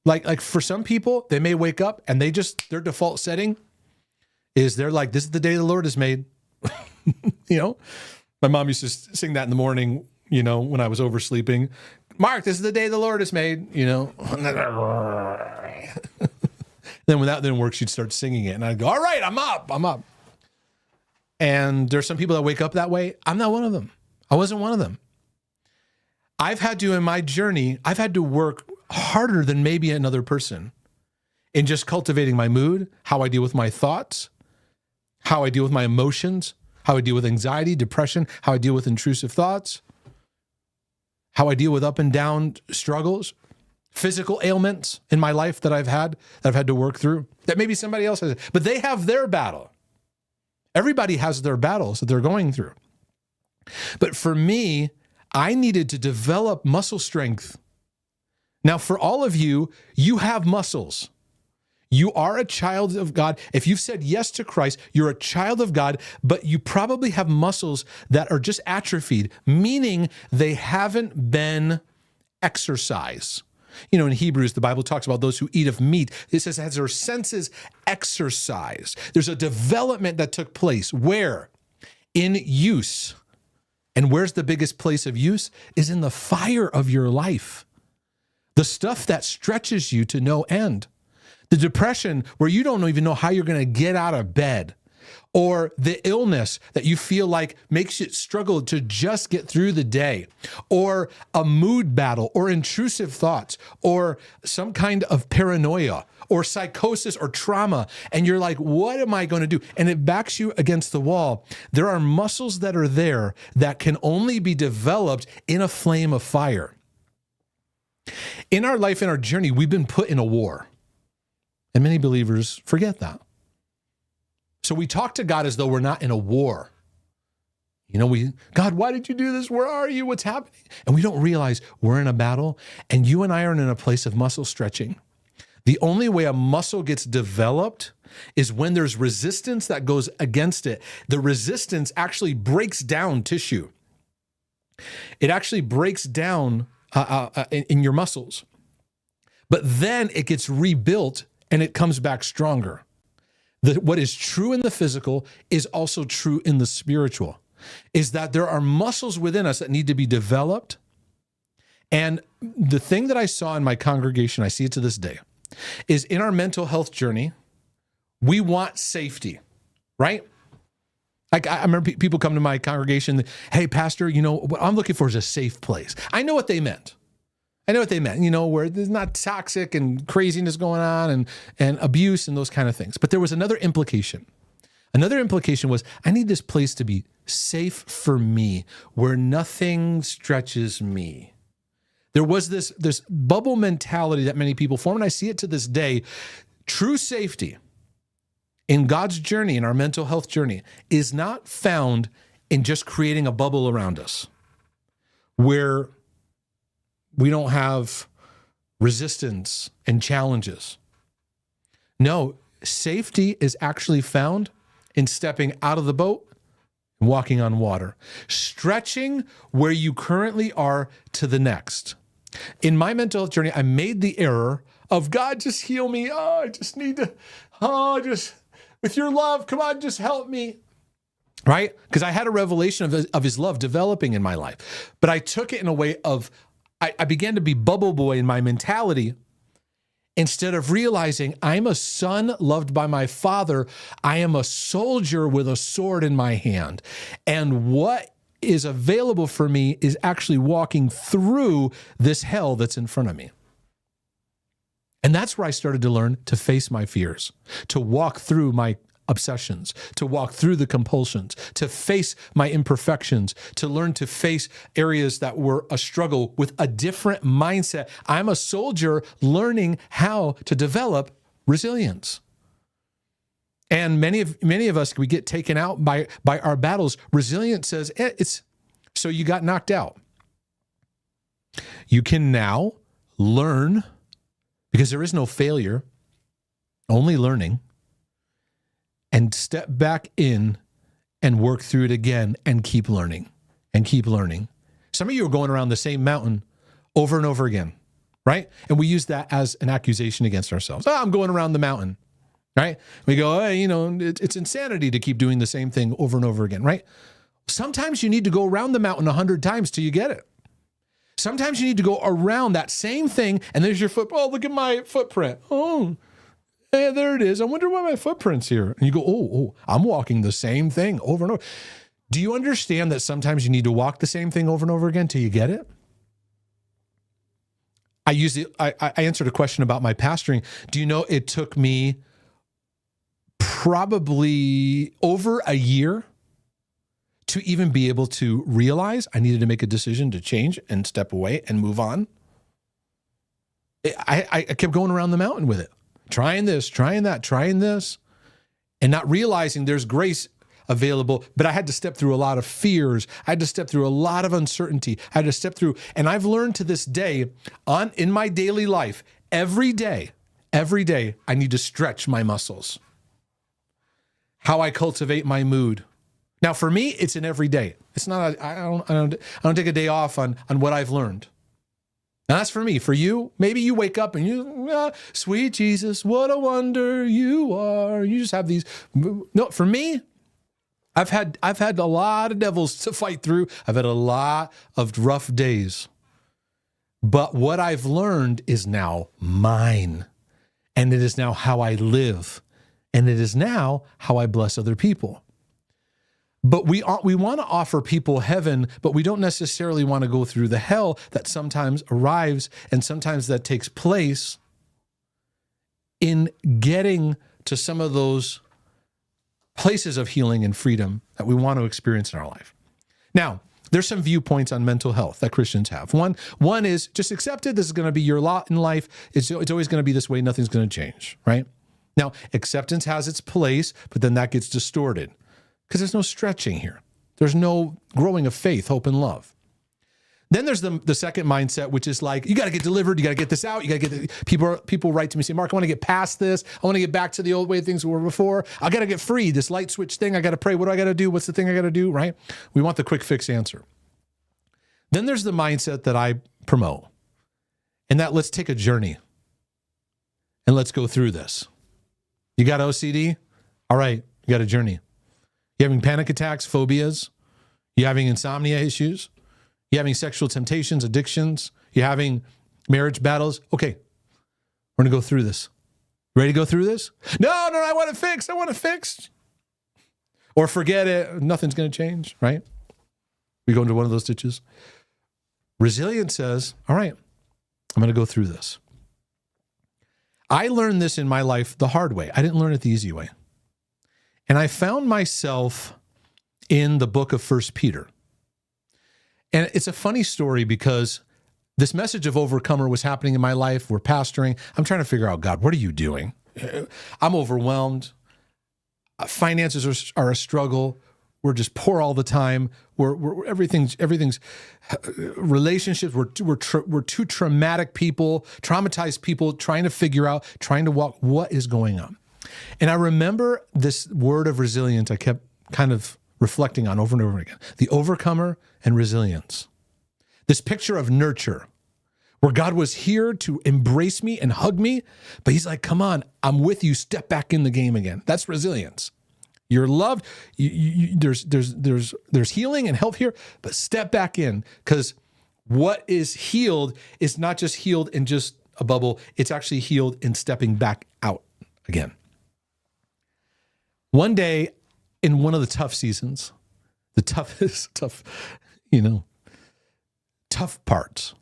like for some people, they may wake up and their default setting is they're like, this is the day the Lord has made. My mom used to sing that in the morning, when I was oversleeping. Mark, this is the day the Lord has made, Then when that didn't work, she'd start singing it. And I'd go, all right, I'm up. And there's some people that wake up that way. I'm not one of them. I wasn't one of them. I've had to, in my journey, I've had to work harder than maybe another person in just cultivating my mood, how I deal with my thoughts, how I deal with my emotions, how I deal with anxiety, depression, how I deal with intrusive thoughts, how I deal with up and down struggles, physical ailments in my life that I've had to work through, that maybe somebody else has, but they have their battle. Everybody has their battles that they're going through. But for me, I needed to develop muscle strength. Now, for all of you, you have muscles. You are a child of God. If you've said yes to Christ, you're a child of God, but you probably have muscles that are just atrophied, meaning they haven't been exercised. You know, in Hebrews, the Bible talks about those who eat of meat. It says, has their senses exercised. There's a development that took place. Where? In use. And where's the biggest place of use? Is in the fire of your life. The stuff that stretches you to no end. The depression where you don't even know how you're going to get out of bed. Or the illness that you feel like makes you struggle to just get through the day, or a mood battle, or intrusive thoughts, or some kind of paranoia, or psychosis, or trauma. And you're like, what am I going to do? And it backs you against the wall. There are muscles that are there that can only be developed in a flame of fire. In our life, in our journey, we've been put in a war. And many believers forget that. So we talk to God as though we're not in a war. You know, God, why did you do this? Where are you? What's happening? And we don't realize we're in a battle, and you and I are in a place of muscle stretching. The only way a muscle gets developed is when there's resistance that goes against it. The resistance actually breaks down tissue. It actually breaks down in your muscles. But then it gets rebuilt and it comes back stronger. What is true in the physical is also true in the spiritual, is that there are muscles within us that need to be developed. And the thing that I saw in my congregation, I see it to this day, is in our mental health journey, we want safety, right? Like I remember people come to my congregation, hey, pastor, you know, what I'm looking for is a safe place. I know what they meant. You know, where there's not toxic and craziness going on and abuse and those kind of things. But there was another implication. Another implication was, I need this place to be safe for me, where nothing stretches me. There was this bubble mentality that many people form, and I see it to this day. True safety in God's journey, in our mental health journey, is not found in just creating a bubble around us, where we don't have resistance and challenges. No, safety is actually found in stepping out of the boat and walking on water, stretching where you currently are to the next. In my mental health journey, I made the error of, God, just heal me. Oh, I just need to, just with your love, come on, just help me. Right? Because I had a revelation of his love developing in my life, but I took it in a way of, I began to be bubble boy in my mentality instead of realizing I'm a son loved by my father. I am a soldier with a sword in my hand. And what is available for me is actually walking through this hell that's in front of me. And that's where I started to learn to face my fears, to walk through my obsessions, to walk through the compulsions, to face my imperfections, to learn to face areas that were a struggle with a different mindset. I'm a soldier learning how to develop resilience. And many of us, we get taken out by our battles. Resilience says, it's so you got knocked out. You can now learn, because there is no failure, only learning, and step back in and work through it again and keep learning and keep learning. Some of you are going around the same mountain over and over again, right? And we use that as an accusation against ourselves. Oh, I'm going around the mountain, right? We go, hey, you know, it's insanity to keep doing the same thing over and over again, right? Sometimes you need to go around the mountain 100 times till you get it. Sometimes you need to go around that same thing, and there's your foot. Oh, look at my footprint. Oh, Hey, there it is. I wonder why my footprint's here. And you go, oh, I'm walking the same thing over and over. Do you understand that sometimes you need to walk the same thing over and over again till you get it? I answered a question about my pastoring. Do you know it took me probably over a year to even be able to realize I needed to make a decision to change and step away and move on? I kept going around the mountain with it, trying this, trying that, trying this, and not realizing there's grace available. But I had to step through a lot of fears. I had to step through a lot of uncertainty. I had to step through, and I've learned to this day in my daily life, every day, I need to stretch my muscles. How I cultivate my mood. Now, for me, it's an every day. It's not. I don't take a day off on what I've learned. Now, that's for me. For you, maybe you wake up and sweet Jesus, what a wonder you are. You just have these. No, for me, I've had a lot of devils to fight through. I've had a lot of rough days. But what I've learned is now mine. And it is now how I live. And it is now how I bless other people. But we want to offer people heaven, but we don't necessarily want to go through the hell that sometimes arrives and sometimes that takes place in getting to some of those places of healing and freedom that we want to experience in our life. Now, there's some viewpoints on mental health that Christians have. One is just accept it. This is going to be your lot in life. It's always going to be this way. Nothing's going to change, right? Now, acceptance has its place, but then that gets distorted because there's no stretching here. There's no growing of faith, hope, and love. Then there's the second mindset, which is like, you got to get delivered. You got to get this out. You got to get people write to me, say, Mark, I want to get past this. I want to get back to the old way things were before. I got to get free. This light switch thing, I got to pray. What do I got to do? What's the thing I got to do, right? We want the quick fix answer. Then there's the mindset that I promote, and that let's take a journey and let's go through this. You got OCD? All right, you got a journey. You having panic attacks, phobias? You having insomnia issues? You having sexual temptations, addictions? You having marriage battles? Okay, we're going to go through this. Ready to go through this? No, I want to fix. Or forget it. Nothing's going to change, right? We go into one of those ditches. Resilience says, all right, I'm going to go through this. I learned this in my life the hard way. I didn't learn it the easy way. And I found myself in the book of 1 Peter. And it's a funny story because this message of overcomer was happening in my life. We're pastoring. I'm trying to figure out, God, what are you doing? I'm overwhelmed. Finances are a struggle. We're just poor all the time. We're everything's relationships. We're two traumatic people, traumatized people, trying to walk. What is going on? And I remember this word of resilience. I kept kind of reflecting on over and over again. The overcomer and resilience. This picture of nurture, where God was here to embrace me and hug me, but he's like, come on, I'm with you. Step back in the game again. That's resilience. You're loved. There's healing and health here, but step back in, because what is healed is not just healed in just a bubble. It's actually healed in stepping back out again. One day in one of the tough seasons, the tough parts.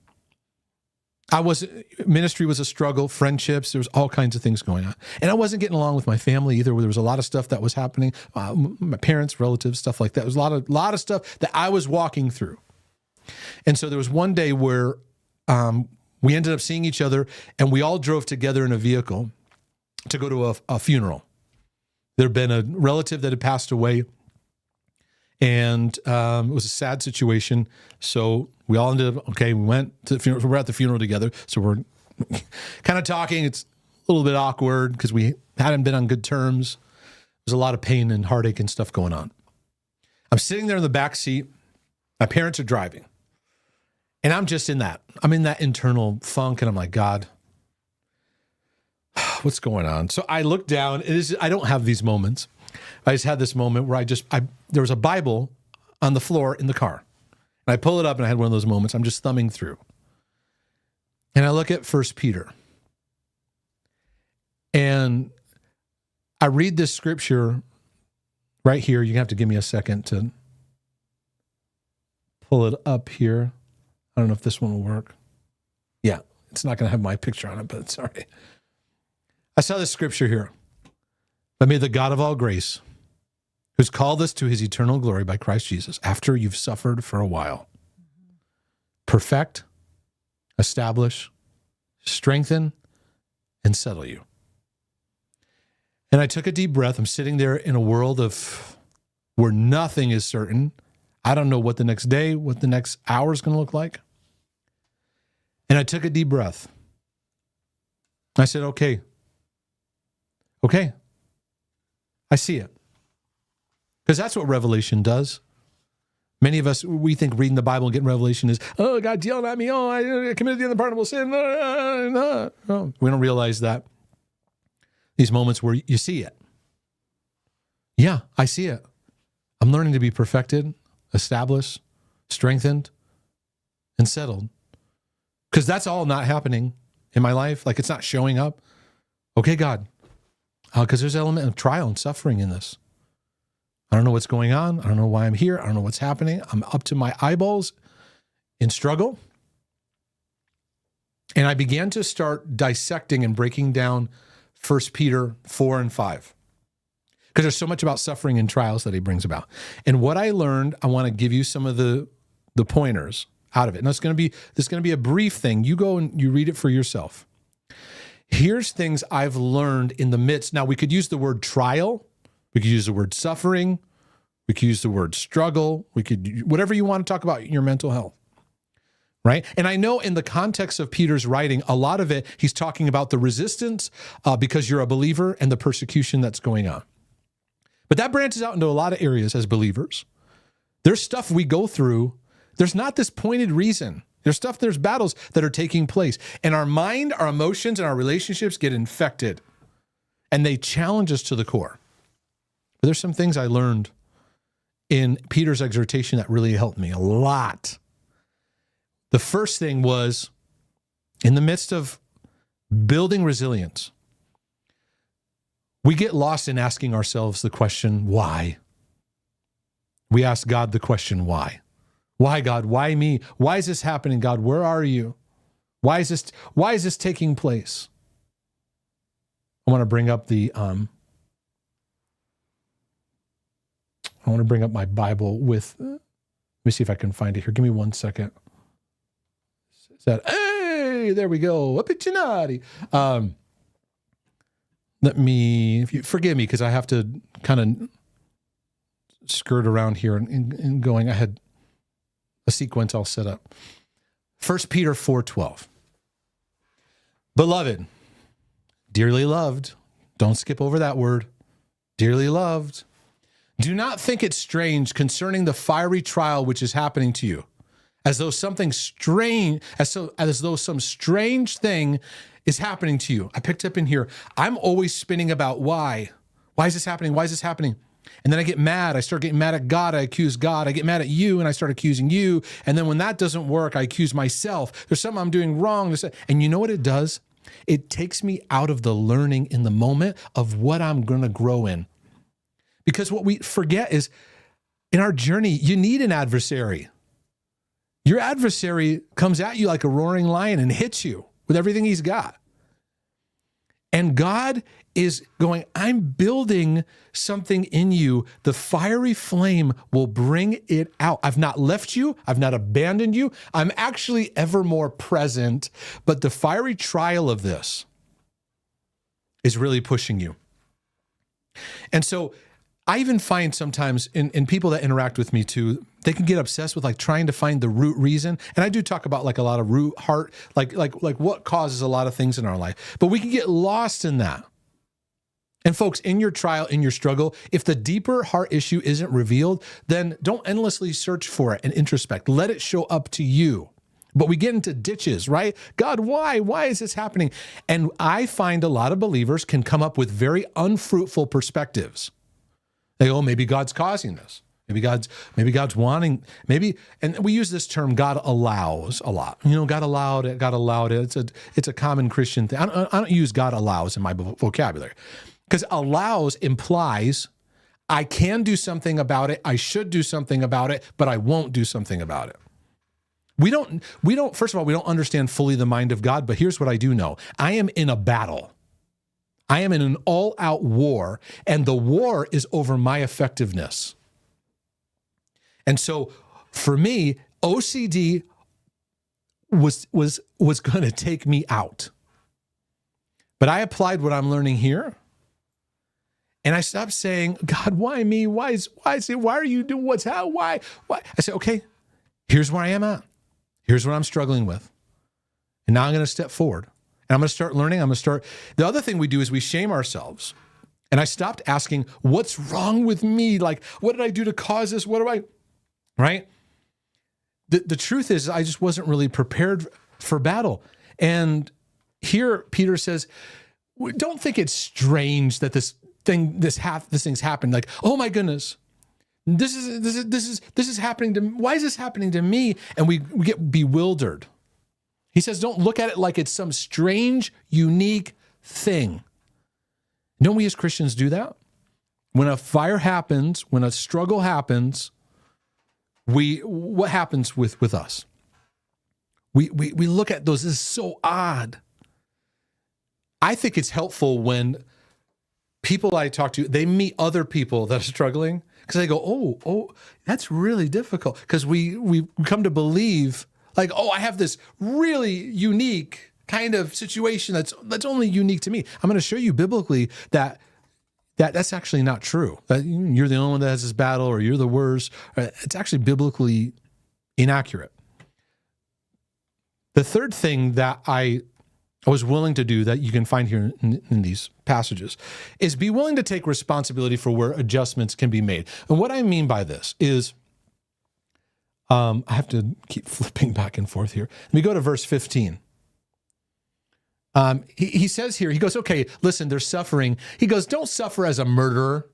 Ministry was a struggle, friendships, there was all kinds of things going on. And I wasn't getting along with my family either, where there was a lot of stuff that was happening, my parents, relatives, stuff like that. There was a lot of stuff that I was walking through. And so there was one day where we ended up seeing each other, and we all drove together in a vehicle to go to a funeral. There had been a relative that had passed away, and it was a sad situation. So we all ended up, we went to the funeral. We're at the funeral together. So we're kind of talking. It's a little bit awkward because we hadn't been on good terms. There's a lot of pain and heartache and stuff going on. I'm sitting there in the back seat. My parents are driving. And I'm just in that internal funk. And I'm like, God, what's going on? So I look down. I don't have these moments. I just had this moment where there was a Bible on the floor in the car. And I pull it up, and I had one of those moments. I'm just thumbing through. And I look at 1 Peter. And I read this scripture right here. You have to give me a second to pull it up here. I don't know if this one will work. Yeah, it's not going to have my picture on it, but it's all right. I saw this scripture here. But may the God of all grace, who's called us to his eternal glory by Christ Jesus, after you've suffered for a while, perfect, establish, strengthen, and settle you. And I took a deep breath. I'm sitting there in a world of where nothing is certain. I don't know what the next day, what the next hour is going to look like. And I took a deep breath. I said, okay, I see it. Because that's what revelation does. Many of us, we think reading the Bible and getting revelation is, oh, God's yelling at me. Oh, I committed the unpardonable sin. No. We don't realize that. These moments where you see it. Yeah, I see it. I'm learning to be perfected, established, strengthened, and settled. Because that's all not happening in my life. Like it's not showing up. Okay, God. Because there's an element of trial and suffering in this. I don't know what's going on. I don't know why I'm here. I don't know what's happening. I'm up to my eyeballs in struggle. And I began to start dissecting and breaking down 1 Peter 4 and 5. Because there's so much about suffering and trials that he brings about. And what I learned, I want to give you some of the pointers out of it. Now, this is going to be a brief thing. You go and you read it for yourself. Here's things I've learned in the midst. Now, we could use the word trial. We could use the word suffering. We could use the word struggle. We could, whatever you want to talk about in your mental health, right? And I know in the context of Peter's writing, a lot of it, he's talking about the resistance because you're a believer and the persecution that's going on. But that branches out into a lot of areas as believers. There's stuff we go through. There's not this pointed reason. There's battles that are taking place. And our mind, our emotions, and our relationships get infected. And they challenge us to the core. But there's some things I learned in Peter's exhortation that really helped me a lot. The first thing was, in the midst of building resilience, we get lost in asking ourselves the question, why? We ask God the question, why? Why, God? Why me? Why is this happening, God? Where are you? Why is this taking place? I want to bring up my Bible with, let me see if I can find it here. Give me 1 second. Is that, hey, there we go. If you forgive me, because I have to kind of skirt around here and going. I had a sequence all set up. 1 Peter 4:12. Beloved, dearly loved, don't skip over that word, dearly loved. Do not think it strange concerning the fiery trial which is happening to you, as though something strange, as though some strange thing is happening to you. I picked up in here, I'm always spinning about why. Why is this happening? Why is this happening? And then I get mad. I start getting mad at God. I accuse God. I get mad at you and I start accusing you. And then when that doesn't work, I accuse myself. There's something I'm doing wrong. And you know what it does? It takes me out of the learning in the moment of what I'm going to grow in. Because what we forget is in our journey, you need an adversary. Your adversary comes at you like a roaring lion and hits you with everything he's got. And God is going, I'm building something in you. The fiery flame will bring it out. I've not left you. I've not abandoned you. I'm actually ever more present. But the fiery trial of this is really pushing you. And so I even find sometimes in people that interact with me too, they can get obsessed with like trying to find the root reason. And I do talk about like a lot of root heart, like what causes a lot of things in our life. But we can get lost in that. And folks, in your trial, in your struggle, if the deeper heart issue isn't revealed, then don't endlessly search for it and introspect. Let it show up to you. But we get into ditches, right? God, why? Why is this happening? And I find a lot of believers can come up with very unfruitful perspectives. They go, maybe God's causing this. Maybe God's wanting, and we use this term, God allows a lot. You know, God allowed it. It's a common Christian thing. I don't use God allows in my vocabulary. Because allows implies I can do something about it, I should do something about it, but I won't do something about it. We don't, first of all, we don't understand fully the mind of God, but here's what I do know. I am in a battle. I am in an all-out war, and the war is over my effectiveness. And so for me, OCD was going to take me out. But I applied what I'm learning here. And I stopped saying, God, why me? Why are you doing what's how? Why? I said, okay, here's where I am at. Here's what I'm struggling with. And now I'm going to step forward. And I'm going to start learning. The other thing we do is we shame ourselves. And I stopped asking, what's wrong with me? Like, what did I do to cause this? Right? The truth is, I just wasn't really prepared for battle. And here Peter says, don't think it's strange that this thing's happened. Like, oh my goodness, this is happening to me. Why is this happening to me? And we get bewildered. He says, don't look at it like it's some strange, unique thing. Don't we as Christians do that? When a fire happens, when a struggle happens, what happens with us? We look at those as so odd. I think it's helpful when people I talk to, they meet other people that are struggling, because they go, oh, that's really difficult. Because we come to believe, like, oh, I have this really unique kind of situation that's only unique to me. I'm going to show you biblically that's actually not true. That you're the only one that has this battle, or you're the worst. It's actually biblically inaccurate. The third thing that I was willing to do that you can find here in these passages is be willing to take responsibility for where adjustments can be made. And what I mean by this is, I have to keep flipping back and forth here. Let me go to verse 15. He says here, he goes, okay, listen, there's suffering. He goes, don't suffer as a murderer.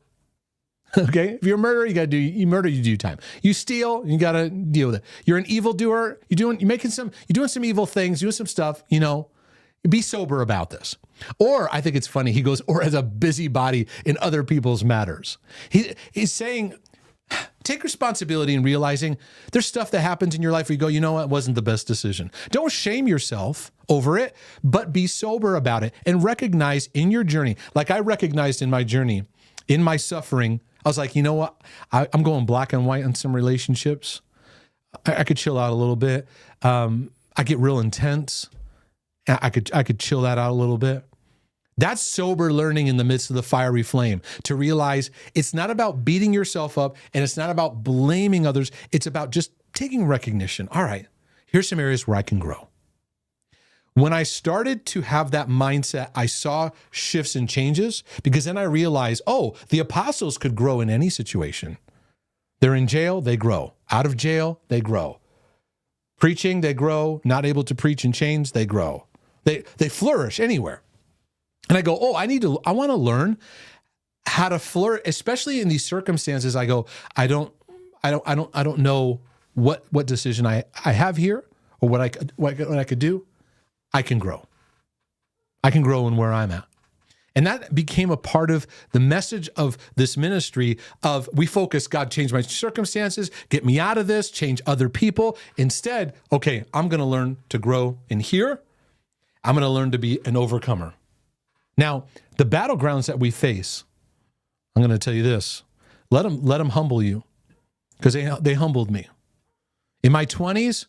Okay, if you're a murderer, you murder, you do time. You steal, you got to deal with it. You're an evildoer, you're doing some evil things, doing some stuff, be sober about this. Or I think it's funny, he goes, or as a busybody in other people's matters. He's saying, take responsibility in realizing there's stuff that happens in your life where you go, you know what, it wasn't the best decision. Don't shame yourself over it, but be sober about it and recognize in your journey, like I recognized in my journey, in my suffering, I was like, you know what, I'm going black and white on some relationships. I could chill out a little bit. I get real intense. I could chill that out a little bit. That's sober learning in the midst of the fiery flame, to realize it's not about beating yourself up and it's not about blaming others. It's about just taking recognition. All right, here's some areas where I can grow. When I started to have that mindset, I saw shifts and changes, because then I realized, oh, the apostles could grow in any situation. They're in jail, they grow. Out of jail, they grow. Preaching, they grow. Not able to preach in chains, they grow. They flourish anywhere. And I go, oh, I want to learn how to flourish, especially in these circumstances. I go, I don't know what decision I have here, or what I could do. I can grow. I can grow in where I'm at. And that became a part of the message of this ministry of, we focus, God, change my circumstances, get me out of this, change other people. Instead, okay, I'm going to learn to grow in here. I'm going to learn to be an overcomer. Now, the battlegrounds that we face, I'm going to tell you this, let them humble you, because they humbled me. In my 20s,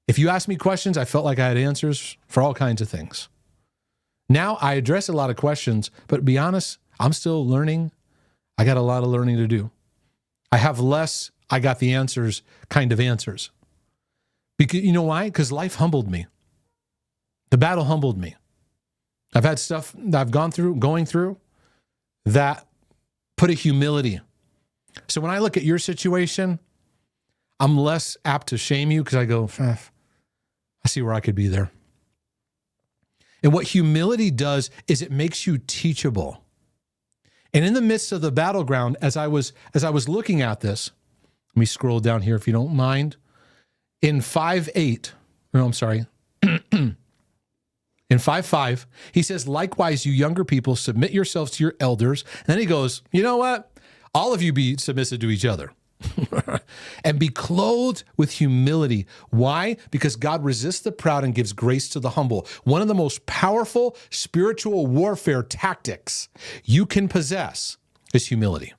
if you asked me questions, I felt like I had answers for all kinds of things. Now I address a lot of questions, but to be honest, I'm still learning. I got a lot of learning to do. I have less, I got the answers kind of answers. Because you know why? Because life humbled me. The battle humbled me. I've had stuff that I've going through that put a humility. So when I look at your situation, I'm less apt to shame you, because I go, I see where I could be there. And what humility does is it makes you teachable. And in the midst of the battleground, as I was looking at this, let me scroll down here if you don't mind. In 5:8, no, I'm sorry. In in 5:5, he says, likewise, you younger people, submit yourselves to your elders. And then he goes, you know what? All of you be submissive to each other. And be clothed with humility. Why? Because God resists the proud and gives grace to the humble. One of the most powerful spiritual warfare tactics you can possess is humility.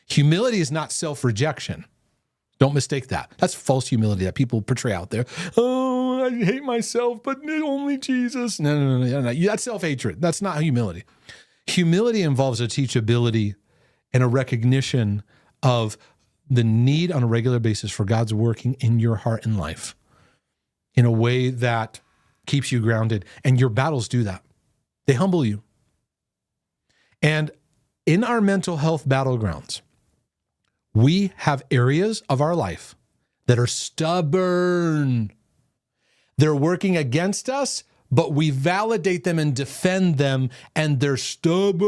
Humility is not self-rejection. Don't mistake that. That's false humility that people portray out there. Oh, I hate myself, but only Jesus. No. That's self-hatred. That's not humility. Humility involves a teachability and a recognition of the need on a regular basis for God's working in your heart and life in a way that keeps you grounded. And your battles do that. They humble you. And in our mental health battlegrounds, we have areas of our life that are stubborn. They're working against us, but we validate them and defend them, and they're stubborn.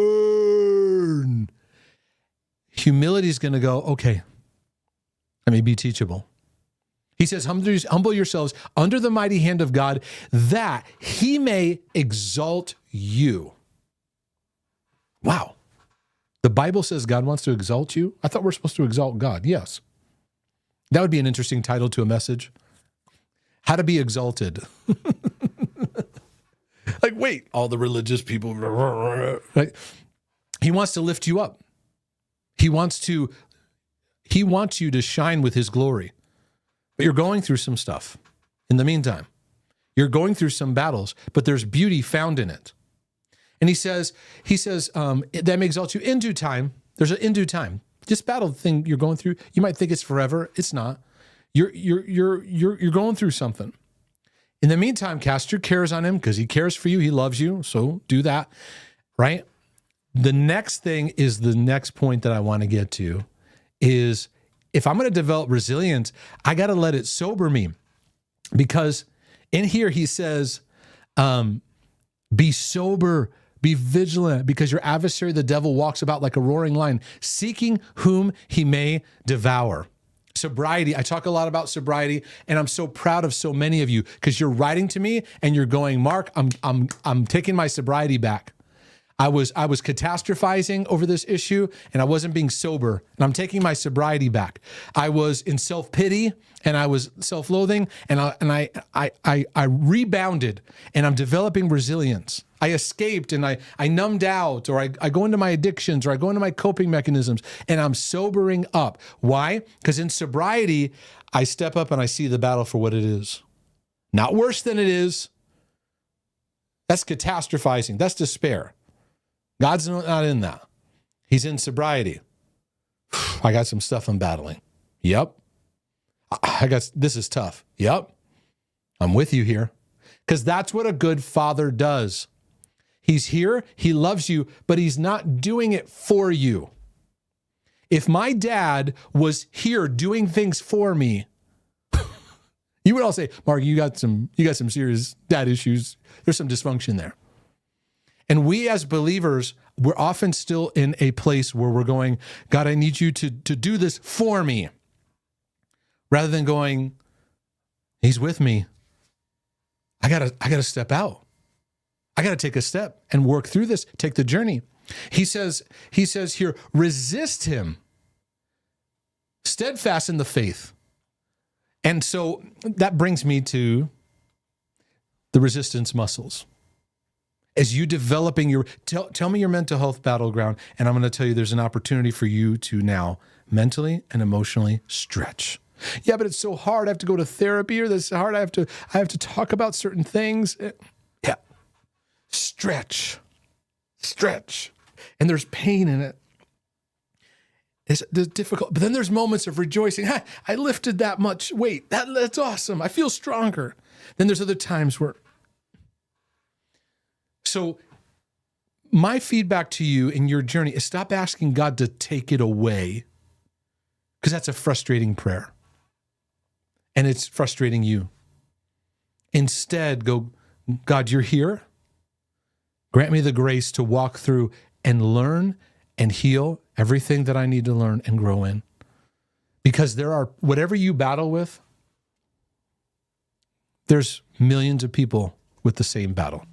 Humility is going to go, okay, let me be teachable. He says, humble yourselves under the mighty hand of God, that he may exalt you. Wow. The Bible says God wants to exalt you. I thought we're supposed to exalt God. Yes. That would be an interesting title to a message. How to be exalted. Like, wait, all the religious people. Right? He wants to lift you up. He wants you to shine with his glory. But you're going through some stuff in the meantime. You're going through some battles, but there's beauty found in it. And he says, that may exalt you in due time. There's an in due time. This battle thing you're going through, you might think it's forever. It's not. You're going through something. In the meantime, cast your cares on him because he cares for you. He loves you. So do that, right? The next thing is the next point that I want to get to is if I'm going to develop resilience, I got to let it sober me, because in here he says, be sober, be vigilant, because your adversary, the devil, walks about like a roaring lion, seeking whom he may devour. Sobriety. I talk a lot about sobriety, and I'm so proud of so many of you because you're writing to me and you're going, Mark, I'm taking my sobriety back. I was catastrophizing over this issue, and I wasn't being sober, and I'm taking my sobriety back. I was in self-pity, and I was self-loathing, and I rebounded, and I'm developing resilience. I escaped, and I numbed out, or I go into my addictions, or I go into my coping mechanisms, and I'm sobering up. Why? Because in sobriety, I step up and I see the battle for what it is. Not worse than it is. That's catastrophizing. That's despair. God's not in that. He's in sobriety. I got some stuff I'm battling. Yep. This is tough. Yep. I'm with you here. Because that's what a good father does. He's here. He loves you, but he's not doing it for you. If my dad was here doing things for me, you would all say, Mark, you got some serious dad issues. There's some dysfunction there. And we as believers, we're often still in a place where we're going, God, I need you to do this for me. Rather than going, he's with me. I gotta step out. I gotta take a step and work through this, take the journey. He says here, resist him, steadfast in the faith. And so that brings me to the resistance muscles. As you developing your, tell me your mental health battleground, and I'm going to tell you there's an opportunity for you to now mentally and emotionally stretch. Yeah, but it's so hard. I have to go to therapy, or this is hard. I have to talk about certain things. Yeah. Stretch. And there's pain in it. It's difficult. But then there's moments of rejoicing. I lifted that much weight. That's awesome. I feel stronger. Then there's other times where. So my feedback to you in your journey is stop asking God to take it away, because that's a frustrating prayer. And it's frustrating you. Instead, go, God, you're here. Grant me the grace to walk through and learn and heal everything that I need to learn and grow in. Because there are, whatever you battle with, there's millions of people with the same battle.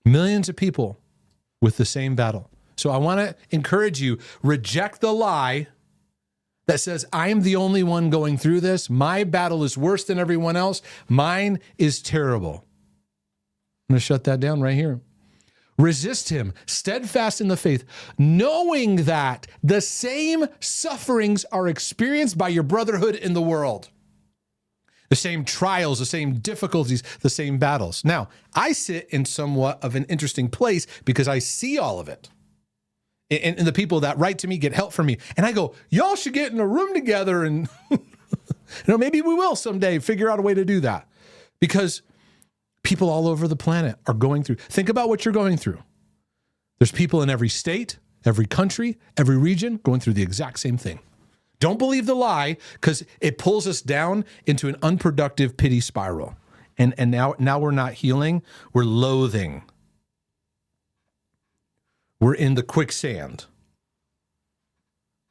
Millions of people with the same battle. So I want to encourage you, reject the lie that says, I'm the only one going through this. My battle is worse than everyone else. Mine is terrible. I'm going to shut that down right here. Resist him, steadfast in the faith, knowing that the same sufferings are experienced by your brotherhood in the world. The same trials, the same difficulties, the same battles. Now, I sit in somewhat of an interesting place because I see all of it. And the people that write to me get help from me. And I go, y'all should get in a room together and maybe we will someday figure out a way to do that. Because people all over the planet are going through. Think about what you're going through. There's people in every state, every country, every region going through the exact same thing. Don't believe the lie because it pulls us down into an unproductive pity spiral. And now we're not healing, we're loathing. We're in the quicksand,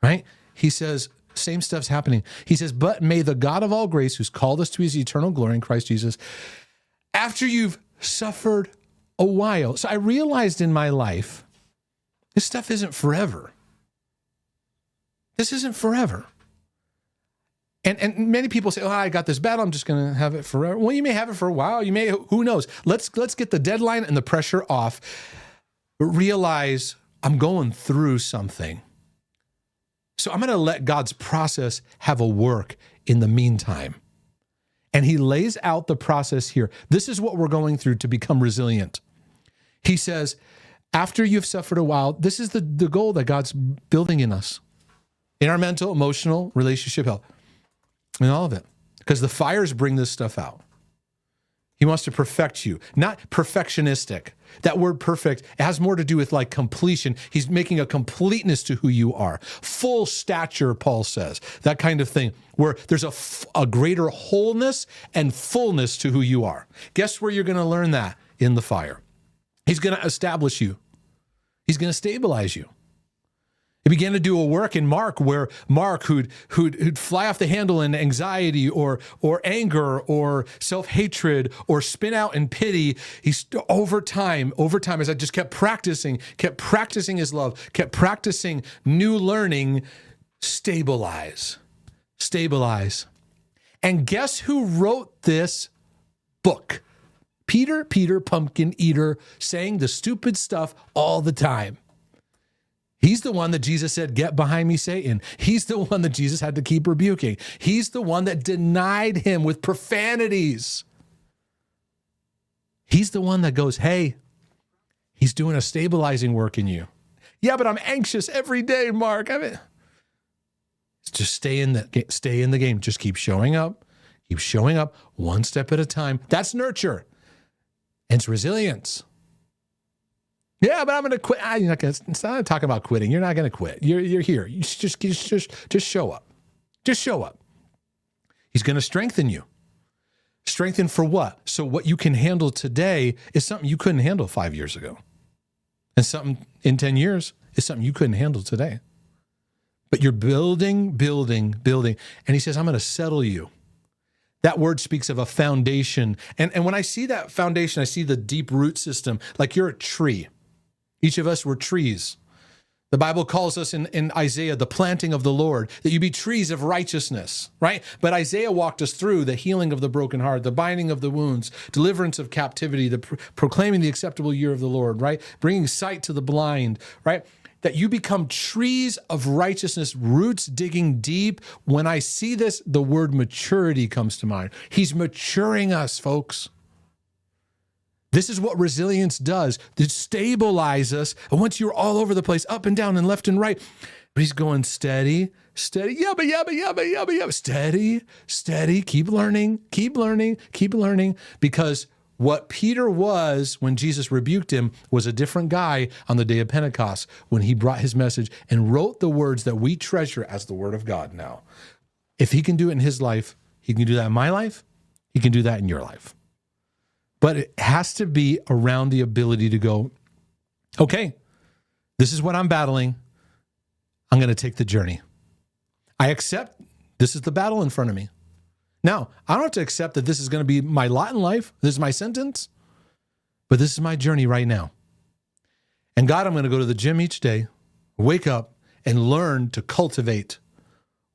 right? He says, same stuff's happening. He says, but may the God of all grace, who's called us to his eternal glory in Christ Jesus, after you've suffered a while. So I realized in my life, this stuff isn't forever. This isn't forever. And many people say, oh, I got this battle, I'm just going to have it forever. Well, you may have it for a while. You may, who knows? Let's get the deadline and the pressure off. But realize I'm going through something. So I'm going to let God's process have a work in the meantime. And he lays out the process here. This is what we're going through to become resilient. He says, after you've suffered a while, this is the goal that God's building in us. In our mental, emotional, relationship health. And all of it. Because the fires bring this stuff out. He wants to perfect you, not perfectionistic. That word perfect, it has more to do with like completion. He's making a completeness to who you are. Full stature, Paul says. That kind of thing, where there's a greater wholeness and fullness to who you are. Guess where you're going to learn that? In the fire. He's going to establish you. He's going to stabilize you. He began to do a work in Mark where Mark, who'd fly off the handle in anxiety or anger or self-hatred or spin out in pity, he's over time, as I just kept practicing his love, kept practicing new learning, stabilize. And guess who wrote this book? Peter, pumpkin eater, saying the stupid stuff all the time. He's the one that Jesus said, get behind me, Satan. He's the one that Jesus had to keep rebuking. He's the one that denied him with profanities. He's the one that goes, hey, he's doing a stabilizing work in you. Yeah, but I'm anxious every day, Mark. Just stay in the game. Just keep showing up one step at a time. That's nurture. And it's resilience. Yeah, but I'm going to quit. It's not talking about quitting. You're not going to quit. You're here. You just show up. Just show up. He's going to strengthen you. Strengthen for what? So what you can handle today is something you couldn't handle 5 years ago. And something in 10 years is something you couldn't handle today. But you're building. And he says, I'm going to settle you. That word speaks of a foundation. And when I see that foundation, I see the deep root system, like you're a tree. Each of us were trees. The Bible calls us in Isaiah, the planting of the Lord, that you be trees of righteousness, right? But Isaiah walked us through the healing of the broken heart, the binding of the wounds, deliverance of captivity, the proclaiming the acceptable year of the Lord, right? Bringing sight to the blind, right? That you become trees of righteousness, roots digging deep. When I see this, the word maturity comes to mind. He's maturing us, folks. This is what resilience does. It stabilizes us. And once you're all over the place, up and down and left and right, but he's going steady. Yabba. Steady. Keep learning. Because what Peter was when Jesus rebuked him was a different guy on the day of Pentecost when he brought his message and wrote the words that we treasure as the word of God now. If he can do it in his life, he can do that in my life. He can do that in your life. But it has to be around the ability to go, okay, this is what I'm battling. I'm going to take the journey. I accept this is the battle in front of me. Now, I don't have to accept that this is going to be my lot in life. This is my sentence. but this is my journey right now. And God, I'm going to go to the gym each day, wake up, and learn to cultivate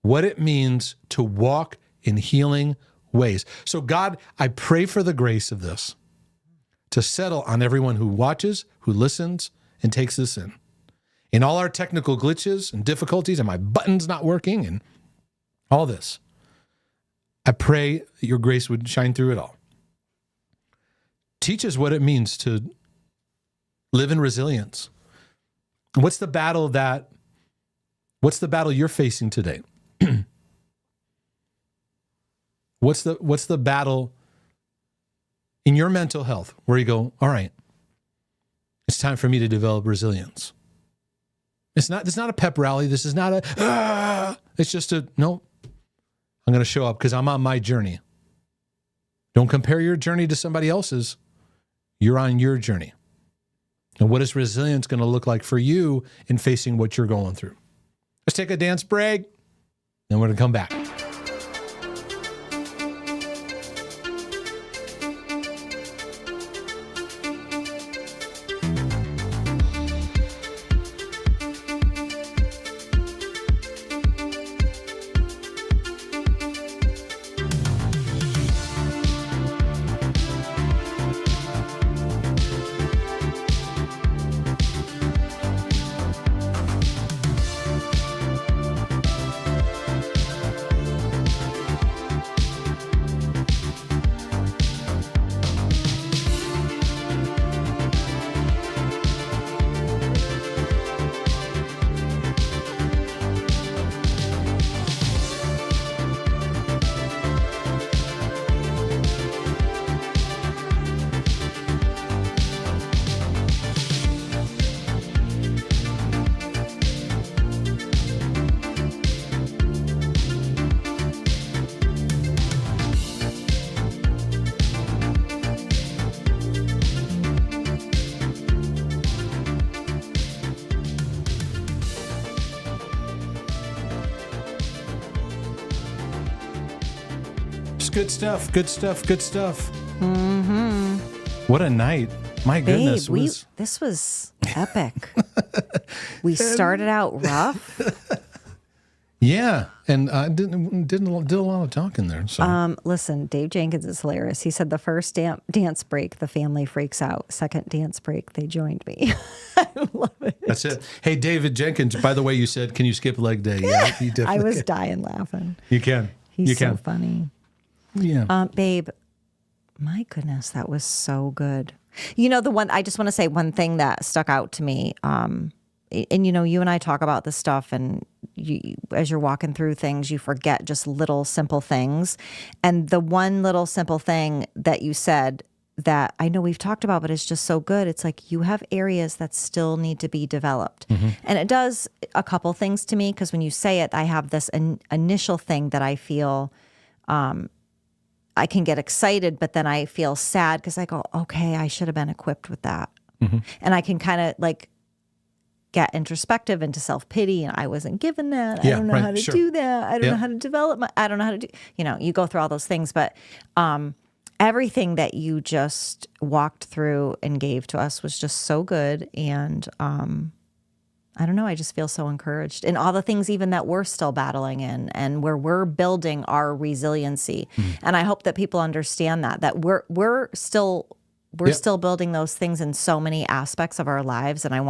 what it means to walk in healing ways. So God, I pray for the grace of this to settle on everyone who watches, who listens, and takes this in. In all our technical glitches and difficulties and my buttons not working and all this, I pray that your grace would shine through it all. Teach us what it means to live in resilience. What's the battle you're facing today? What's the battle in your mental health where you go, all right, it's time for me to develop resilience. It's not a pep rally. This is not it's just no, I'm going to show up because I'm on my journey. Don't compare your journey to somebody else's. You're on your journey. And what is resilience going to look like for you in facing what you're going through? Let's take a dance break, then we're going to come back. Good stuff. Good stuff. Good stuff. Mm-hmm. What a night. My goodness. Babe, this was epic. We started out rough. Yeah. And I did a lot of talking there. So. Listen, Dave Jenkins is hilarious. He said the first dance break, the family freaks out. Second dance break, they joined me. I love it. That's it. Hey, David Jenkins, by the way, you said, can you skip leg day? Yeah, you definitely I was can. dying laughing. You can. He's you so can. funny. Yeah. Babe, my goodness, that was so good. You know, I just want to say one thing that stuck out to me. And you know, you and I talk about this stuff, and as you're walking through things, you forget just little simple things. And the one little simple thing that you said that I know we've talked about, but it's just so good. It's like you have areas that still need to be developed. Mm-hmm. And it does a couple things to me, because when you say it, I have this initial thing that I feel I can get excited, but then I feel sad because I go, okay, I should have been equipped with that. Mm-hmm. And I can kind of like get introspective into self-pity, and I wasn't given that. I don't know how to do that. I don't know how to develop I don't know how to do, you go through all those things, but everything that you just walked through and gave to us was just so good. And I don't know, I just feel so encouraged in all the things even that we're still battling in, and where we're building our resiliency. Mm-hmm. And I hope that people understand that we're still building those things in so many aspects of our lives. And I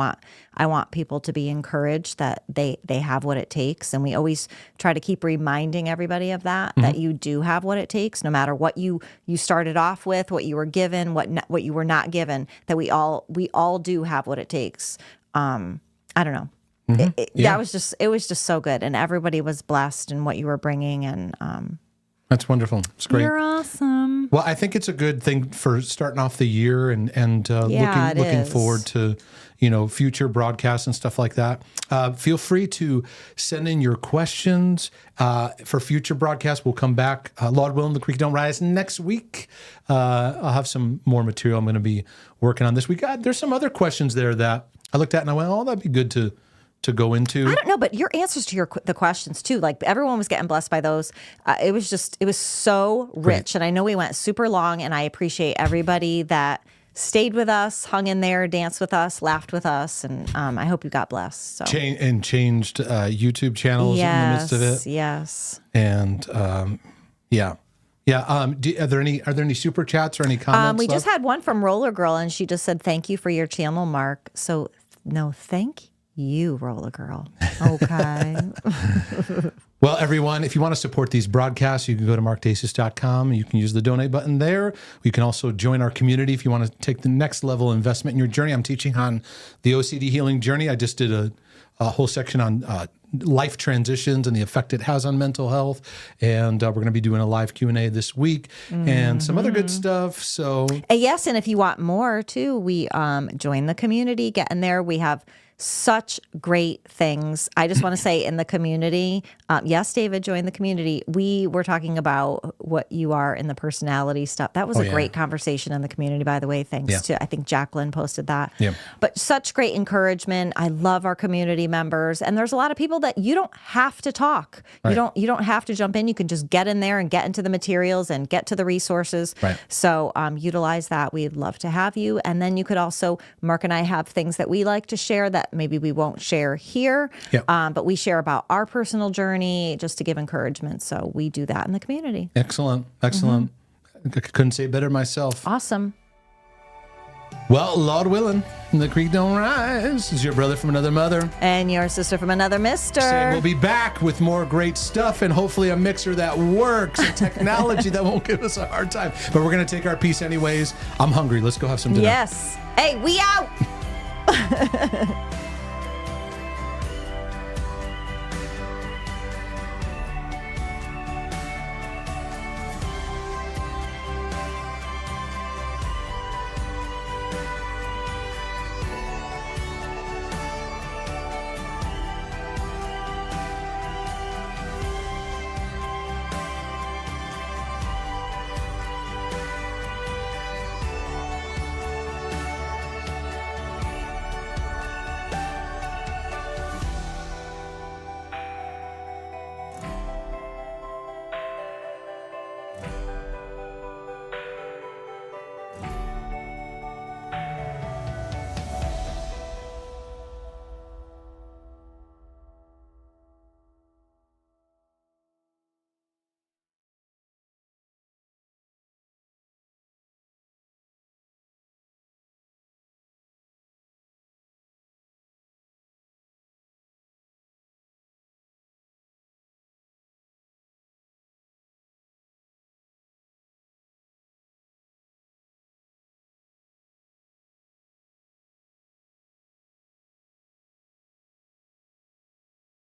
want people to be encouraged that they have what it takes. And we always try to keep reminding everybody of that, mm-hmm. that you do have what it takes, no matter what you started off with, what you were given, what you were not given, that we all do have what it takes. I don't know. Mm-hmm. It was just so good. And everybody was blessed in what you were bringing. And that's wonderful. It's great. You're awesome. Well, I think it's a good thing for starting off the year and looking forward to, future broadcasts and stuff like that. Feel free to send in your questions for future broadcasts. We'll come back. Lord willing, the creek don't rise next week. I'll have some more material I'm going to be working on this week. There's some other questions there that I looked at and I went, oh, that'd be good to go into. I don't know, but your answers to the questions too, like everyone was getting blessed by those. It was so rich. Great. And I know we went super long, and I appreciate everybody that stayed with us, hung in there, danced with us, laughed with us, and I hope you got blessed. So Changed YouTube channels in the midst of it. Yes. And yeah. Are there any super chats or any comments? We just had one from Roller Girl, and she just said, "Thank you for your channel, Mark." So no, thank you, Roller Girl. Okay. Well, everyone, if you want to support these broadcasts, you can go to markdasis.com. You can use the donate button there. You can also join our community if you want to take the next level investment in your journey. I'm teaching on the OCD healing journey. I just did a whole section on life transitions and the effect it has on mental health. And we're going to be doing a live Q&A this week and some other good stuff. So yes, and if you want more too, we join the community, get in there. We have such great things. I just want to say in the community, yes, David, join the community. We were talking about what you are in the personality stuff. That was a great conversation in the community, by the way, thanks to, I think Jacqueline posted that. Yeah. But such great encouragement. I love our community members. And there's a lot of people that you don't have to talk. Right. You don't have to jump in. You can just get in there and get into the materials and get to the resources. Right. So utilize that. We'd love to have you. And then you could also, Mark and I have things that we like to share that maybe we won't share here, but we share about our personal journey just to give encouragement. So we do that in the community. Excellent. I couldn't say it better myself. Awesome. Well, Lord willing, the creek don't rise. This is your brother from another mother. And your sister from another mister. Saying we'll be back with more great stuff and hopefully a mixer that works and technology that won't give us a hard time. But we're going to take our piece anyways. I'm hungry. Let's go have some dinner. Yes. Hey, we out.